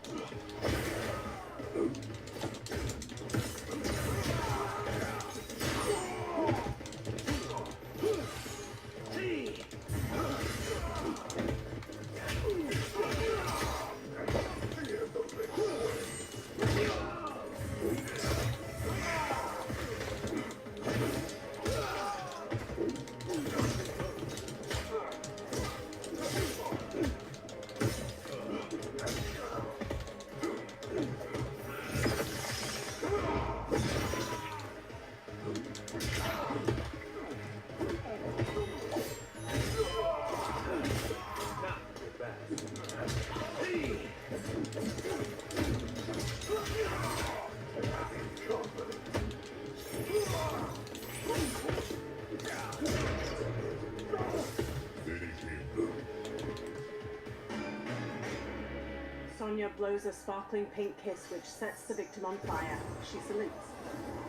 Sonya blows a sparkling pink kiss which sets the victim on fire. She salutes.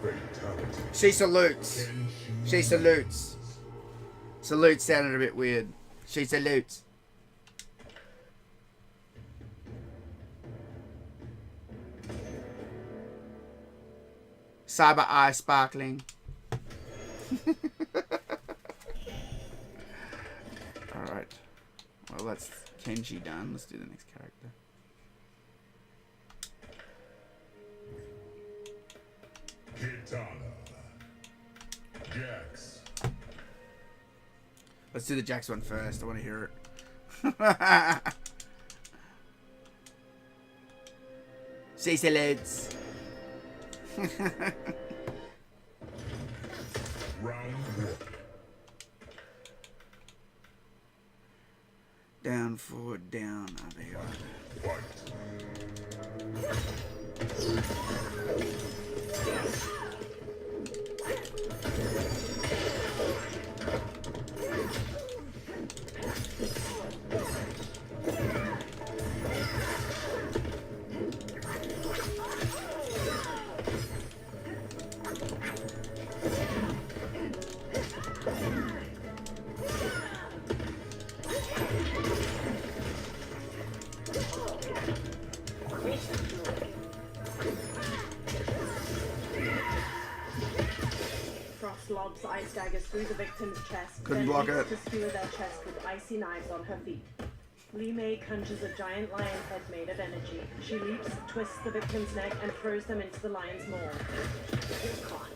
Fatality. She salutes. She salutes. Salute sounded a bit weird. She salutes. Cyber eye sparkling. Alright. Well, that's Kenji done. Let's do the next character. Kitana. Jax. Let's do the Jax one first. I want to hear it. She salutes. Round 1. Down, forward, down. Oh, there you are. Fight. Frost lobs ice daggers through the victim's chest. Couldn't then block leaps it. to skewer their chest with icy knives on her feet. Li Mei conjures a giant lion head made of energy. She leaps, twists the victim's neck, and throws them into the lion's maw. Caught.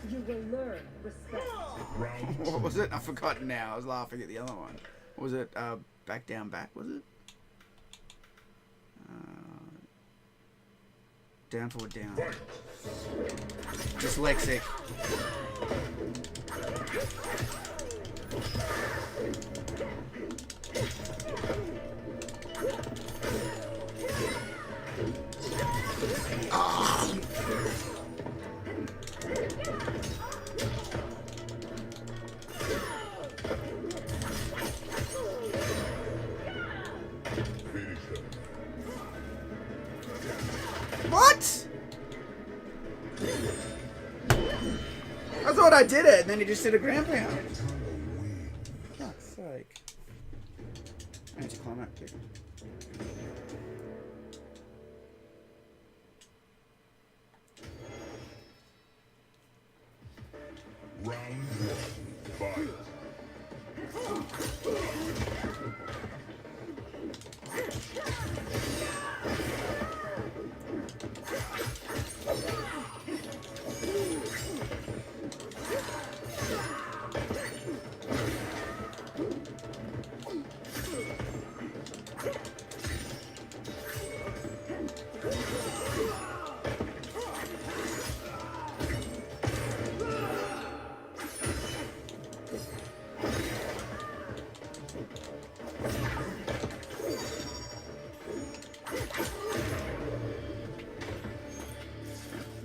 You will learn respect. Round 2. What was it? I forgot now. I was laughing at the other one. What was it? Back down back, was it? Down, forward, down. Fight. Dyslexic. Finish him. What? I thought I did it, and then he just did a ground pound. Fuck's sake. Anticlimactic. Round 1. Fight.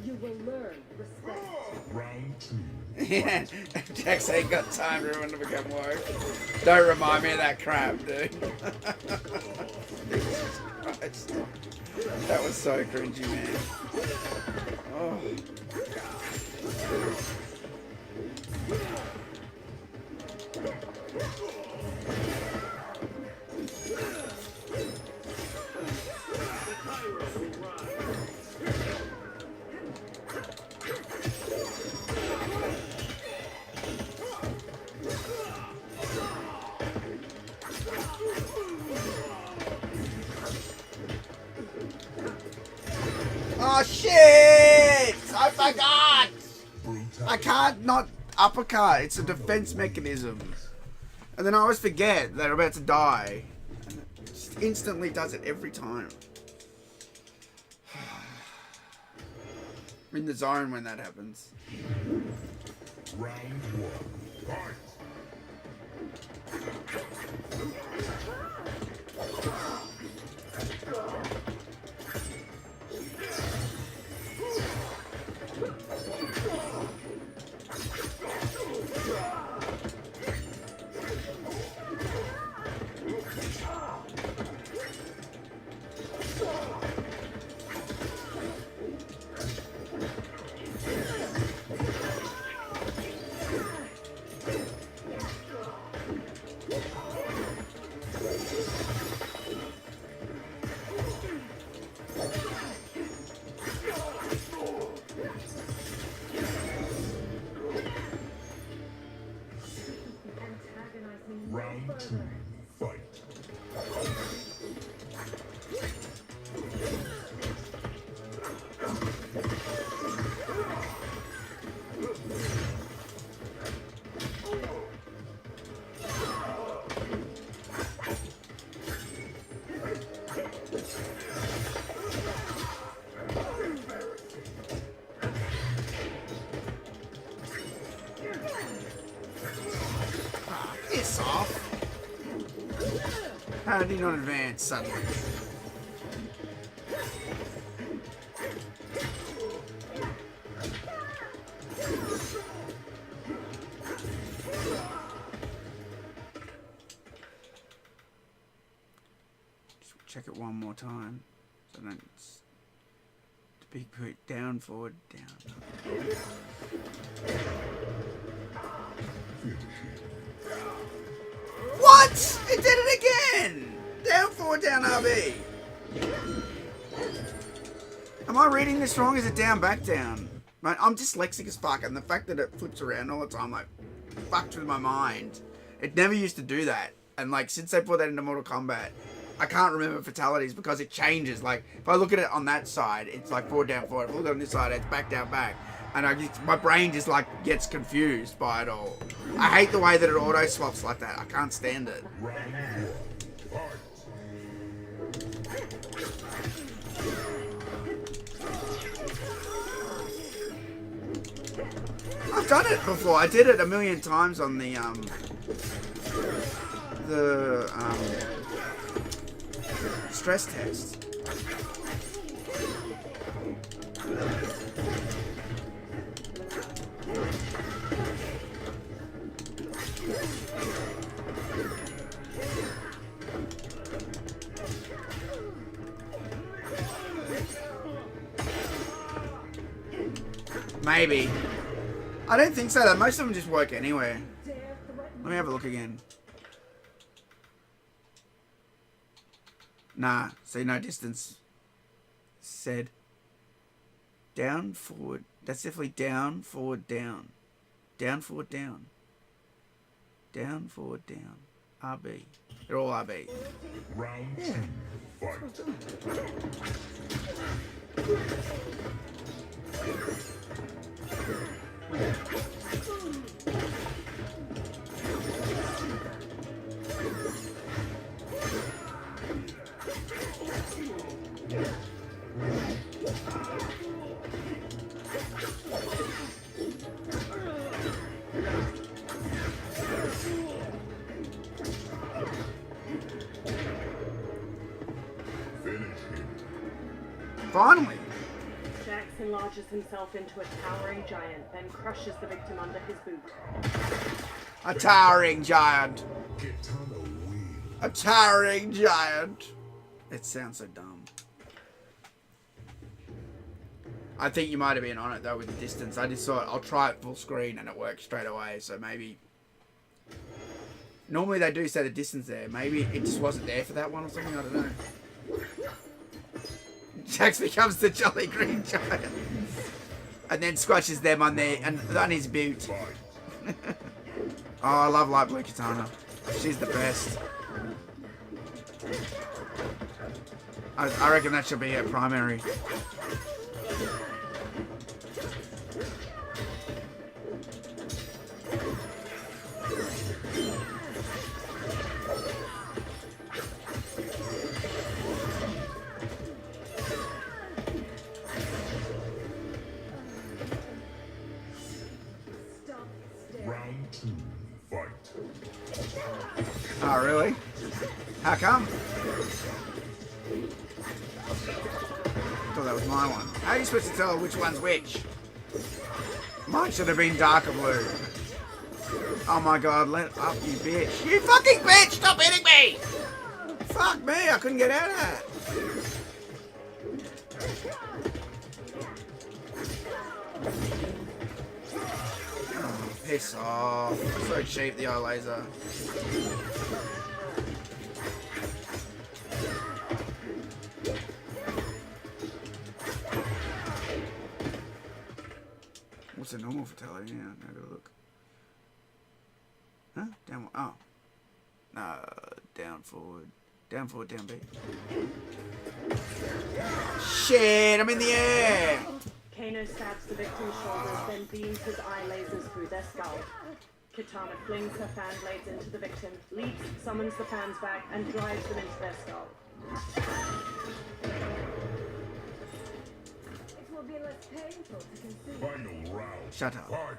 You will learn respect. Round 2. Yeah, Jax ain't got time for everyone to become woke. Don't remind me of that crap, dude. Jesus Christ. That was so cringy, man. Oh. Oh shit! I forgot! I can't not uppercut. It's a defense mechanism. And then I always forget that I'm about to die. And it just instantly does it every time. I'm in the zone when that happens. Round 1. Fight. Round 2. Fight. Piss off. How did he not advance suddenly? Just check it one more time. So I don't to be put down, forward, down. What? It did it again! Down, forward, down, RB. Am I reading this wrong? Is it down, back, down? Right, I'm dyslexic as fuck, and the fact that it flips around all the time, like, fucked with my mind. It never used to do that. And, like, since they put that into Mortal Kombat, I can't remember fatalities because it changes. Like, if I look at it on that side, it's like forward, down, forward. If I look on this side, it's back, down, back. And my brain just, like, gets confused by it all. I hate the way that it auto-swaps like that. I can't stand it. Round 1. Fight. I've done it before. I did it a million times on the stress test. Maybe. I don't think so though. Most of them just work anywhere. Let me have a look again. Nah, see no distance. Said. Down, forward. That's definitely down, forward, down. Down, forward, down. Down, forward, down. RB. They're all RB. Round two, fight. Finally. Jax enlarges himself into a towering giant, then crushes the victim under his boot. A towering giant. Kitana wins. A towering giant. It sounds so dumb. I think you might have been on it though with the distance. I just thought I'll try it full screen and it worked straight away. So maybe. Normally they do say the distance there. Maybe it just wasn't there for that one or something. I don't know. Jax becomes the jolly green giant. And then squashes them on his boot. Oh, I love light blue Kitana. She's the best. I reckon that should be her primary. Round two, fight. Oh, really? How come? I thought that was my one. How are you supposed to tell which one's which? Mine should have been darker blue. Oh my god, let up, you bitch. You fucking bitch! Stop hitting me! Fuck me, I couldn't get out of that. Oh, piss off. So cheap, the eye laser. What's a normal fatality? Yeah, I gotta look. Huh? Down. Oh. Down forward. Down forward, down B. Shit, I'm in the air! Kano stabs the victim's shoulders, then beams his eye lasers through their skull. Kitana flings her fan blades into the victim, leaps, summons the fans back, and drives them into their skull. It will be less painful to consume. Final round. Shut up. Fight.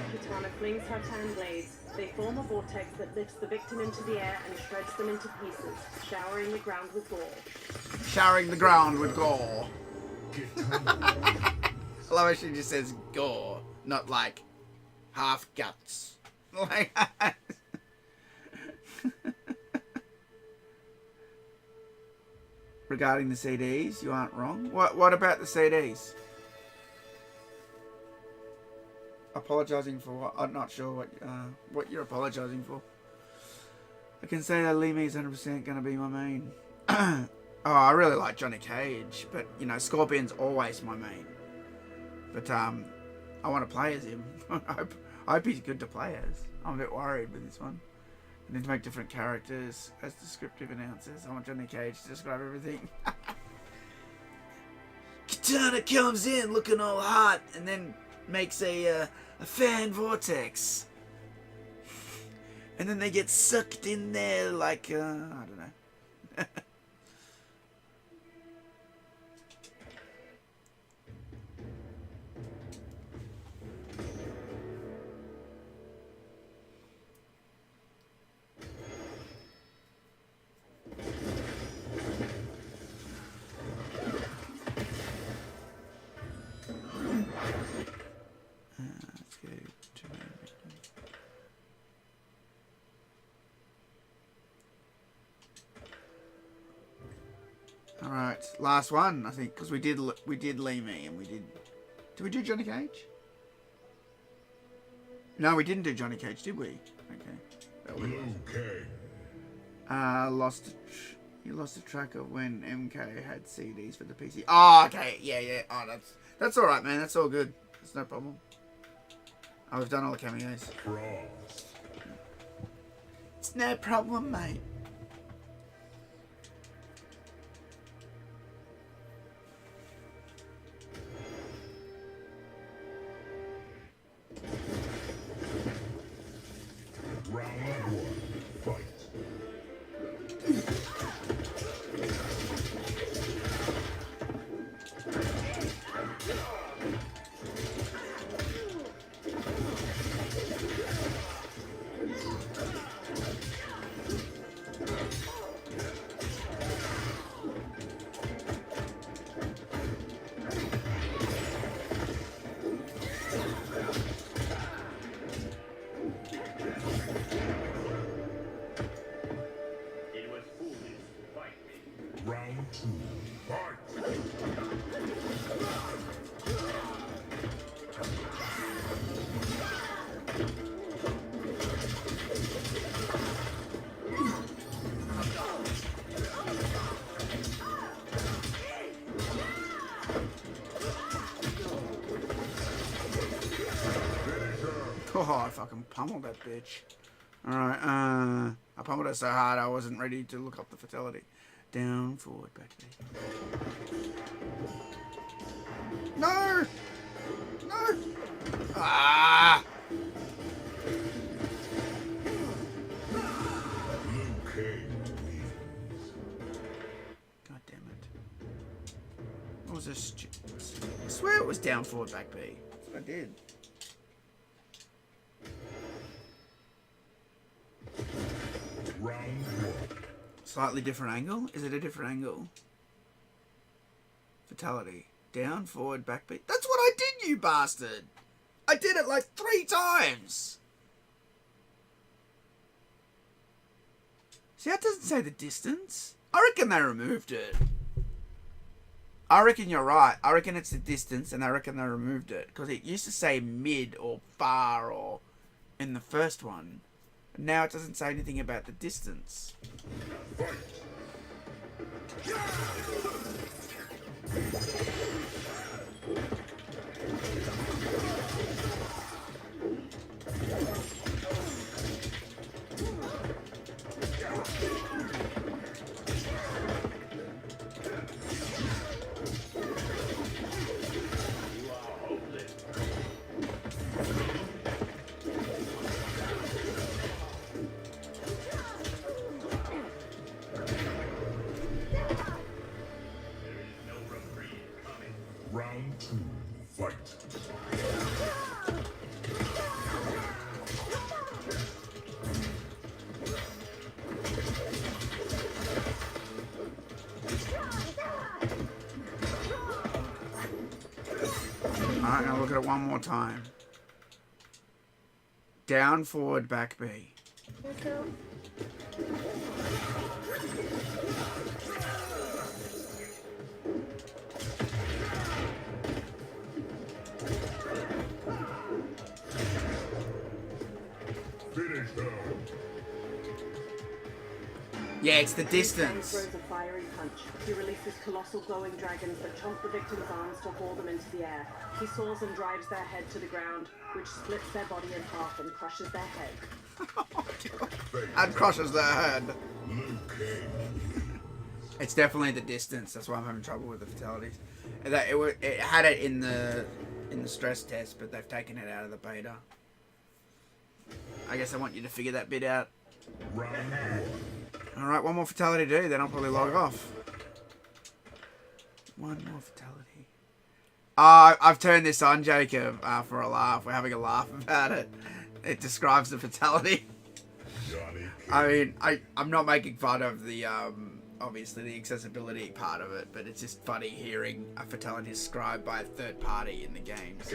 Kitana flings her fan blades. They form a vortex that lifts the victim into the air and shreds them into pieces, showering the ground with gore. Showering the ground with gore. I love how she just says gore, not like half guts. Like regarding the CDs, you aren't wrong. What about the CDs? Apologising for what? I'm not sure what you're apologising for. I can say that Lee Me is 100% going to be my main. Oh, I really like Johnny Cage, but you know, Scorpion's always my main. But I want to play as him. I hope he's good to play as. I'm a bit worried with this one. I need to make different characters as descriptive announcers. I want Johnny Cage to describe everything. Katana comes in looking all hot and then makes a fan vortex. And then they get sucked in there like, I don't know. Let's go to... All right, last one, I think, because we did Lee Me and we did. Did we do Johnny Cage? No, we didn't do Johnny Cage, did we? Okay. Liu Kang. You lost the track of when MK had CDs for the PC. Oh, okay, yeah. Oh, that's all right, man. That's all good. That's no problem. Oh, we've done all the cameos. Frost. It's no problem, mate. Round 1. Fight. It was foolish to fight me. Round 2. Fight. Oh, I fucking pummeled that bitch. Alright, I pummeled her so hard I wasn't ready to look up the fatality. Down, forward, back, back. No! No! Ah! Liu Kang wins. God damn it. What was this? I swear it was down, forward, back, B. That's what I did. Round 1. Slightly different angle? Is it a different angle? Fatality. Down, forward, backbeat. That's what I did, you bastard! I did it like 3 times! See, that doesn't say the distance. I reckon they removed it. I reckon you're right. I reckon it's the distance, and I reckon they removed it. Because it used to say mid or far or in the first one. Now it doesn't say anything about the distance. Fight. You are hopeless. There is no reprieve coming. Round 2. Fight. Alright, now look at it one more time. Down, forward, back B. Finish her. Yeah, it's the Liu Kang distance. throws a fiery punch. He releases colossal glowing dragons that chomp the victim's arms to haul them into the air. He soars and drives their head to the ground, which splits their body in half and crushes their head. And crushes their head. Liu Kang. It's definitely the distance. That's why I'm having trouble with the fatalities. It had it in the stress test, but they've taken it out of the beta. I guess I want you to figure that bit out. Round one. Alright, one more fatality to do, then I'll probably log off. One more fatality. I've turned this on, Jacob, for a laugh. We're having a laugh about it. It describes the fatality. Johnny I mean, I'm not making fun of the, obviously the accessibility part of it, but it's just funny hearing a fatality described by a third party in the games.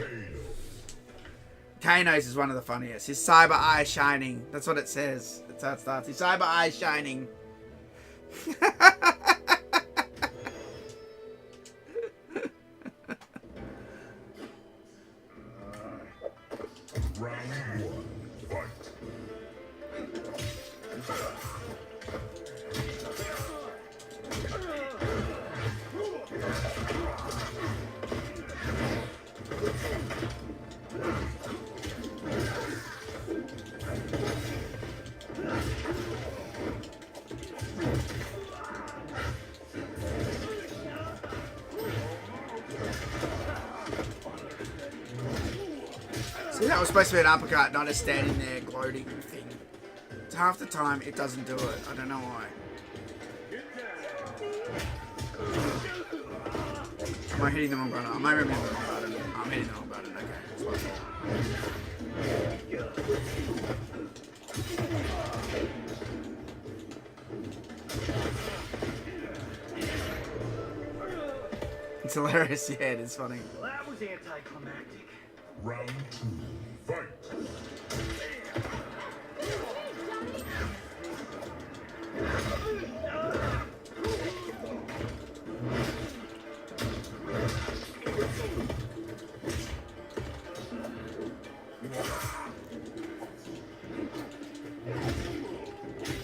Kano's is one of the funniest. His cyber eye shining. That's what it says. That's how it starts. His cyber eye shining. Round one. Fight. See, that was supposed to be an uppercut, not a standing there gloating thing. So half the time, it doesn't do it. I don't know why. Am I hitting the wrong button? Am I hitting the wrong button? I'm hitting the wrong button. Okay, that's what I thought. It's hilarious, yeah, it is funny. Well, that was anticlimactic. Round two. Fight.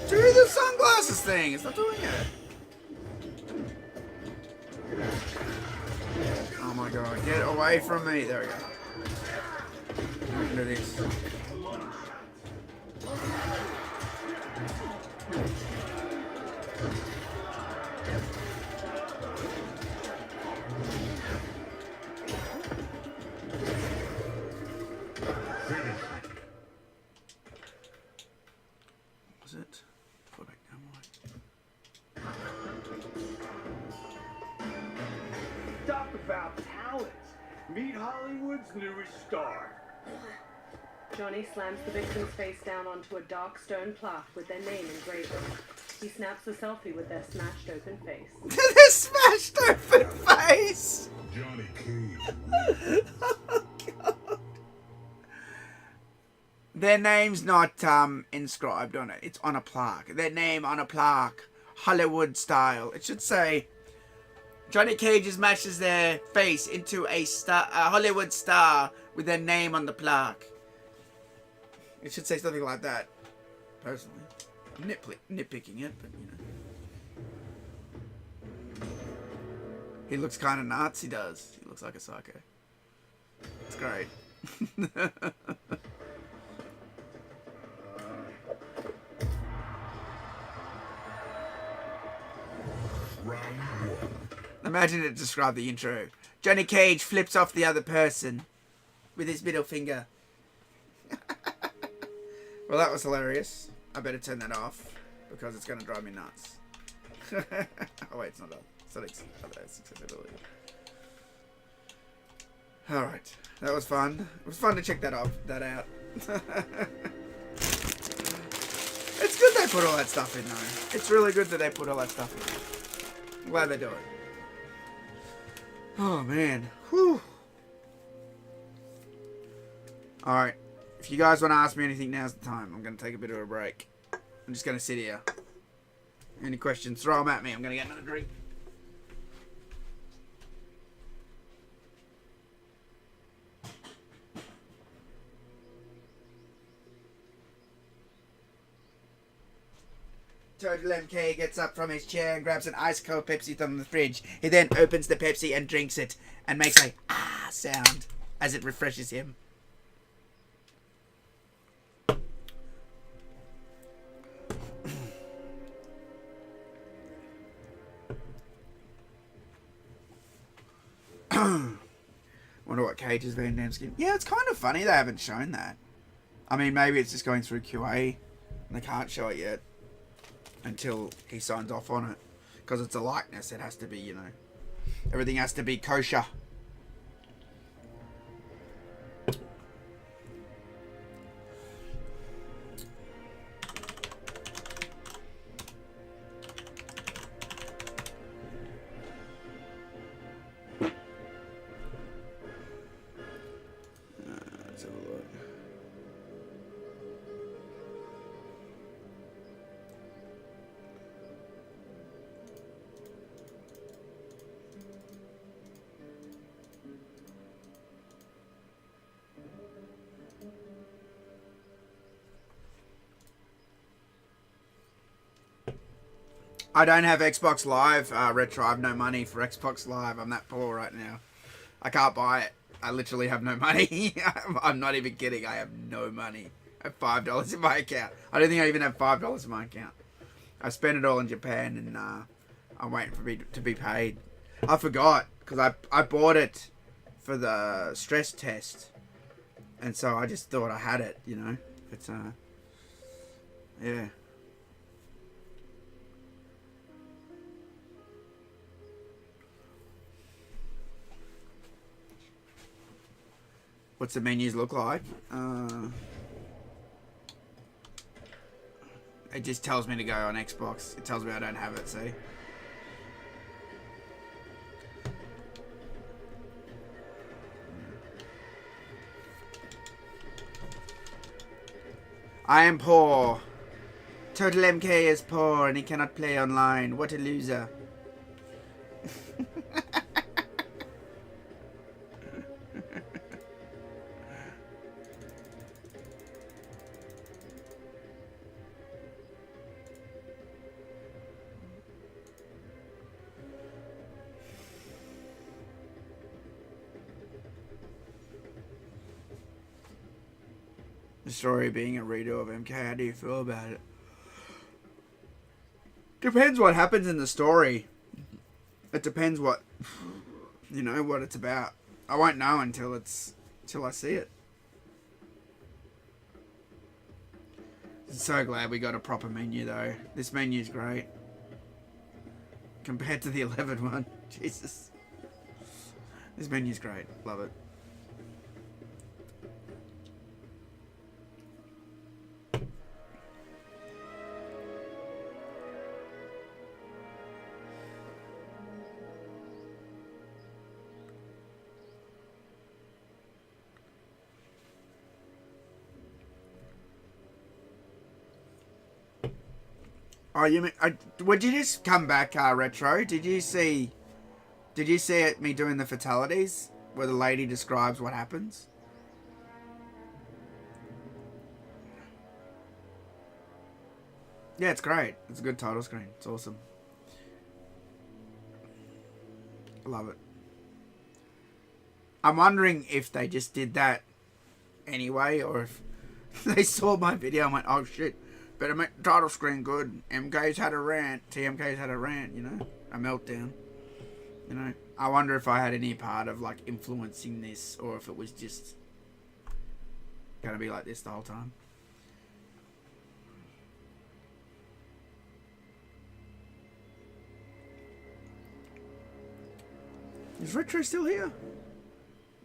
Do the sunglasses thing! It's not doing it! Oh my god, get away from me! There we go. Look at this. Was it? Go back down one. Talk about talent. Meet Hollywood's newest star. Johnny slams the victim's face down onto a dark stone plaque with their name engraved on it. He snaps a selfie with their smashed open face. This smashed open face! Johnny Cage. Oh god. Their name's not inscribed on it. It's on a plaque. Their name on a plaque. Hollywood style. It should say Johnny Cage smashes their face into a Hollywood star with their name on the plaque. It should say something like that. Personally. I'm nitpicking it, but you know. He looks kind of nuts. He does. He looks like a psycho. It's great. Round one. Imagine it described the intro. Johnny Cage flips off the other person with his middle finger. Well, that was hilarious. I better turn that off because it's going to drive me nuts. Oh, wait, it's not up. It's not accessibility. Alright, that was fun. It was fun to check that out. It's good they put all that stuff in, though. It's really good that they put all that stuff in. I'm glad they do it. Oh, man. Whew. Alright. If you guys want to ask me anything, now's the time. I'm going to take a bit of a break. I'm just going to sit here. Any questions, throw them at me. I'm going to get another drink. TotalMK gets up from his chair and grabs an ice cold Pepsi from the fridge. He then opens the Pepsi and drinks it and makes a ah sound as it refreshes him. Wonder what Cage's Van Damme skin. Yeah, it's kind of funny they haven't shown that. I mean, maybe it's just going through QA and they can't show it yet until he signs off on it. Because it's a likeness, it has to be, you know, everything has to be kosher. Let's have a look. I don't have Xbox Live, Retro. I have no money for Xbox Live. I'm that poor right now. I can't buy it. I literally have no money. I'm not even kidding. I have no money. I have $5 in my account. I don't think I even have $5 in my account. I spent it all in Japan and I'm waiting for me to be paid. I forgot because I bought it for the stress test. And so I just thought I had it, you know. It's, yeah. What's the menus look like? It just tells me to go on Xbox. It tells me I don't have it, see? I am poor. TotalMK is poor and he cannot play online. What a loser. The story being a redo of MK, how do you feel about it? Depends what happens in the story. It depends what, you know, what it's about. I won't know until I see it. I'm so glad we got a proper menu though. This menu's great. Compared to the 11 one. Jesus. This menu's great. Love it. Oh, you mean? Would you just come back, Retro? Did you see it, me doing the fatalities where the lady describes what happens? Yeah, it's great. It's a good title screen. It's awesome. I love it. I'm wondering if they just did that anyway, or if they saw my video and went, "Oh shit, better make the title screen good." MK's had a rant. TMK's had a rant, you know? A meltdown. You know? I wonder if I had any part of, like, influencing this, or if it was just gonna be like this the whole time. Is Retro still here?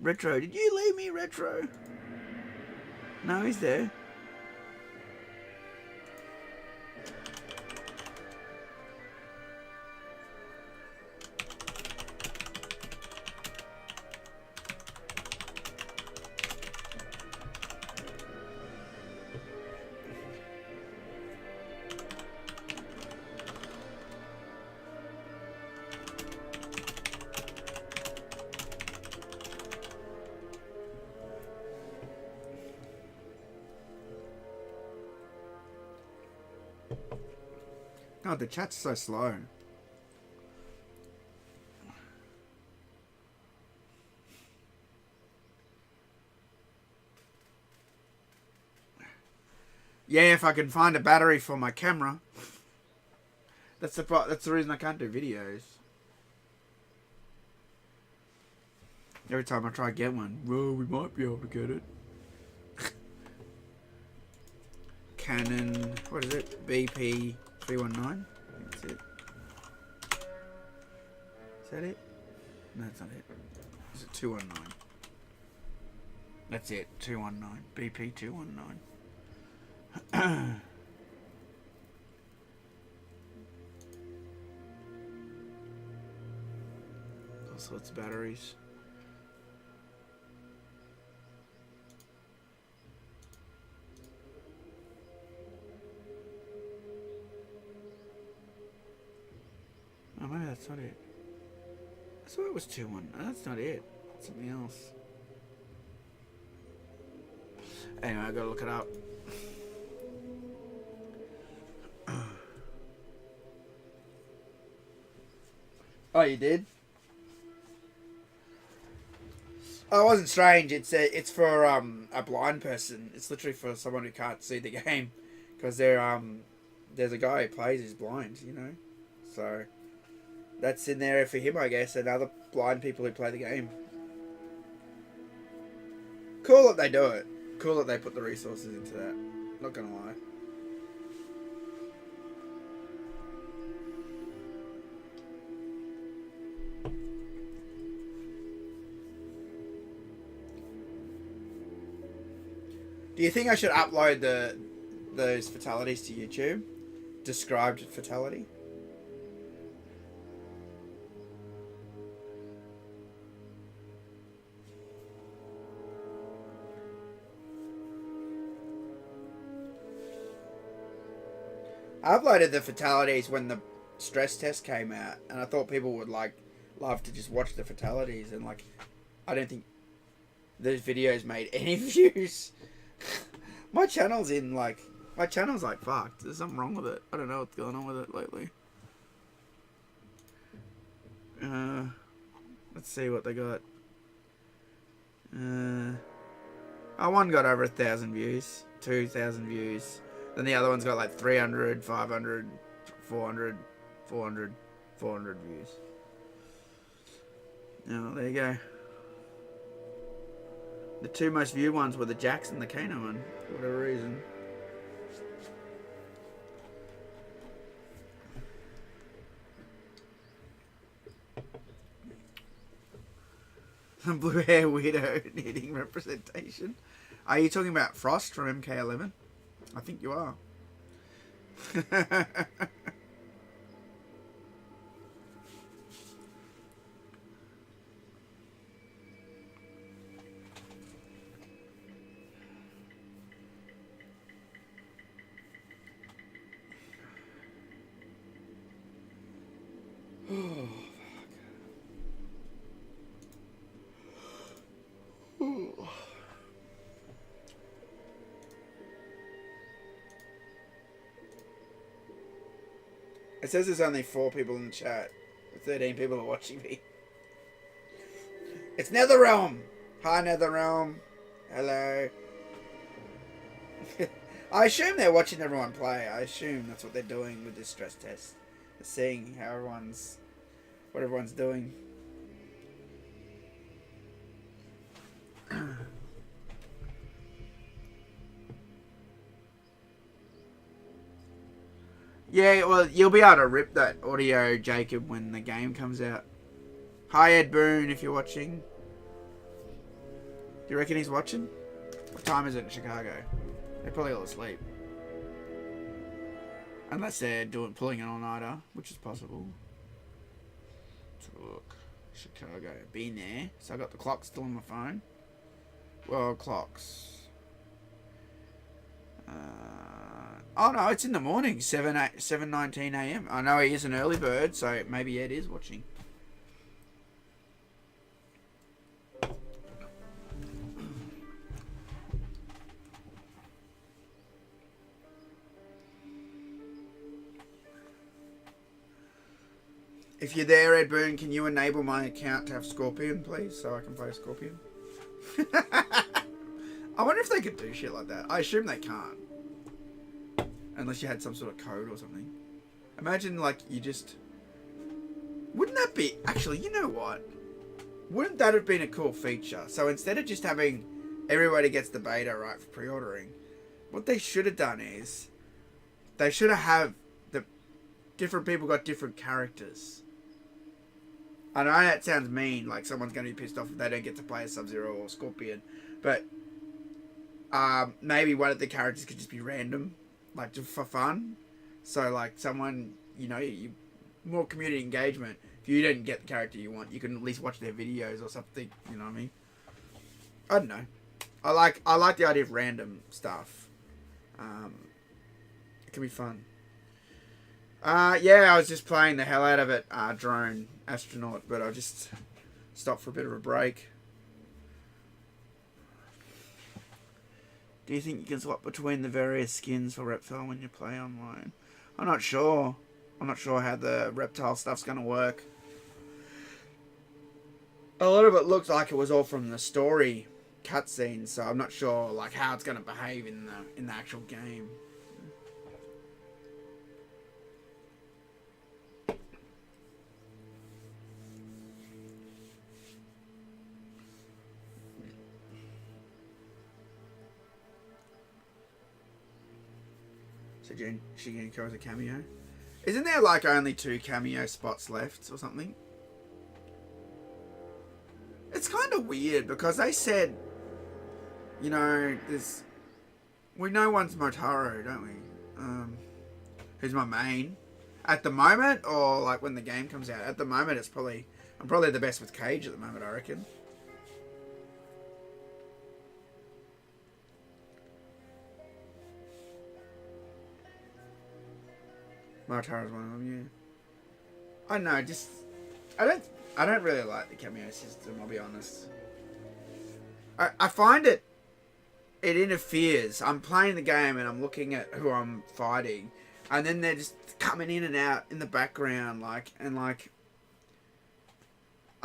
Retro, did you leave me, Retro? No, he's there. God, the chat's so slow. Yeah, if I can find a battery for my camera. That's the reason I can't do videos. Every time I try to get one, well, we might be able to get it. Canon, what is it? BP 319. That's it. Is that it? No, that's not it. Is it 219? That's it, 219. BP 219. All sorts of batteries. Oh, maybe that's not it. I thought it was 2-1. No, that's not it. That's something else. Anyway, I gotta look it up. Oh, you did? Oh, it wasn't strange. It's for a blind person. It's literally for someone who can't see the game, because there's a guy who plays who's blind, you know. So that's in there for him, I guess, and other blind people who play the game. Cool that they do it. Cool that they put the resources into that. Not gonna lie. Do you think I should upload those fatalities to YouTube? Described fatality? I uploaded the fatalities when the stress test came out, and I thought people would love to just watch the fatalities, and I don't think those videos made any views. My channel's fucked. There's something wrong with it. I don't know what's going on with it lately. Let's see what they got. One got over 1,000 views, 2,000 views. Then the other one's got 300, 500, 400, 400, 400 views. Oh, there you go. The two most viewed ones were the Jax and the Kano one, for whatever reason. The blue hair weirdo needing representation. Are you talking about Frost from MK11? I think you are. It says there's only 4 people in the chat. 13 people are watching me. It's Netherrealm! Hi, Netherrealm. Hello. I assume they're watching everyone play. I assume that's what they're doing with this stress test. They're seeing how what everyone's doing. Yeah, well, you'll be able to rip that audio, Jacob, when the game comes out. Hi, Ed Boone, if you're watching. Do you reckon he's watching? What time is it in Chicago? They're probably all asleep. Unless they're pulling an all-nighter, which is possible. Let's have a look. Chicago. Been there. So I got the clock still on my phone. Well, clocks. Oh no, it's in the morning, 7:19 a.m. I know he is an early bird, so maybe Ed is watching. If you're there, Ed Boon, can you enable my account to have Scorpion, please, so I can play Scorpion? I wonder if they could do shit like that. I assume they can't. Unless you had some sort of code or something. Imagine, like, you just... Wouldn't that be... Actually, you know what? Wouldn't that have been a cool feature? So instead of just having everybody gets the beta, right, for pre-ordering, what they should have done is... They should have the... Different people got different characters. I know that sounds mean, like someone's going to be pissed off if they don't get to play as Sub-Zero or Scorpion, but maybe one of the characters could just be random, like just for fun. So like someone, you know, more community engagement. If you didn't get the character you want, you can at least watch their videos or something, you know what I mean? I don't know. I like the idea of random stuff. It can be fun. Yeah, I was just playing the hell out of it, Drone Astronaut, but I just stopped for a bit of a break. Do you think you can swap between the various skins for Reptile when you play online? I'm not sure. I'm not sure how the Reptile stuff's going to work. A lot of it looked like it was all from the story cutscenes, so I'm not sure like how it's going to behave in the actual game. So Shigenko has a cameo. Isn't there like only 2 cameo spots left or something? It's kind of weird because they said, you know, we know one's Motaro, don't we? Who's my main at the moment, or like when the game comes out. At the moment, I'm probably the best with Cage at the moment, I reckon. Motaro's one of them, yeah. I don't know, just I don't really like the cameo system, I'll be honest. I find it interferes. I'm playing the game and I'm looking at who I'm fighting, and then they're just coming in and out in the background, I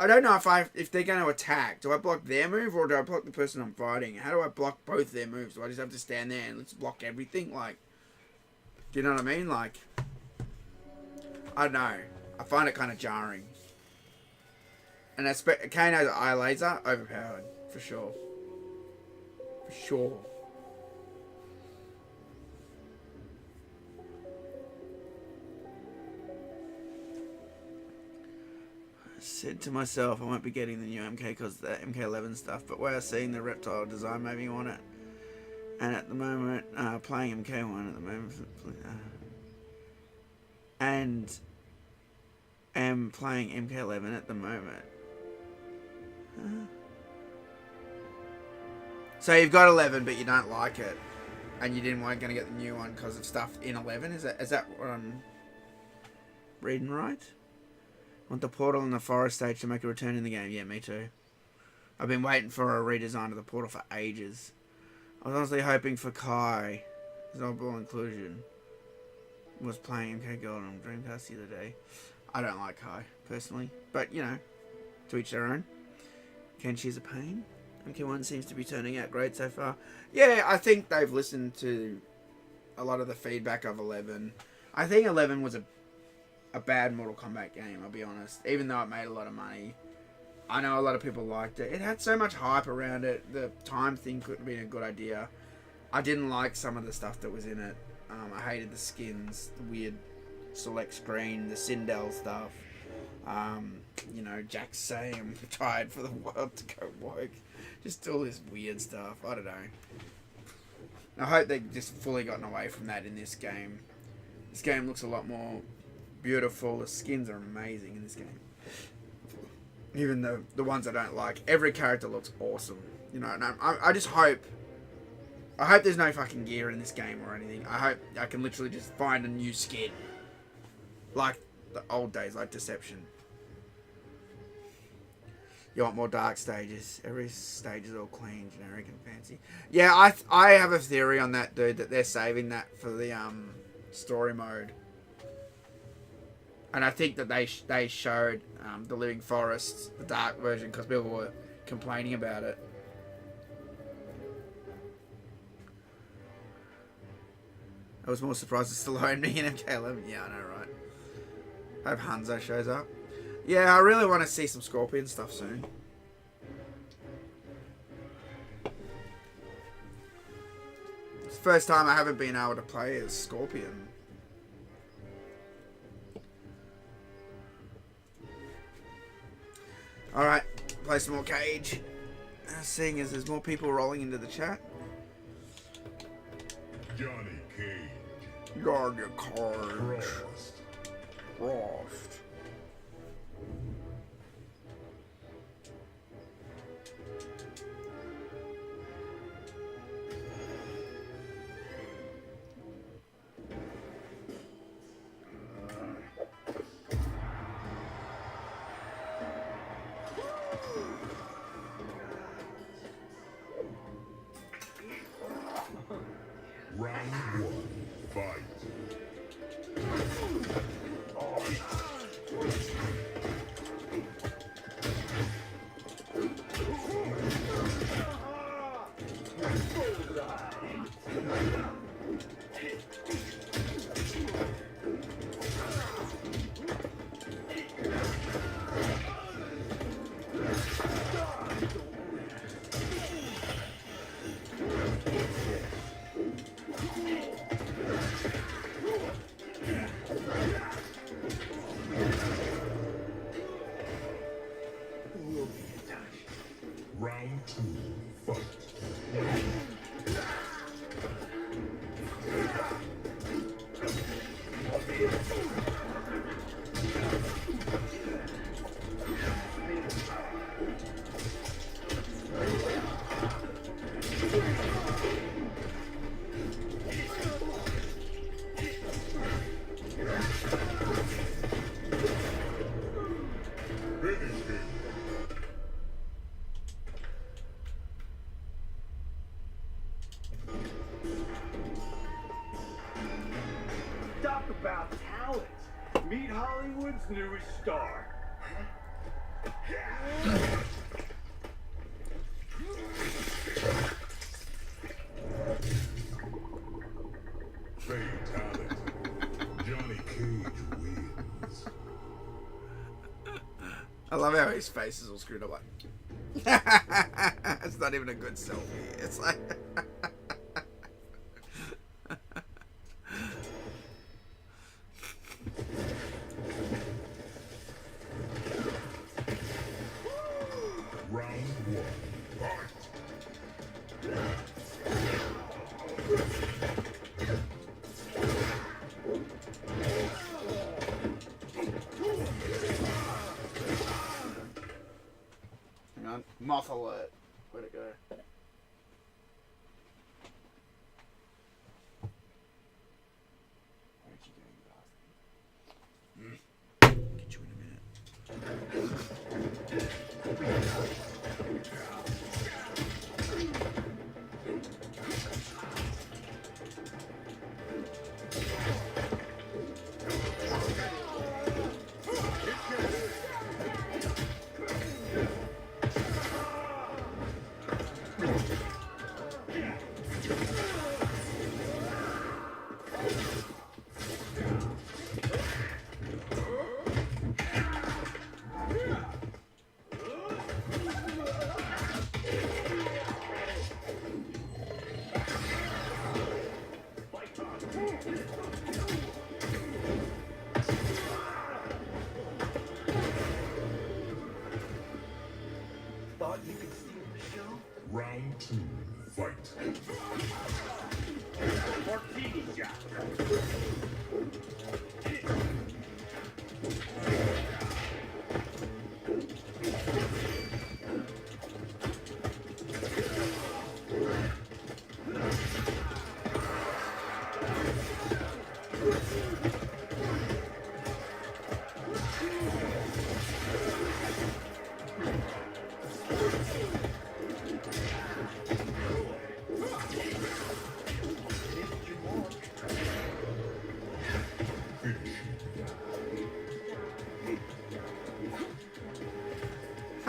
don't know if they're going to attack. Do I block their move or do I block the person I'm fighting? How do I block both their moves? Do I just have to stand there and let's block everything? Like, do you know what I mean? Like, I don't know. I find it kind of jarring. And Kano's eye laser, overpowered. For sure. For sure. I said to myself, I won't be getting the new MK because the MK11 stuff, but we're seeing the Reptile design maybe on it. And at the moment, playing MK1 at the moment. And am playing MK11 at the moment. So you've got 11, but you don't like it, and you weren't going to get the new one because of stuff in 11. Is that what I'm reading right? Want the portal and the forest stage to make a return in the game? Yeah, me too. I've been waiting for a redesign of the portal for ages. I was honestly hoping for Kai, Zobble Inclusion. Was playing MK Gold on Dreamcast the other day. I don't like Kai, personally. But, you know, to each their own. Kenshi's a pain. MK1 seems to be turning out great so far. Yeah, I think they've listened to a lot of the feedback of 11. I think 11 was a bad Mortal Kombat game, I'll be honest. Even though it made a lot of money. I know a lot of people liked it. It had so much hype around it. The time thing could have been a good idea. I didn't like some of the stuff that was in it. I hated the skins, the weird select screen, the Sindel stuff. You know, Jack saying I'm tired for the world to go woke. Just all this weird stuff. I don't know. I hope they've just fully gotten away from that in this game. This game looks a lot more beautiful. The skins are amazing in this game. Even the ones I don't like. Every character looks awesome. You know, and I just hope... I hope there's no fucking gear in this game or anything. I hope I can literally just find a new skin. Like the old days, like Deception. You want more dark stages. Every stage is all clean, generic, and fancy. Yeah, I have a theory on that, dude, that they're saving that for the story mode. And I think that they showed the Living Forest, the dark version, because people were complaining about it. I was more surprised it's Stallone, me and MK11. Yeah, I know, right? I hope Hanzo shows up. Yeah, I really want to see some Scorpion stuff soon. It's the first time I haven't been able to play as Scorpion. Alright, play some more Cage. Seeing as there's more people rolling into the chat. Johnny Cage. Guard your cards. Frost. Frost. Round one. Fight. Round two. Fight. Finish him. Talk about talent. Meet Hollywood's newest star. Fatality. Johnny Cage wins. I love how his face is all screwed up like. It's not even a good selfie. It's like. Round one. Fight. Hang on. Moth alert. Where'd it go? Where'd you go, you bastard? Get you in a minute. Thought you could steal the show? Round two. Fight. Martini shot.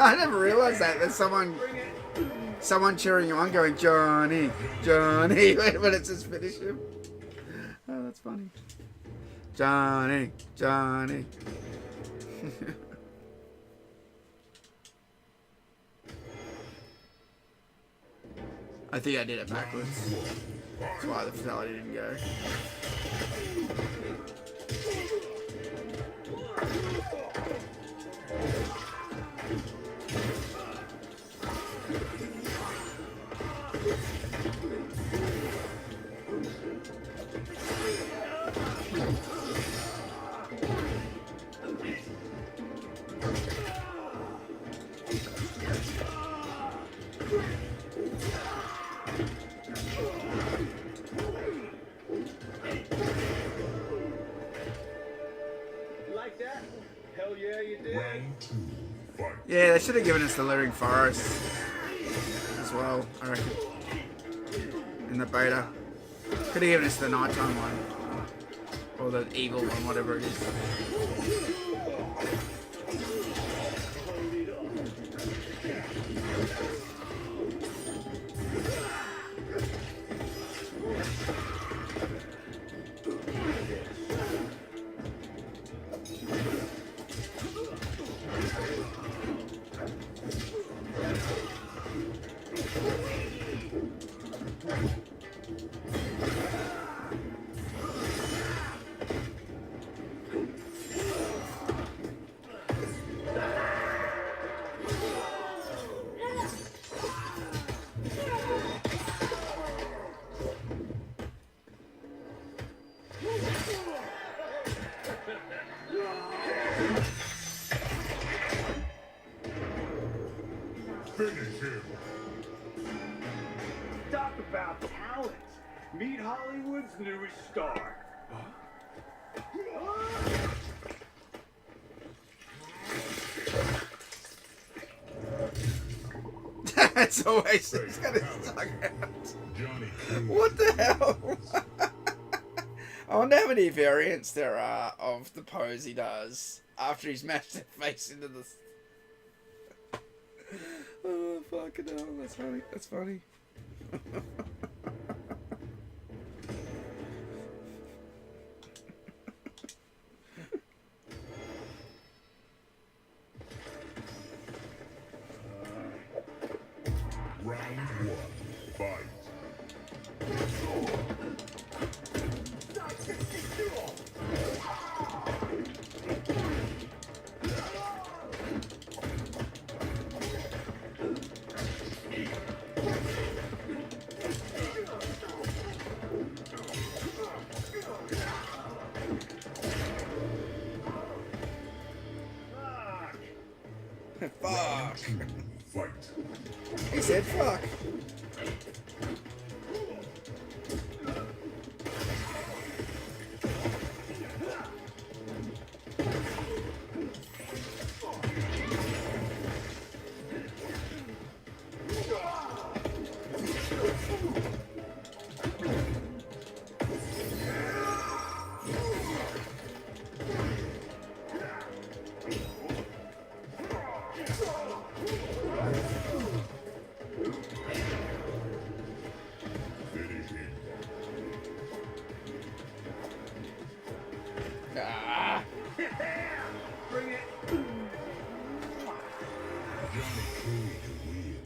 I never realised that. There's someone cheering you on going, Johnny, Johnny, when it says finish him. Oh, that's funny. Johnny, Johnny. I think I did it backwards. That's why the fatality didn't go. Like that? Hell yeah, you did. Round 2, fight. Yeah, they should have given us the living forest as well, I reckon. In the beta. Could have given us the nighttime one. Or the evil one, whatever it is. Finish him. Talk about talent. Meet Hollywood's newest star. That's always he's got his tongue out. Johnny Cage. What the hell? I wonder how many variants there are of the pose he does after he's mashed his face into the. Oh fucking hell! That's funny. That's funny. Round 1, fight. Fuck. 2, fight. He said fuck. Finish him. Ah. Bring it.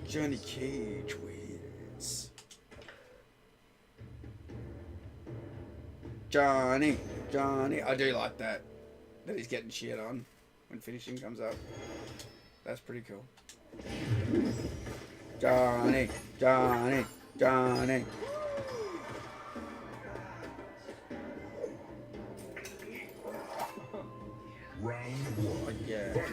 Johnny Cage wins. Johnny Cage wins. Johnny, Johnny. I do like that. That he's getting shit on when finishing comes up. That's pretty cool. Johnny, Johnny, Johnny. Round 1, Yeah. fight.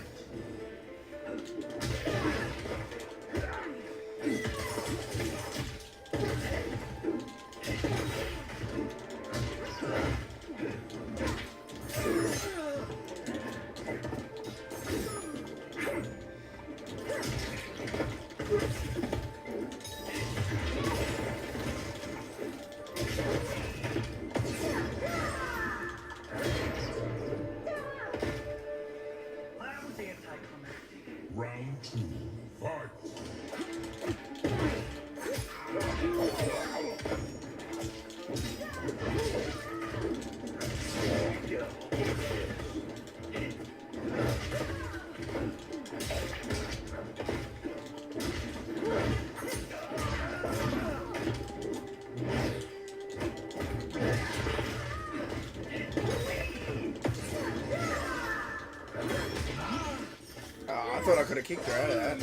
Oh, I thought I could have kicked her out of that.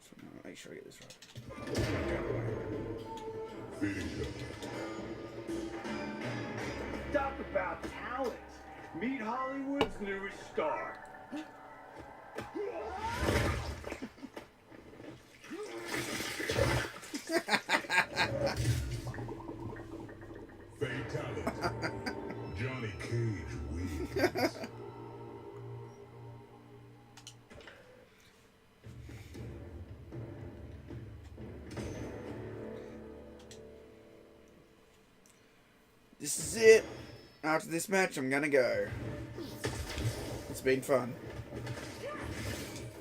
So now make sure I get this right. Finish him. Talk about talent. Meet Hollywood's newest star. Fatality. Johnny Cage wins. This is it. After this match, I'm gonna go. It's been fun.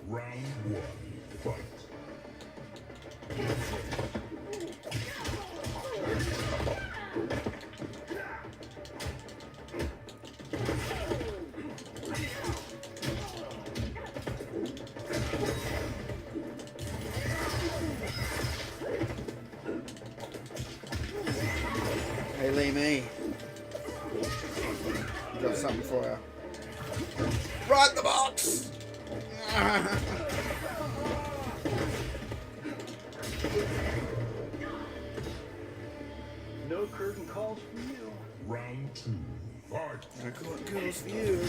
Round one. Fight. Hey, Lee Me. Got something for you. Right in the box! No curtain calls for you. Round two. Fight. I got girls for you.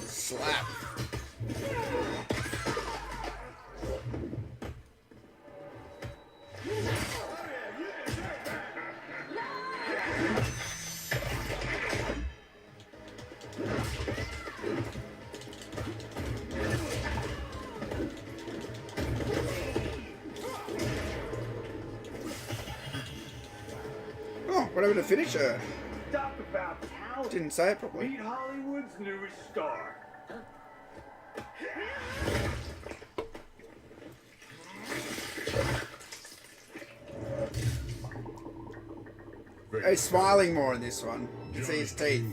Slap. Oh, whatever the finisher. Talk about talent. Didn't say it properly. Meet Hollywood's newest star. He's smiling more in this one. You can see his teeth.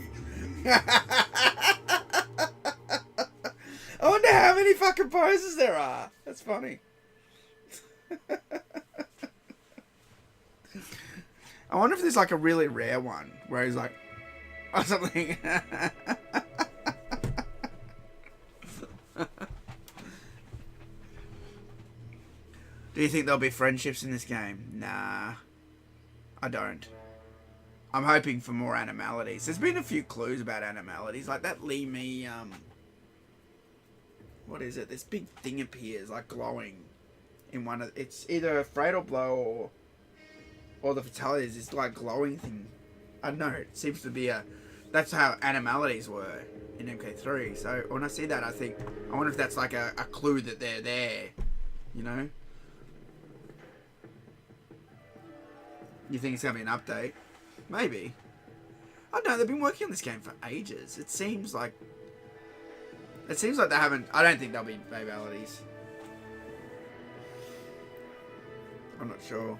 I wonder how many fucking poses there are. That's funny. I wonder if there's like a really rare one where he's like, or something. Do you think there'll be friendships in this game? Nah, I don't. I'm hoping for more animalities. There's been a few clues about animalities, like that Lee Me, what is it? This big thing appears, like glowing, in one of. It's either a fatal blow or the fatality is this like glowing thing. I don't know. It seems to be a. That's how animalities were in MK3. So when I see that, I think I wonder if that's like a clue that they're there. You know. You think it's gonna be an update? Maybe. I don't know. They've been working on this game for ages. It seems like they haven't. I don't think there'll be fatalities. I'm not sure.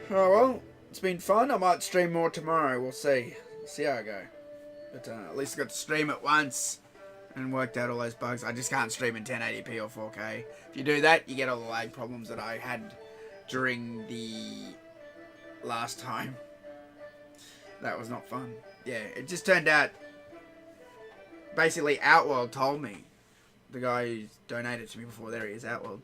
Oh well, it's been fun. I might stream more tomorrow. We'll see. See how I go. But at least I got to stream it once and worked out all those bugs. I just can't stream in 1080p or 4K. If you do that, you get all the lag problems that I had during the last time. That was not fun. Yeah, it just turned out. Basically, Outworld told me, the guy who donated to me before. There he is, Outworld.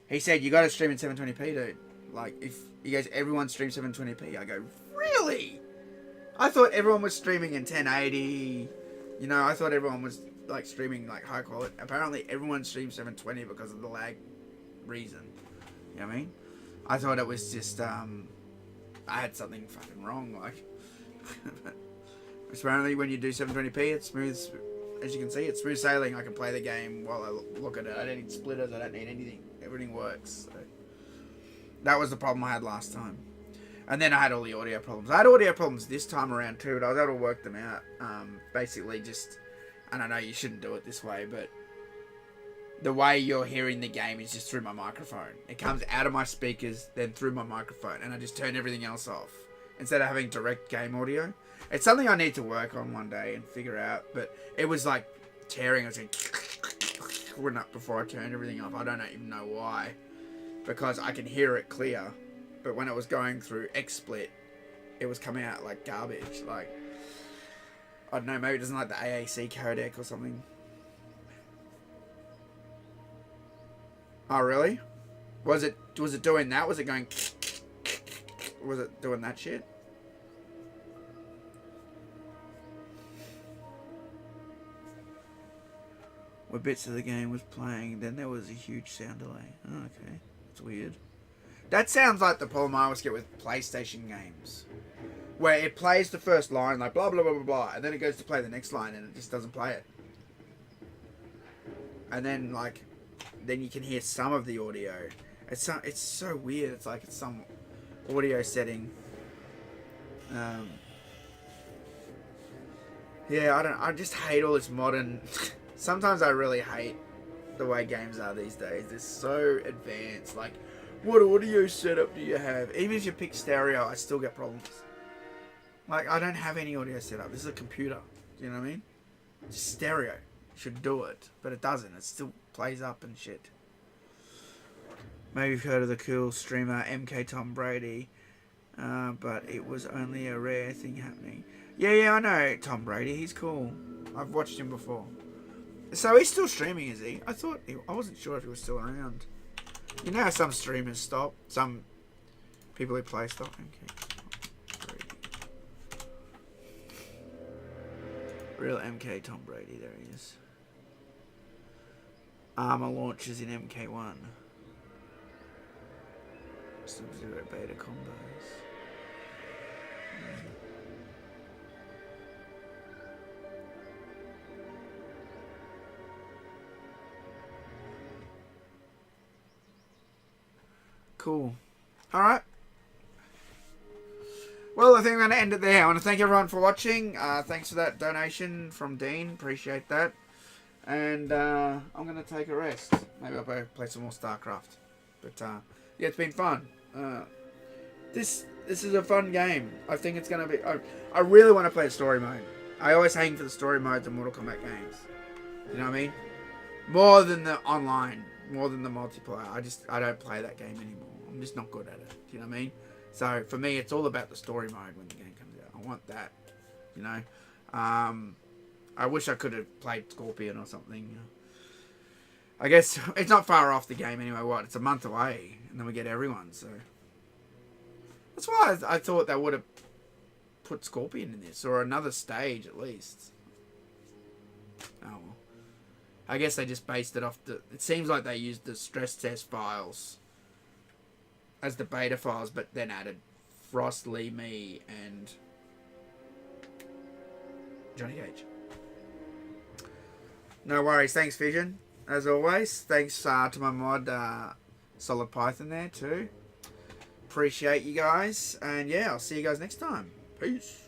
He said you got to stream in 720p, dude. Like, if he goes, everyone streams 720p. I go, really? I thought everyone was streaming in 1080. You know, I thought everyone was like streaming like high quality. Apparently, everyone streams 720 because of the lag reason. You know what I mean? I thought it was just I had something fucking wrong. Like, apparently, when you do 720p, it's smooth. As you can see, it's smooth sailing. I can play the game while I look at it. I don't need splitters. I don't need anything. Everything works. So that was the problem I had last time. And then I had all the audio problems. I had audio problems this time around too, but I was able to work them out. Basically just, I don't know, you shouldn't do it this way, but the way you're hearing the game is just through my microphone. It comes out of my speakers, then through my microphone, and I just turn everything else off instead of having direct game audio. It's something I need to work on one day and figure out, but it was like tearing. I was going before I turned everything off. I don't even know why, because I can hear it clear. But when it was going through XSplit, it was coming out like garbage. Like, I don't know, maybe it doesn't like the AAC codec or something. Oh, really? Was it doing that? Was it going... Was it doing that shit? Where bits of the game was playing, then there was a huge sound delay. Oh, okay. That's weird. That sounds like the problem I always get with PlayStation games. Where it plays the first line, like blah, blah, blah, blah, blah, and then it goes to play the next line and it just doesn't play it. And then, like, then you can hear some of the audio. It's so weird. It's like it's some audio setting. Yeah, I just hate all this modern... Sometimes I really hate the way games are these days. They're so advanced. Like, what audio setup do you have? Even if you pick stereo, I still get problems. Like, I don't have any audio setup. This is a computer. Do you know what I mean? Just stereo. Should do it. But it doesn't. It still plays up and shit. Maybe you've heard of the cool streamer MK Tom Brady. But it was only a rare thing happening. Yeah, I know Tom Brady. He's cool. I've watched him before. So he's still streaming, is he? I wasn't sure if he was still around. You know how some streamers stop? Some people who play stop? Okay. Real MK Tom Brady, there he is. Armor launches in MK1. Sub-Zero beta combos. Cool. Alright. Well, I think I'm going to end it there. I want to thank everyone for watching. Thanks for that donation from Dean. Appreciate that. And I'm going to take a rest. Maybe I'll play some more StarCraft. But yeah, it's been fun. This is a fun game. I think it's going to be... I really want to play a story mode. I always hang for the story modes in Mortal Kombat games. You know what I mean? More than the online. More than the multiplayer. I don't play that game anymore. I'm just not good at it. Do you know what I mean? So for me, it's all about the story mode when the game comes out. I want that. You know? I wish I could have played Scorpion or something. I guess it's not far off the game anyway. What? It's a month away. And then we get everyone. So that's why I thought they would have put Scorpion in this. Or another stage at least. Oh well. I guess they just based it off the... It seems like they used the stress test files as the beta files, but then added Frost, Lee, me, and Johnny Cage. No worries. Thanks, Vision. As always. Thanks to my mod, Solid Python there too. Appreciate you guys. And yeah, I'll see you guys next time. Peace.